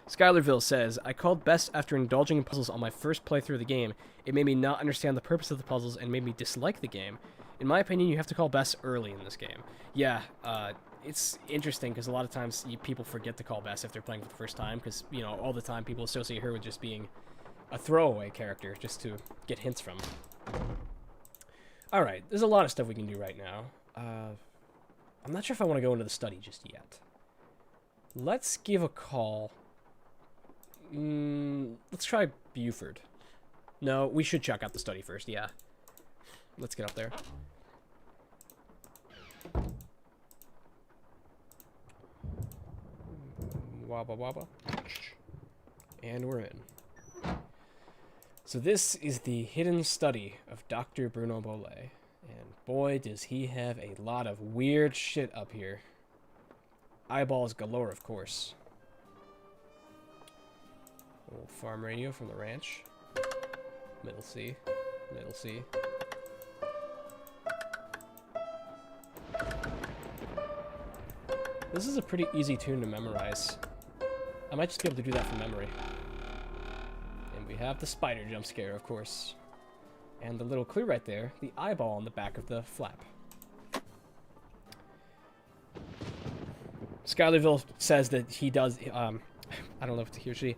Skylarville says, I called Bess after indulging in puzzles on my first playthrough of the game. It made me not understand the purpose of the puzzles and made me dislike the game. In my opinion, you have to call Bess early in this game. Yeah, it's interesting because a lot of times people forget to call Bess if they're playing for the first time because, you know, all the time people associate her with just being a throwaway character just to get hints from. Alright, there's a lot of stuff we can do right now. I'm not sure if I want to go into the study just yet. Let's give a call. Let's try Buford. No, we should check out the study first, yeah. Let's get up there. Wabba wabba. And we're in. So this is the hidden study of Dr. Bruno Bollet. And boy, does he have a lot of weird shit up here. Eyeballs galore, of course. Old farm radio from the ranch. Middle C. Middle C. This is a pretty easy tune to memorize. I might just be able to do that from memory. And we have the spider jump scare, of course. And the little clue right there, the eyeball on the back of the flap. Skylarville says that he does, I don't know if he or she.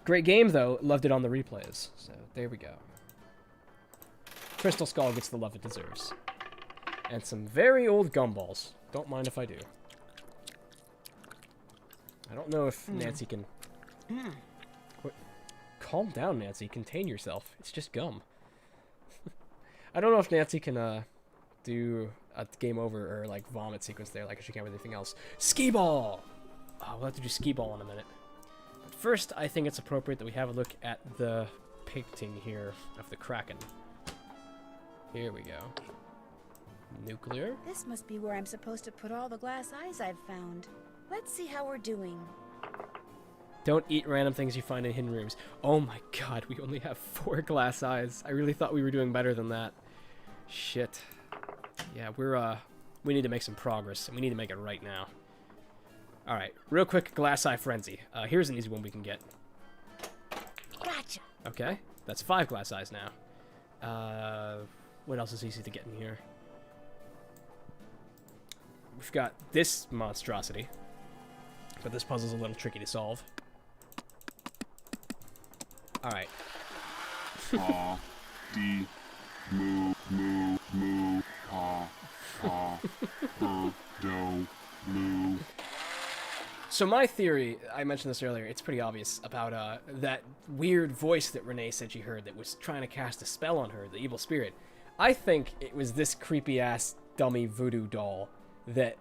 Great game, though. Loved it on the replays. So, there we go. Crystal Skull gets the love it deserves. And some very old gumballs. Don't mind if I do. I don't know if Nancy can... What? Calm down, Nancy. Contain yourself. It's just gum. I don't know if Nancy can do a game over or like vomit sequence there like she can with anything else. Skee-Ball! we'll have to do Skee-Ball in a minute. But first, I think it's appropriate that we have a look at the painting here of the Kraken. Here we go. Nuclear. This must be where I'm supposed to put all the glass eyes I've found. Let's see how we're doing. Don't eat random things you find in hidden rooms. Oh my god, we only have 4 glass eyes. I really thought we were doing better than that. Shit. Yeah, we need to make some progress, and we need to make it right now. Alright, real quick, glass eye frenzy. Here's an easy one we can get. Gotcha. Okay, that's 5 glass eyes now. What else is easy to get in here? We've got this monstrosity, but this puzzle's a little tricky to solve. Alright. D, moo, moo, moo, do, moo. So my theory, I mentioned this earlier, it's pretty obvious about that weird voice that Renee said she heard that was trying to cast a spell on her, the evil spirit. I think it was this creepy-ass dummy voodoo doll that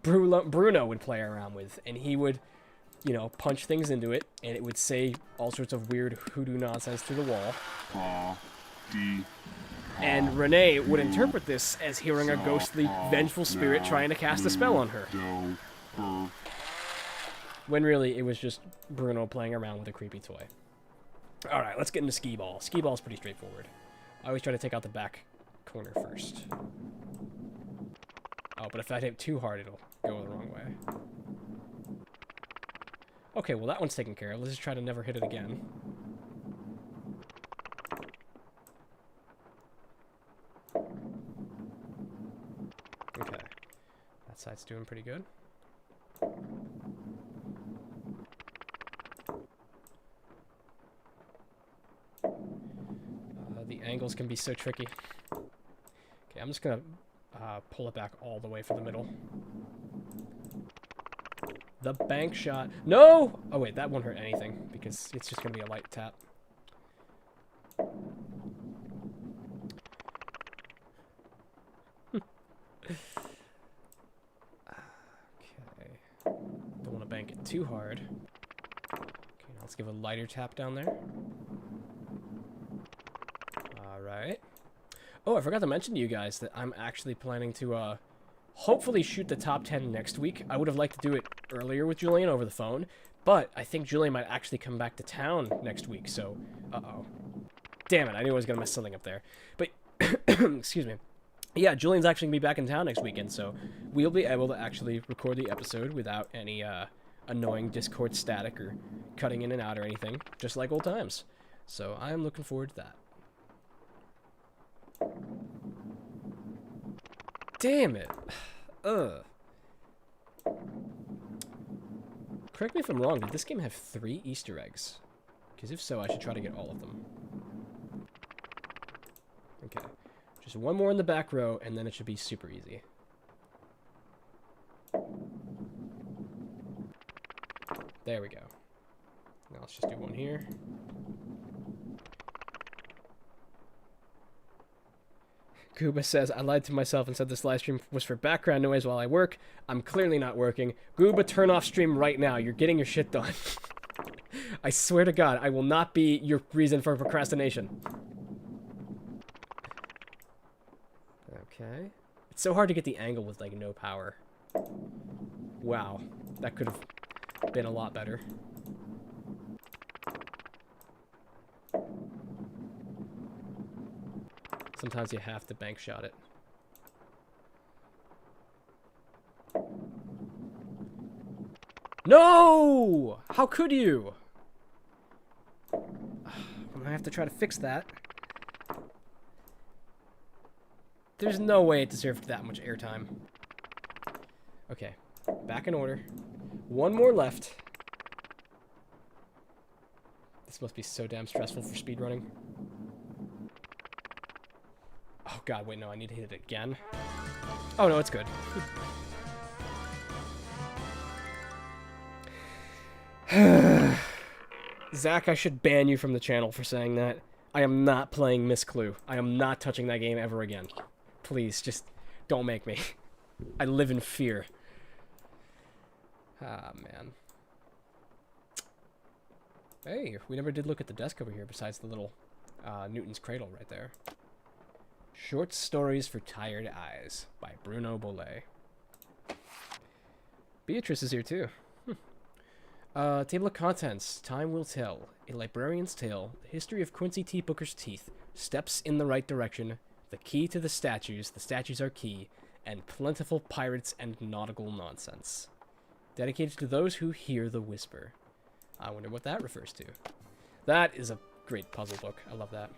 Bruno would play around with, and he would, you know, punch things into it, and it would say all sorts of weird hoodoo nonsense through the wall. And Renee would interpret this as hearing a ghostly, vengeful spirit trying to cast a spell on her. When really, it was just Bruno playing around with a creepy toy. Alright, let's get into Skee-Ball. Skee-Ball's pretty straightforward. I always try to take out the back corner first. Oh, but if I hit it too hard, it'll go the wrong way. Okay, well that one's taken care of. Let's just try to never hit it again. Okay. That side's doing pretty good. The angles can be so tricky. Okay, I'm just gonna pull it back all the way for the middle. The bank shot. No! Oh wait, that won't hurt anything because it's just gonna be a light tap. Okay. Don't want to bank it too hard. Okay, now let's give a lighter tap down there. Alright. Oh, I forgot to mention to you guys that I'm actually planning to, hopefully shoot the top 10 next week. I would have liked to do it earlier with Julian over the phone, but I think Julian might actually come back to town next week, so... Uh-oh. Damn it, I knew I was going to mess something up there. But, excuse me. Yeah, Julian's actually going to be back in town next weekend, so we'll be able to actually record the episode without any, annoying Discord static or cutting in and out or anything, just like old times. So I'm looking forward to that. Damn it. Ugh. Correct me if I'm wrong, did this game have 3 Easter eggs? Because if so, I should try to get all of them. Okay. Just one more in the back row, and then it should be super easy. There we go. Now let's just do one here. Gooba says, I lied to myself and said this live stream was for background noise while I work. I'm clearly not working. Gooba, turn off stream right now. You're getting your shit done. I swear to God, I will not be your reason for procrastination. Okay. It's so hard to get the angle with, like, no power. Wow. That could have been a lot better. Sometimes you have to bank shot it. No! How could you? I'm gonna have to try to fix that. There's no way it deserved that much airtime. Okay, back in order. One more left. This must be so damn stressful for speedrunning. Oh god, wait, no, I need to hit it again. Oh no, it's good. Zach, I should ban you from the channel for saying that. I am not playing Miss Clue. I am not touching that game ever again. Please, just don't make me. I live in fear. Ah, man. Hey, we never did look at the desk over here besides the little Newton's Cradle right there. Short Stories for Tired Eyes by Bruno Bollet. Beatrice is here too. Table of contents. Time will tell. A librarian's tale. The history of Quincy T. Booker's teeth. Steps in the right direction. The key to the statues. The statues are key. And plentiful pirates and nautical nonsense. Dedicated to those who hear the whisper. I wonder what that refers to. That is a great puzzle book. I love that.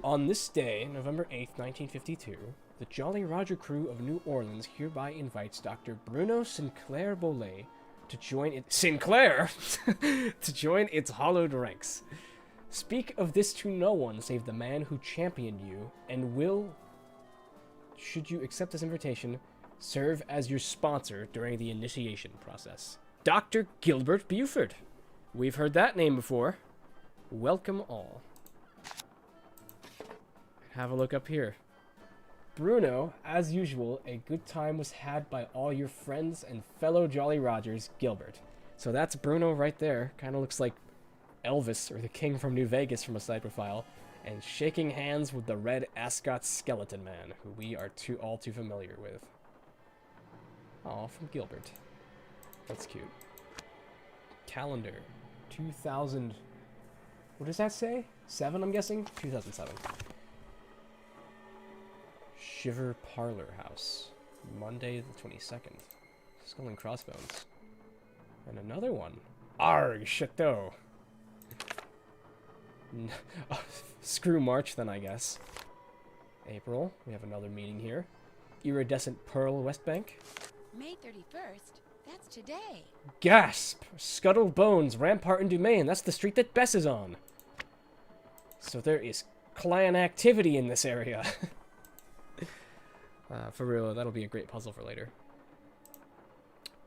On this day, November 8th, 1952, the Jolly Roger crew of New Orleans hereby invites Dr. Bruno Sinclair Bollet to join it. Sinclair! To join its hollowed ranks. Speak of this to no one save the man who championed you, and will, should you accept this invitation, serve as your sponsor during the initiation process. Dr. Gilbert Buford. We've heard that name before. Welcome all. Have a look up here. Bruno, as usual, a good time was had by all your friends and fellow Jolly Rogers, Gilbert. So that's Bruno right there. Kind of looks like Elvis, or the King from New Vegas from a side profile. And shaking hands with the red ascot skeleton man, who we are all too familiar with. Aw, from Gilbert. That's cute. Calendar. 2000... What does that say? 7, I'm guessing? 2007. Shiver Parlor House. Monday the 22nd. Skull and Crossbones. And another one. Arg, Chateau. Screw March then, I guess. April. We have another meeting here. Iridescent Pearl West Bank. May 31st? That's today. Gasp! Scuttle Bones, Rampart and Dumaine. That's the street that Bess is on. So there is clan activity in this area. For real, that'll be a great puzzle for later.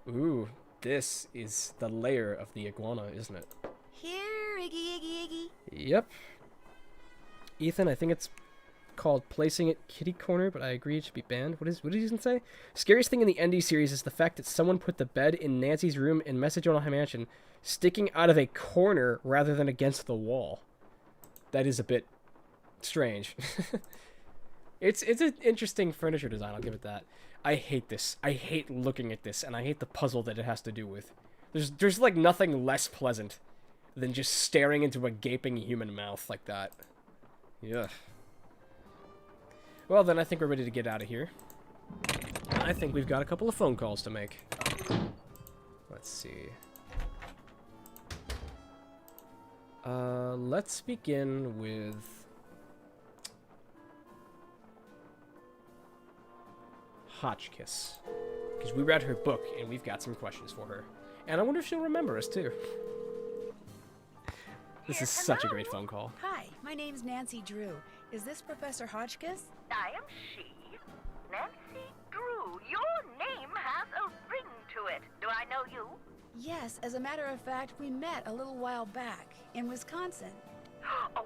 Ooh, this is the lair of the iguana, isn't it? Here, Iggy, Iggy, Iggy. Yep. Ethan, I think it's called Placing It Kitty Corner, but I agree it should be banned. What did Ethan say? Scariest thing in the ND series is the fact that someone put the bed in Nancy's room in Message on a High Mansion sticking out of a corner rather than against the wall. That is a bit strange. It's an interesting furniture design, I'll give it that. I hate this. I hate looking at this, and I hate the puzzle that it has to do with. There's like nothing less pleasant than just staring into a gaping human mouth like that. Yeah. Well, then I think we're ready to get out of here. I think we've got a couple of phone calls to make. Let's see. Let's begin with... Hotchkiss. Because we read her book, and we've got some questions for her. And I wonder if she'll remember us, too. This is such a great phone call. Hi, my name's Nancy Drew. Is this Professor Hotchkiss? I am she, Nancy Drew. Your name has a ring to it. Do I know you? Yes, as a matter of fact, we met a little while back in Wisconsin. Oh,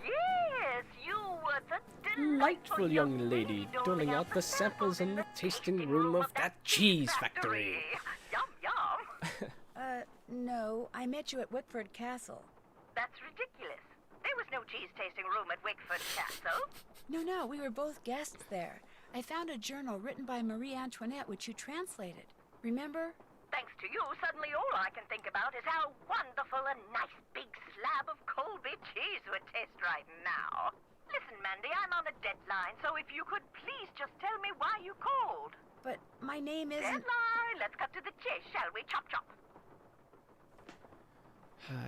yes, you were the Delightful young lady, doling out the samples in the tasting room of that cheese factory. Yum, yum. No, I met you at Wickford Castle. That's ridiculous. There was no cheese tasting room at Wickford Castle. No, we were both guests there. I found a journal written by Marie Antoinette, which you translated. Remember? Thanks to you, suddenly all I can think about is how wonderful a nice big slab of Colby cheese would taste right now. Listen, Mandy, I'm on a deadline, so if you could please just tell me why you called. But my name isn't... Deadline! Let's cut to the chase, shall we? Chop, chop.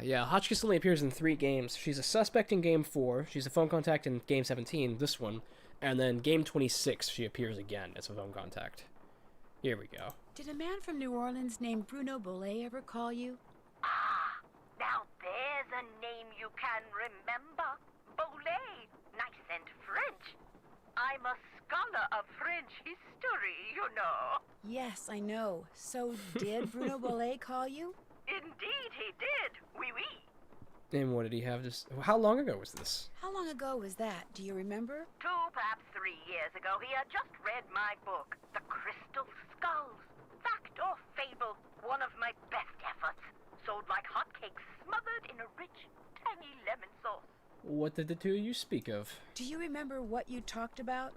Yeah, Hotchkiss only appears in 3 games. She's a suspect in Game 4, she's a phone contact in Game 17, this one, and then Game 26 she appears again as a phone contact. Here we go. Did a man from New Orleans named Bruno Bollet ever call you? Ah, now there's a name you can remember. Bollet. Nice and French. I'm a scholar of French history, you know. Yes, I know. So did Bruno Bollet call you? Indeed he did. Oui, oui. And what did he have to... How long ago was this? How long ago was that? Do you remember? 2, perhaps 3 years ago, he had just read my book, The Crystal Skulls. Fact or fable, one of my best efforts. Sold like hotcakes, smothered in a rich, tangy lemon sauce. What did the two of you speak of? Do you remember what you talked about?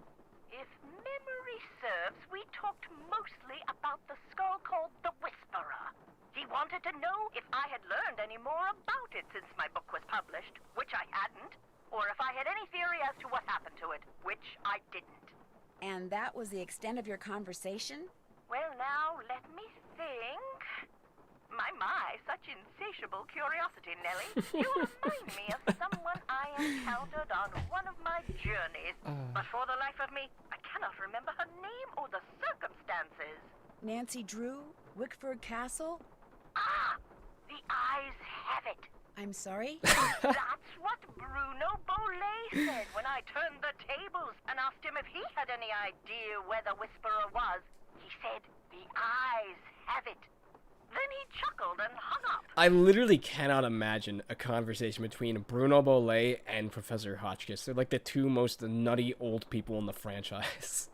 If memory serves, we talked mostly about the skull called the Whisperer. He wanted to know if I had learned any more about it since my book was published, which I hadn't, or if I had any theory as to what happened to it, which I didn't. And that was the extent of your conversation? Well, now, let me think. My, such insatiable curiosity, Nellie. You remind me of someone I encountered on one of my journeys. But for the life of me, I cannot remember her name or the circumstances. Nancy Drew? Wickford Castle? Ah! The eyes have it. I'm sorry? That's what Bruno Bollet said when I turned the tables and asked him if he had any idea where the Whisperer was. He said, the eyes have it. Then he chuckled and hung up. I literally cannot imagine a conversation between Bruno Bollet and Professor Hotchkiss. They're like the two most nutty old people in the franchise.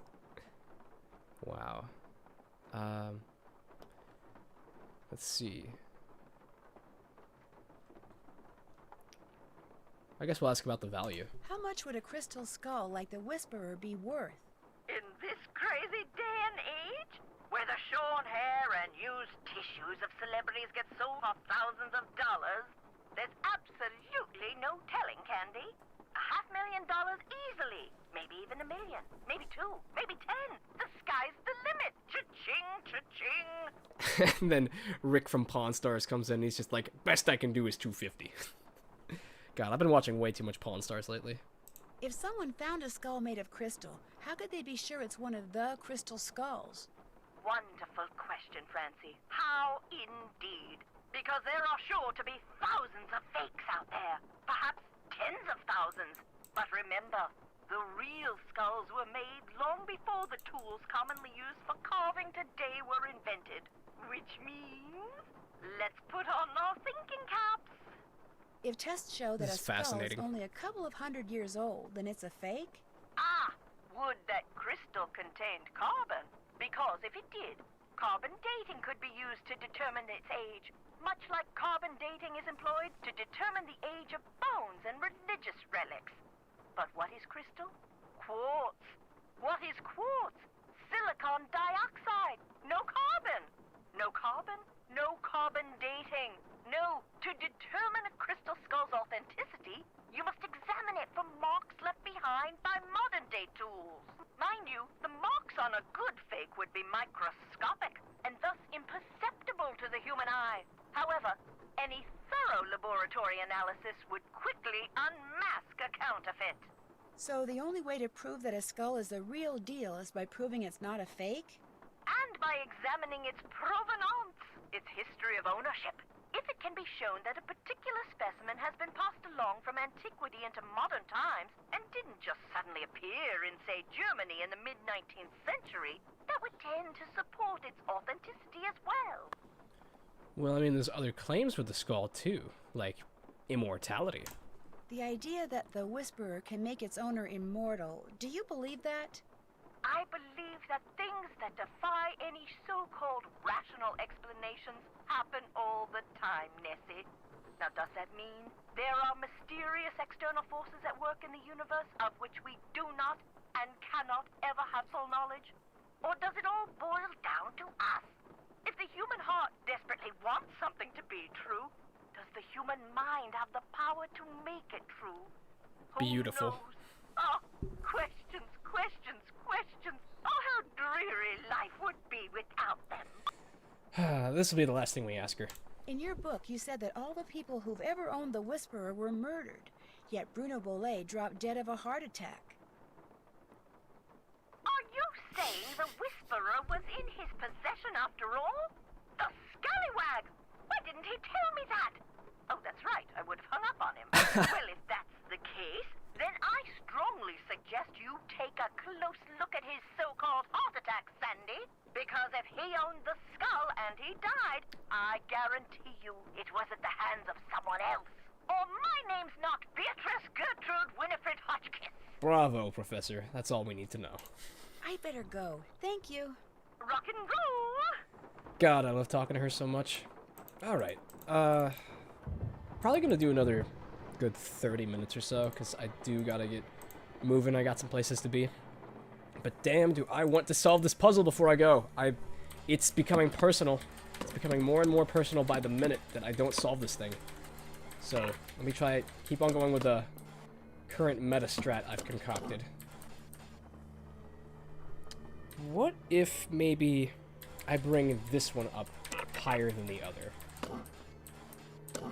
Wow. Let's see. I guess we'll ask about the value. How much would a crystal skull like the Whisperer be worth? In this crazy day and age, where the shorn hair and used tissues of celebrities get sold for thousands of dollars, there's absolutely no telling, Candy. $500,000 easily. Maybe even $1 million. Maybe 2. Maybe 10. The sky's the limit. Cha-ching, cha-ching. And then Rick from Pawn Stars comes in and he's just like, best I can do is $250. God, I've been watching way too much Pawn Stars lately. If someone found a skull made of crystal, how could they be sure it's one of the crystal skulls? Wonderful question, Francie. How indeed? Because there are sure to be thousands of fakes out there. Perhaps tens of thousands. But remember, the real skulls were made long before the tools commonly used for carving today were invented. Which means, let's put on our thinking caps. If tests show that a This is skull is fascinating. only a couple of 100 years old, then it's a fake? Ah, would that crystal contained carbon? Because if it did, carbon dating could be used to determine its age, much like carbon dating is employed to determine the age of bones and religious relics. But what is crystal? Quartz. What is quartz? Silicon dioxide. No carbon. No carbon, no carbon dating. No, to determine a crystal skull's authenticity, you must examine it for marks left behind by modern-day tools. Mind you, the marks on a good fake would be microscopic and thus imperceptible to the human eye. However, any thorough laboratory analysis would quickly unmask a counterfeit. So the only way to prove that a skull is the real deal is by proving it's not a fake? And by examining its provenance, its history of ownership. If it can be shown that a particular specimen has been passed along from antiquity into modern times and didn't just suddenly appear in, say, Germany in the mid-19th century, that would tend to support its authenticity as well. Well, I mean, there's other claims with the skull, too. Like, immortality. The idea that the Whisperer can make its owner immortal, do you believe that? I believe that things that defy any so-called rational explanations happen all the time, Nessie. Now, does that mean there are mysterious external forces at work in the universe of which we do not and cannot ever have full knowledge? Or does it all boil down to us? If the human heart desperately wants something to be true, does the human mind have the power to make it true? Beautiful. Who knows? Oh, questions, questions, questions. Oh, how dreary life would be without them. This will be the last thing we ask her. In your book, you said that all the people who've ever owned the Whisperer were murdered, yet Bruno Bollet dropped dead of a heart attack. Are you saying the Whisperer was in his possession after all? The scallywag! Why didn't he tell me that? Oh, that's right, I would have hung up on him. Well, if that's the case, then I strongly suggest you take a close look at his so-called heart attack, Sandy. Because if he owned the skull and he died, I guarantee you it was at the hands of someone else. Or my name's not Beatrice Gertrude Winifred Hotchkiss. Bravo, Professor. That's all we need to know. I better go. Thank you. Rock and roll! God, I love talking to her so much. Alright. Probably gonna do another good 30 minutes or so, because I do gotta get moving. I got some places to be. But damn, do I want to solve this puzzle before I go. It's becoming personal. It's becoming more and more personal by the minute that I don't solve this thing. So, let me try it. Keep on going with the current meta strat I've concocted. What if maybe I bring this one up higher than the other?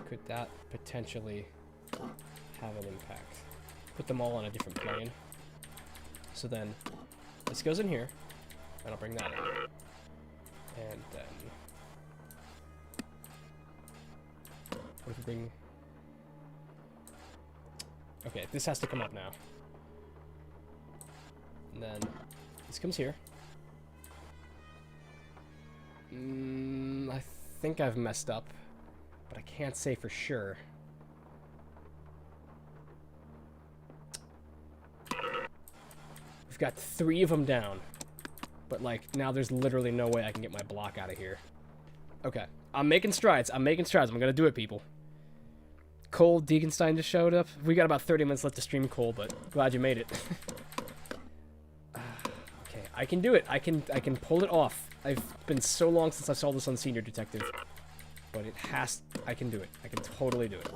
Could that potentially have an impact? Put them all on a different plane. So then, this goes in here, and I'll bring that in. And then... what if we bring... okay, this has to come up now. And then, this comes here. I think I've messed up, but I can't say for sure. We've got 3 of them down, but like now there's literally no way I can get my block out of here. Okay, I'm making strides. I'm gonna do it, people. Cole Degenstein just showed up. We got about 30 minutes left to stream, Cole, but glad you made it. Okay, I can do it. I can pull it off. I've been so long since I saw this on Senior Detective, but I can do it. I can totally do it.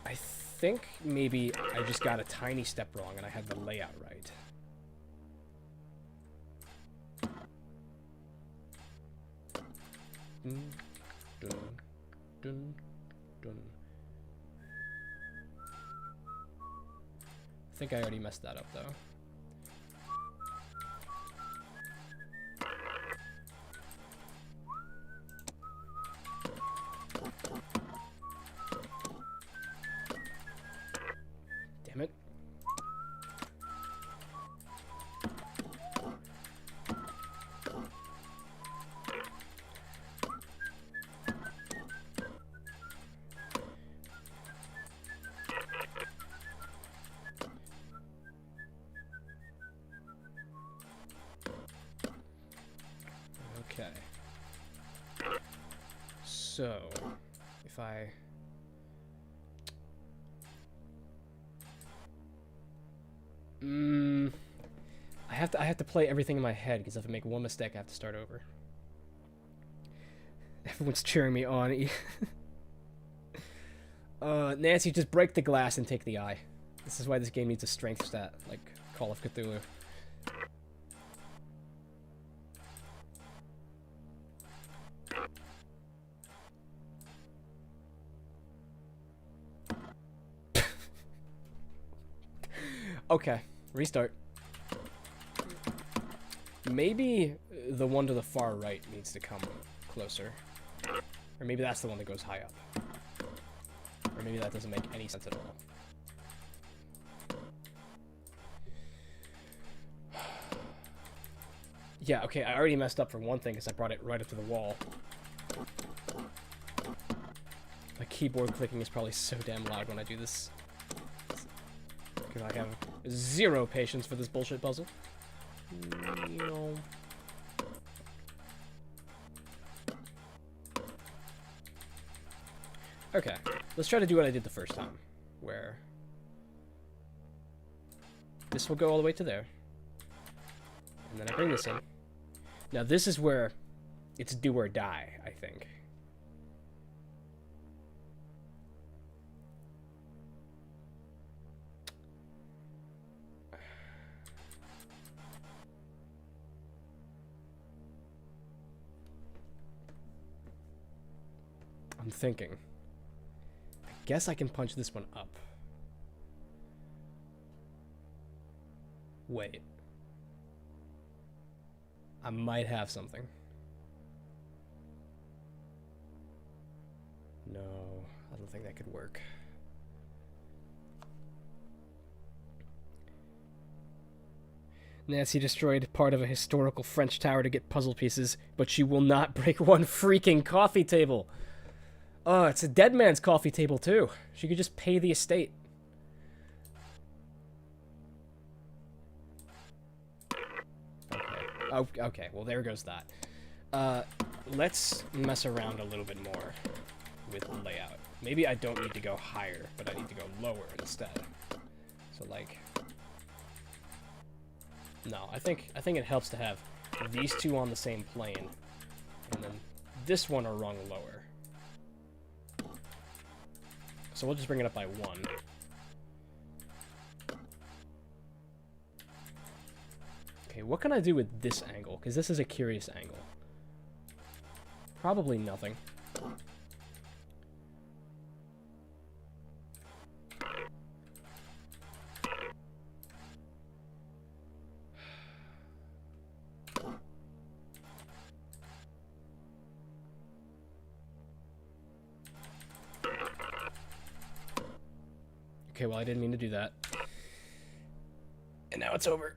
I think maybe I just got a tiny step wrong and I had the layout right. Dun, dun, dun, dun. I think I already messed that up though. Damn it. Okay. So, if I... I have to play everything in my head, because if I make one mistake, I have to start over. Everyone's cheering me on. Nancy, just break the glass and take the eye. This is why this game needs a strength stat, like Call of Cthulhu. Okay, restart. Maybe the one to the far right needs to come closer. Or maybe that's the one that goes high up. Or maybe that doesn't make any sense at all. Yeah, okay, I already messed up for one thing because I brought it right up to the wall. My keyboard clicking is probably so damn loud when I do this. Because I have zero patience for this bullshit puzzle. No. Okay, let's try to do what I did the first time, where this will go all the way to there, and then I bring this in. Now this is where it's do or die, I think. I'm thinking. I guess I can punch this one up. Wait. I might have something. No, I don't think that could work. Nancy destroyed part of a historical French tower to get puzzle pieces, but she will not break one freaking coffee table. Oh, it's a dead man's coffee table, too. She could just pay the estate. Okay. Oh, okay, well, there goes that. Let's mess around a little bit more with the layout. Maybe I don't need to go higher, but I need to go lower instead. So, like... No, I think it helps to have these two on the same plane, and then this one are rung lower. So we'll just bring it up by 1. Okay, what can I do with this angle? Because this is a curious angle. Probably nothing. Okay, well, I didn't mean to do that. And now it's over.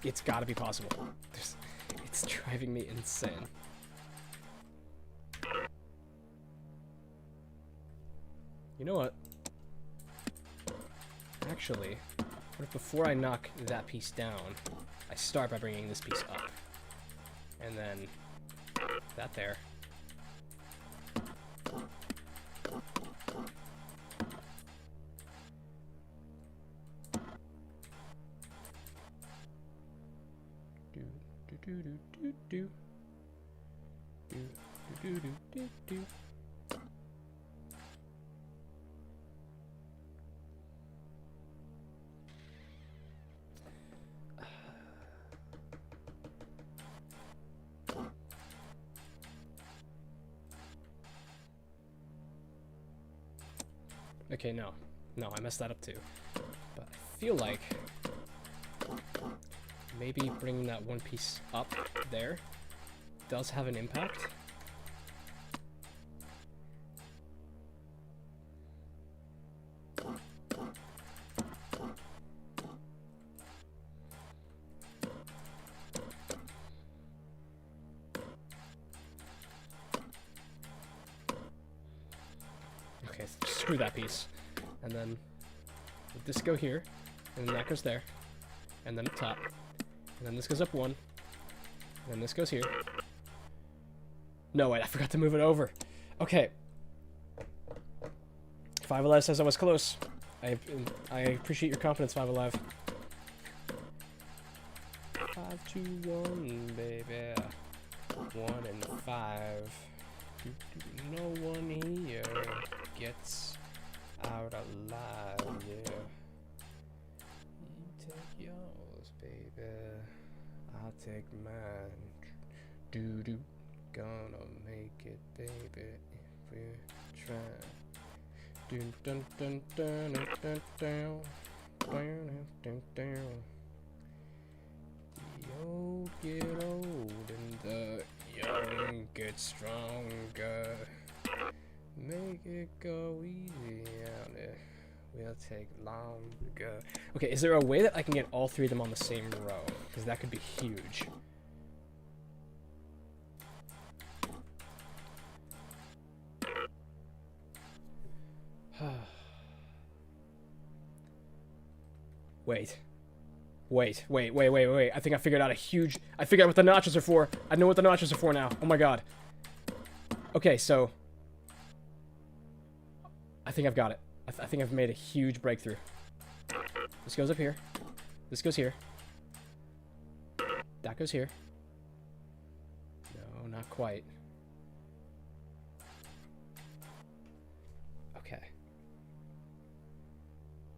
It's gotta be possible. It's driving me insane. You know what? Actually, what if before I knock that piece down, I start by bringing this piece up? And then that there. Okay, no, I messed that up too. But I feel like maybe bringing that one piece up there does have an impact. Okay, so screw that piece. And then let this go here, and then that goes there, and then up top. And then this goes up 1. And then this goes here. No, wait, I forgot to move it over. Okay. 5 Alive says I was close. I appreciate your confidence, 5 Alive. 5, 2, 1, baby. 1 and 5. No one here gets out alive, yeah. You take yours, baby. I'll take mine. Doo-doo. Gonna make it, baby, if we're trying. Dun dun dun dun dun dun dun dun dun. The old get old and the young get stronger. Make it go easy on it. We'll take longer. Okay, is there a way that I can get all 3 of them on the same row? Because that could be huge. Wait. I think I figured out I figured out what the notches are for. I know what the notches are for now. Oh my god. Okay, so I think I've got it. I think I've made a huge breakthrough. This goes up here. This goes here. That goes here. No, not quite. Okay.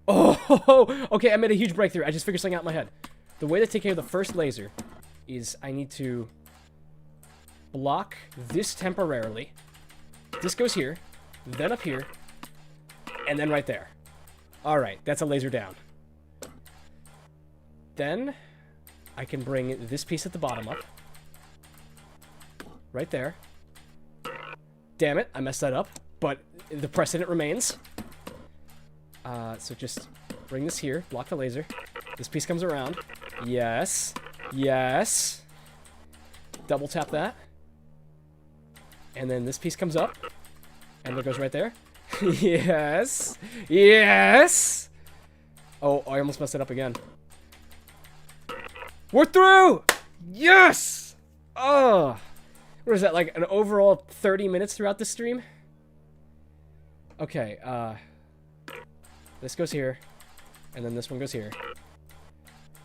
Oh, okay, I made a huge breakthrough. I just figured something out in my head. The way to take care of the first laser is I need to block this temporarily. This goes here, then up here, and then right there. Alright, that's a laser down. Then I can bring this piece at the bottom up. Right there. Damn it, I messed that up, but the precedent remains. So just bring this here, block the laser. This piece comes around. Yes. Yes. Double tap that. And then this piece comes up. And it goes right there. Yes. Yes. Oh, I almost messed it up again. We're through! Yes! Oh! What is that, like an overall 30 minutes throughout the stream? Okay, this goes here. And then this one goes here.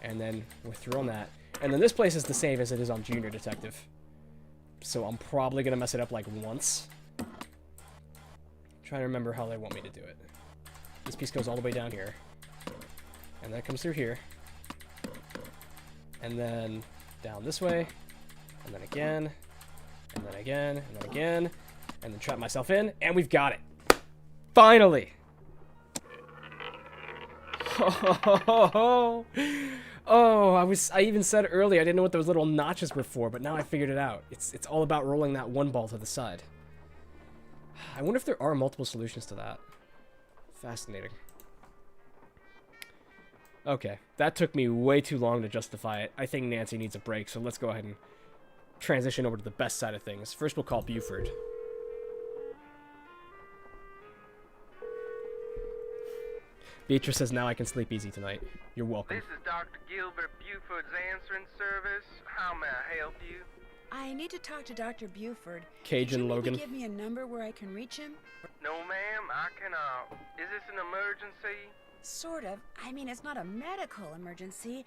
And then we're through on that. And then this place is the same as it is on Junior Detective. So I'm probably gonna mess it up like once. Trying to remember how they want me to do it. This piece goes all the way down here. And that comes through here. And then down this way. And then again. And then again. And then again. And then trap myself in. And we've got it. Finally! Oh, I even said earlier I didn't know what those little notches were for, but now I figured it out. It's all about rolling that one ball to the side. I wonder if there are multiple solutions to that. Fascinating. Okay, that took me way too long to justify it. I think Nancy needs a break, so let's go ahead and transition over to the best side of things. First, we'll call Buford. Beatrice says, now I can sleep easy tonight. You're welcome. This is Dr. Gilbert Buford's answering service. How may I help you? I need to talk to Dr. Buford. Cajun Could you Logan. maybe give me a number where I can reach him? No, ma'am, I cannot. Is this an emergency? Sort of. I mean, it's not a medical emergency.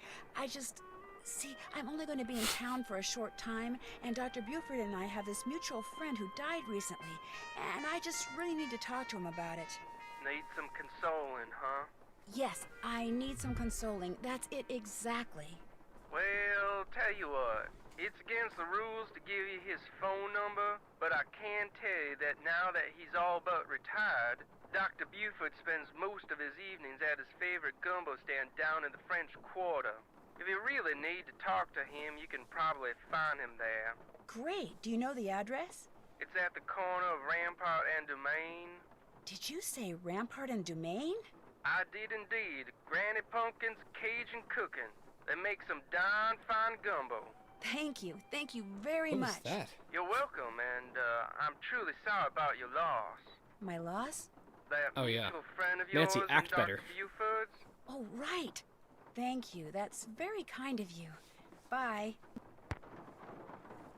See, I'm only going to be in town for a short time, and Dr. Buford and I have this mutual friend who died recently, and I just really need to talk to him about it. Need some consoling, huh? Yes, I need some consoling. That's it exactly. Well, tell you what. It's against the rules to give you his phone number, but I can tell you that now that he's all but retired, Dr. Buford spends most of his evenings at his favorite gumbo stand down in the French Quarter. If you really need to talk to him, you can probably find him there. Great. Do you know the address? It's at the corner of Rampart and Domain. Did you say Rampart and Domain? I did indeed. Granny Pumpkin's Cajun cooking. They make some darn fine gumbo. Thank you. Thank you very What much. is that? You're welcome, and I'm truly sorry about your loss. My loss? That Oh, yeah. mutual friend of yours Nancy, and act Dr. better. Buford's. Oh, right. Thank you. That's very kind of you. Bye.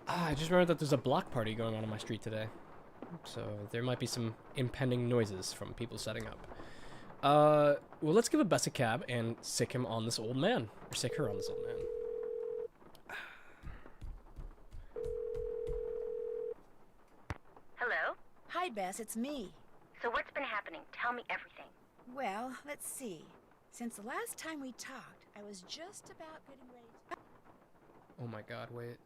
I just remembered that there's a block party going on my street today. So there might be some impending noises from people setting up. Well, let's give Bess a cab and sick him on this old man. Or sick her on this old man. Hello? Hi, Bess. It's me. So what's been happening? Tell me everything. Well, let's see. Since the last time we talked, I was just about getting ready to... Oh my god, wait.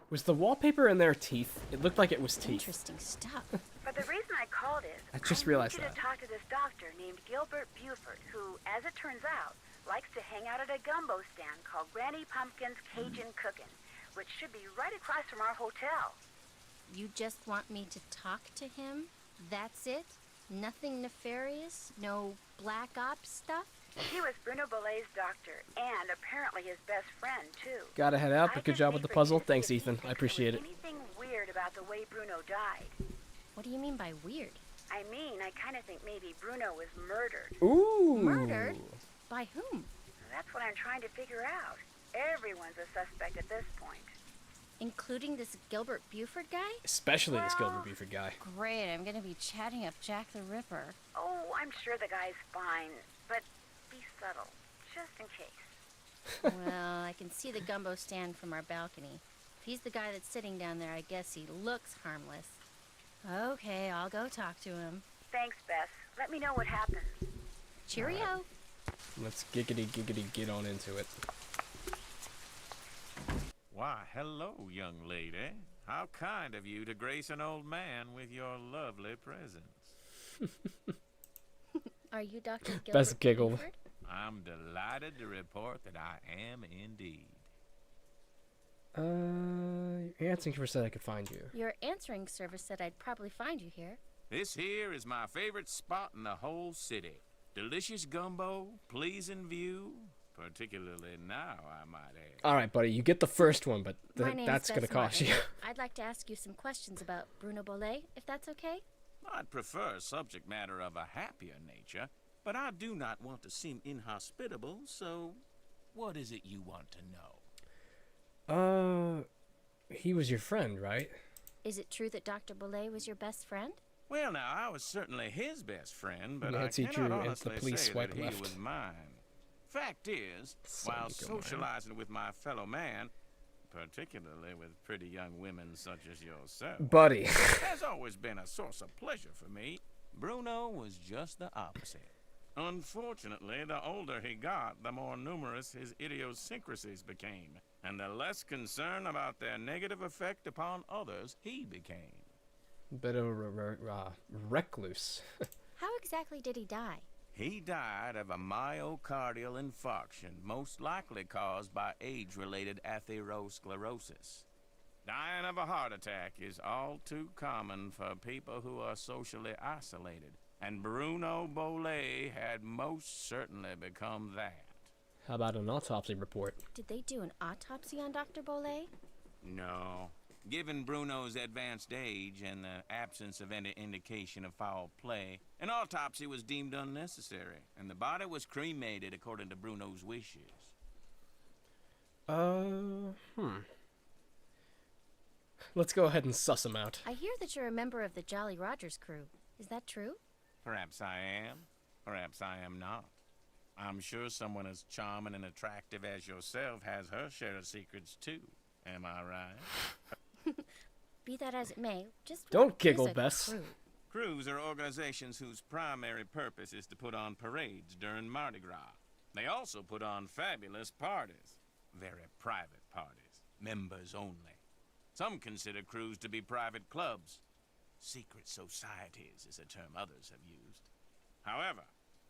Was the wallpaper in their teeth? It looked like it was teeth. Interesting stuff. But the reason I called is I just need realized you that. to talk to this doctor named Gilbert Buford, who, as it turns out, likes to hang out at a gumbo stand called Granny Pumpkin's Cajun Cookin', which should be right across from our hotel. You just want me to talk to him? That's it? Nothing nefarious? No black ops stuff? He was Bruno Bolet's doctor, and apparently his best friend, too. Gotta head out, but good I job just with the need for you puzzle. to see Thanks, if he Ethan. I thinks appreciate there it. was anything weird about the way Bruno died. What do you mean by weird? I mean, I kind of think maybe Bruno was murdered. Ooh. Murdered? By whom? That's what I'm trying to figure out. Everyone's a suspect at this point. Including this Gilbert Buford guy? Especially this Gilbert Buford guy. Great, I'm gonna be chatting up Jack the Ripper. Oh, I'm sure the guy's fine, but be subtle, just in case. Well, I can see the gumbo stand from our balcony. If he's the guy that's sitting down there, I guess he looks harmless. Okay, I'll go talk to him. Thanks, Bess. Let me know what happens. Cheerio. Let's giggity get on into it. Why, hello, young lady. How kind of you to grace an old man with your lovely presence. Are you Dr. Gilbert Best giggle. Buford? I'm delighted to report that I am indeed. Your answering for said I could find you. Your answering service said I'd probably find you here. This here is my favorite spot in the whole city. Delicious gumbo, pleasing view, particularly now, I might add. All right, buddy, you get the first one, but My name's that's gonna Bess cost you. Martin. I'd like to ask you some questions about Bruno Bolet, if that's okay. I'd prefer subject matter of a happier nature, but I do not want to seem inhospitable, so what is it you want to know? He was your friend, right? Is it true that Dr. Boulay was your best friend? Well, now, I was certainly his best friend, but I Nancy cannot Drew, and honestly the police say swipe that he left. was mine. Fact is, while socializing with my fellow man, particularly with pretty young women such as yourself, Buddy. has always been a source of pleasure for me, Bruno was just the opposite. Unfortunately, the older he got, the more numerous his idiosyncrasies became, and the less concern about their negative effect upon others he became. Bit of a recluse. How exactly did he die? He died of a myocardial infarction, most likely caused by age-related atherosclerosis. Dying of a heart attack is all too common for people who are socially isolated, and Bruno Boulay had most certainly become that. How about an autopsy report? Did they do an autopsy on Dr. Boulay? No. Given Bruno's advanced age and the absence of any indication of foul play, an autopsy was deemed unnecessary, and the body was cremated according to Bruno's wishes. Let's go ahead and suss him out. I hear that you're a member of the Jolly Rogers crew. Is that true? Perhaps I am, perhaps I am not. I'm sure someone as charming and attractive as yourself has her share of secrets, too. Am I right? Be that as it may, just don't giggle, Bess. Crew? Crews are organizations whose primary purpose is to put on parades during Mardi Gras. They also put on fabulous parties. Very private parties. Members only. Some consider crews to be private clubs. Secret societies is a term others have used. However,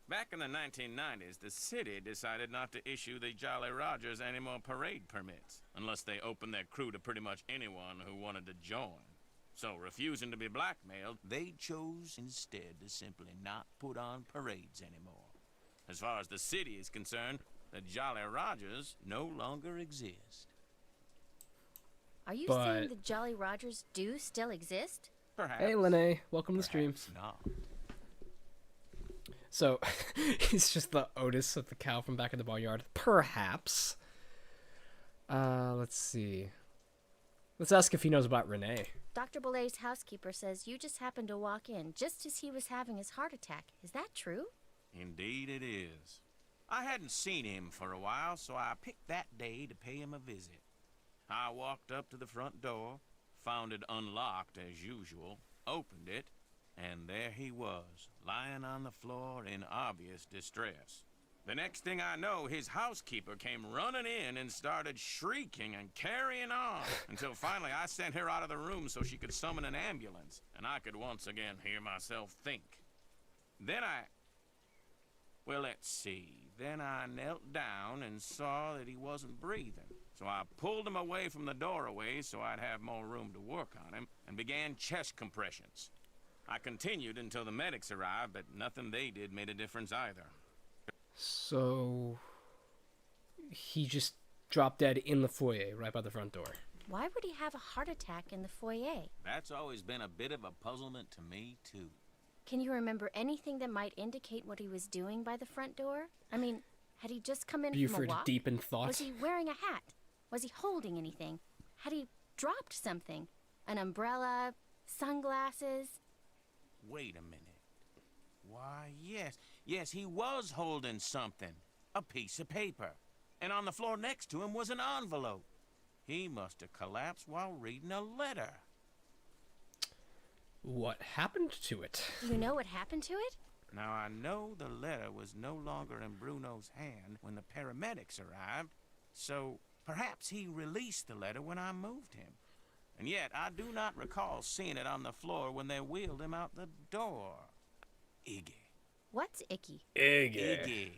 back in the 1990s, the city decided not to issue the Jolly Rogers any more parade permits, unless they opened their crew to pretty much anyone who wanted to join. So, refusing to be blackmailed, they chose instead to simply not put on parades anymore. As far as the city is concerned, the Jolly Rogers no longer exist. Are you saying the Jolly Rogers do still exist? Perhaps. Hey, Lene. Welcome to the stream. Not. So, he's just the Otis of the cow from back in the barnyard. Perhaps. Let's see. Let's ask if he knows about Renee. Dr. Boulay's housekeeper says you just happened to walk in just as he was having his heart attack. Is that true? Indeed it is. I hadn't seen him for a while, so I picked that day to pay him a visit. I walked up to the front door, found it unlocked as usual, opened it, and there he was, lying on the floor in obvious distress. The next thing I know, his housekeeper came running in and started shrieking and carrying on, until finally I sent her out of the room so she could summon an ambulance, and I could once again hear myself think. Then well, let's see. Then I knelt down and saw that he wasn't breathing. So I pulled him away from the doorway so I'd have more room to work on him, and began chest compressions. I continued until the medics arrived, but nothing they did made a difference either. So, he just dropped dead in the foyer, right by the front door. Why would he have a heart attack in the foyer? That's always been a bit of a puzzlement to me, too. Can you remember anything that might indicate what he was doing by the front door? I mean, had he just come in from a walk? Deep in thought. Was he wearing a hat? Was he holding anything? Had he dropped something? An umbrella? Sunglasses? Wait a minute. Why, yes, he was holding something. A piece of paper. And on the floor next to him was an envelope. He must have collapsed while reading a letter. What happened to it? Do you know what happened to it? Now, I know the letter was no longer in Bruno's hand when the paramedics arrived, so perhaps he released the letter when I moved him. And yet, I do not recall seeing it on the floor when they wheeled him out the door. Iggy. What's Icky? Iggy.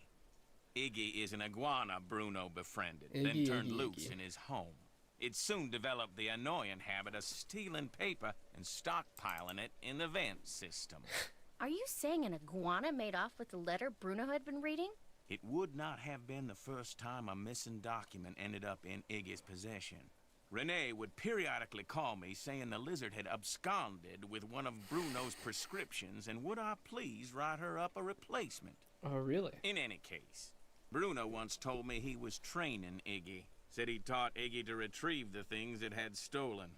Iggy is an iguana Bruno befriended, then Iggy, turned Iggy, loose Iggy. in his home. It soon developed the annoying habit of stealing paper and stockpiling it in the vent system. Are you saying an iguana made off with the letter Bruno had been reading? It would not have been the first time a missing document ended up in Iggy's possession. Renee would periodically call me saying the lizard had absconded with one of Bruno's prescriptions and would I please write her up a replacement. Oh, really? In any case, Bruno once told me he was training Iggy, Said he taught Iggy to retrieve the things it had stolen.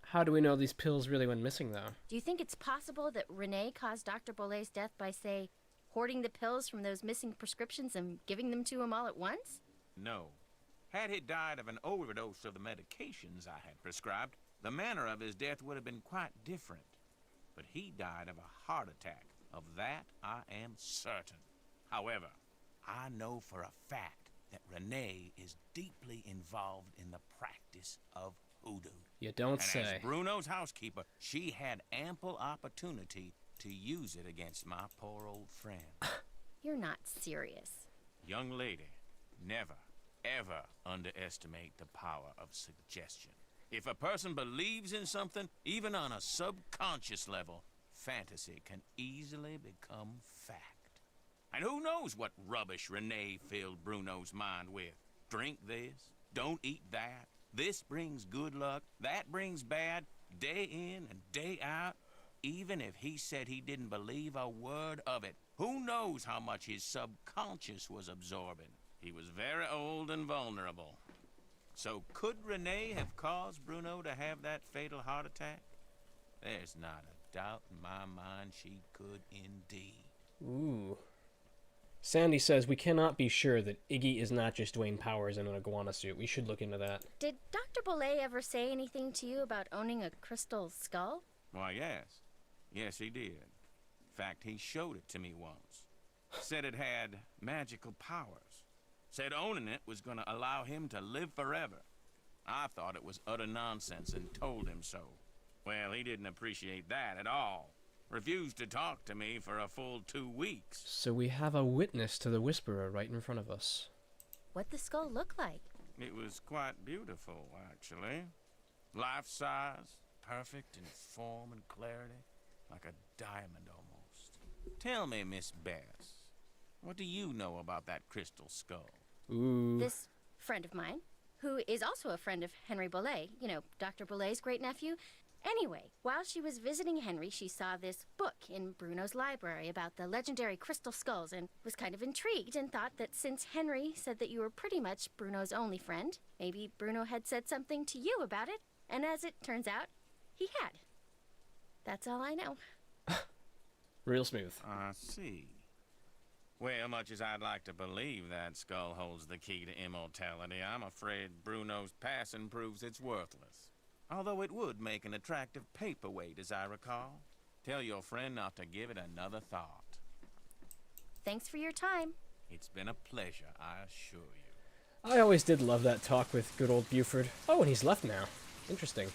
How do we know these pills really went missing, though? Do you think it's possible that Renee caused Dr. Bollet's death by, say, hoarding the pills from those missing prescriptions and giving them to him all at once? No. Had he died of an overdose of the medications I had prescribed, the manner of his death would have been quite different. But he died of a heart attack. Of that, I am certain. However, I know for a fact that Renee is deeply involved in the practice of hoodoo. You don't and say. As Bruno's housekeeper, she had ample opportunity to use it against my poor old friend. You're not serious. Young lady, never, ever underestimate the power of suggestion. If a person believes in something, even on a subconscious level, fantasy can easily become fact. And who knows what rubbish Renee filled Bruno's mind with? Drink this, don't eat that. This brings good luck, that brings bad, day in and day out. Even if he said he didn't believe a word of it, who knows how much his subconscious was absorbing? He was very old and vulnerable. So could Renee have caused Bruno to have that fatal heart attack? There's not a doubt in my mind she could indeed. Ooh. Sandy says we cannot be sure that Iggy is not just Dwayne Powers in an iguana suit. We should look into that. Did Dr. Bollet ever say anything to you about owning a crystal skull? Why, yes. Yes, he did. In fact, he showed it to me once. Said it had magical powers. Said owning it was going to allow him to live forever. I thought it was utter nonsense and told him so. Well, he didn't appreciate that at all. Refused to talk to me for a full 2 weeks. So we have a witness to the Whisperer right in front of us. What'd the skull look like? It was quite beautiful, actually. Life-size, perfect in form and clarity, like a diamond almost. Tell me, Miss Bess, what do you know about that crystal skull? Ooh. This friend of mine, who is also a friend of Henry Bollet, you know, Dr. Bollet's great-nephew. Anyway, while she was visiting Henry, she saw this book in Bruno's library about the legendary crystal skulls and was kind of intrigued and thought that since Henry said that you were pretty much Bruno's only friend, maybe Bruno had said something to you about it, and as it turns out, he had. That's all I know. Real smooth. I see. Well, much as I'd like to believe that skull holds the key to immortality, I'm afraid Bruno's passing proves it's worthless. Although it would make an attractive paperweight, as I recall. Tell your friend not to give it another thought. Thanks for your time. It's been a pleasure, I assure you. I always did love that talk with good old Buford. Oh, and he's left now. Interesting.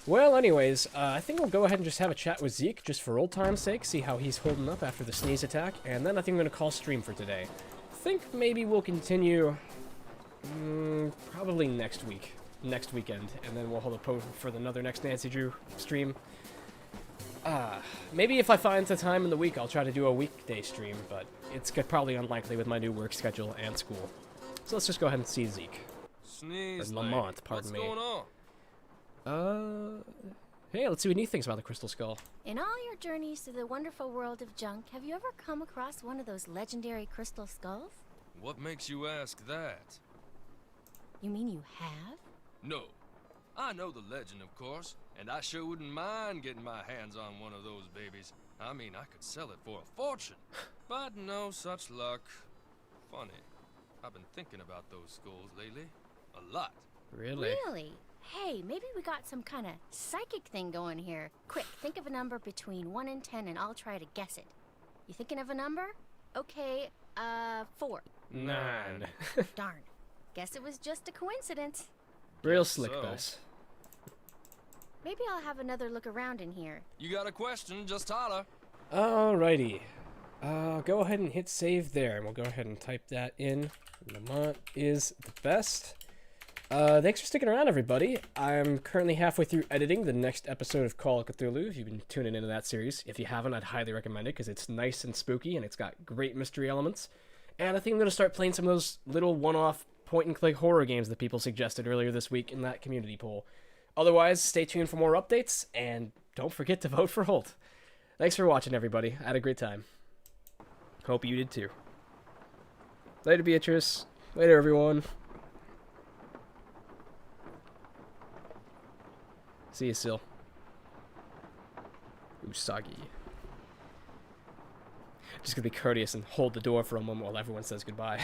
Well, anyways, I think we'll go ahead and just have a chat with Zeke, just for old time's sake, see how he's holding up after the sneeze attack, and then I think I'm going to call stream for today. I think maybe we'll continue, probably next weekend, and then we'll hold a post for another next Nancy Drew stream. Maybe if I find the time in the week, I'll try to do a weekday stream, but it's probably unlikely with my new work schedule and school. So let's just go ahead and see Zeke. Sneeze, Lamont, pardon me. What's going on? Hey, let's see what he thinks about the crystal skull. In all your journeys through the wonderful world of junk, have you ever come across one of those legendary crystal skulls? What makes you ask that? You mean you have? No. I know the legend, of course, and I sure wouldn't mind getting my hands on one of those babies. I mean, I could sell it for a fortune. But no such luck. Funny. I've been thinking about those skulls lately. A lot. Really? Really? Hey, maybe we got some kind of psychic thing going here. Quick, think of a number between 1 and 10 and I'll try to guess it. You thinking of a number? Okay, 4. 9. Darn. Guess it was just a coincidence. Real slick, Bess. Maybe I'll have another look around in here. You got a question, just holler. Alrighty. Go ahead and hit save there, and we'll go ahead and type that in. Lamont is the best. Thanks for sticking around, everybody. I'm currently halfway through editing the next episode of Call of Cthulhu, if you've been tuning into that series. If you haven't, I'd highly recommend it, because it's nice and spooky, and it's got great mystery elements. And I think I'm going to start playing some of those little one-off point-and-click horror games that people suggested earlier this week in that community poll. Otherwise, stay tuned for more updates, and don't forget to vote for Holt. Thanks for watching, everybody. I had a great time. Hope you did too. Later, Beatrice. Later, everyone. See you, Sil. Usagi. Just gonna be courteous and hold the door for a moment while everyone says goodbye.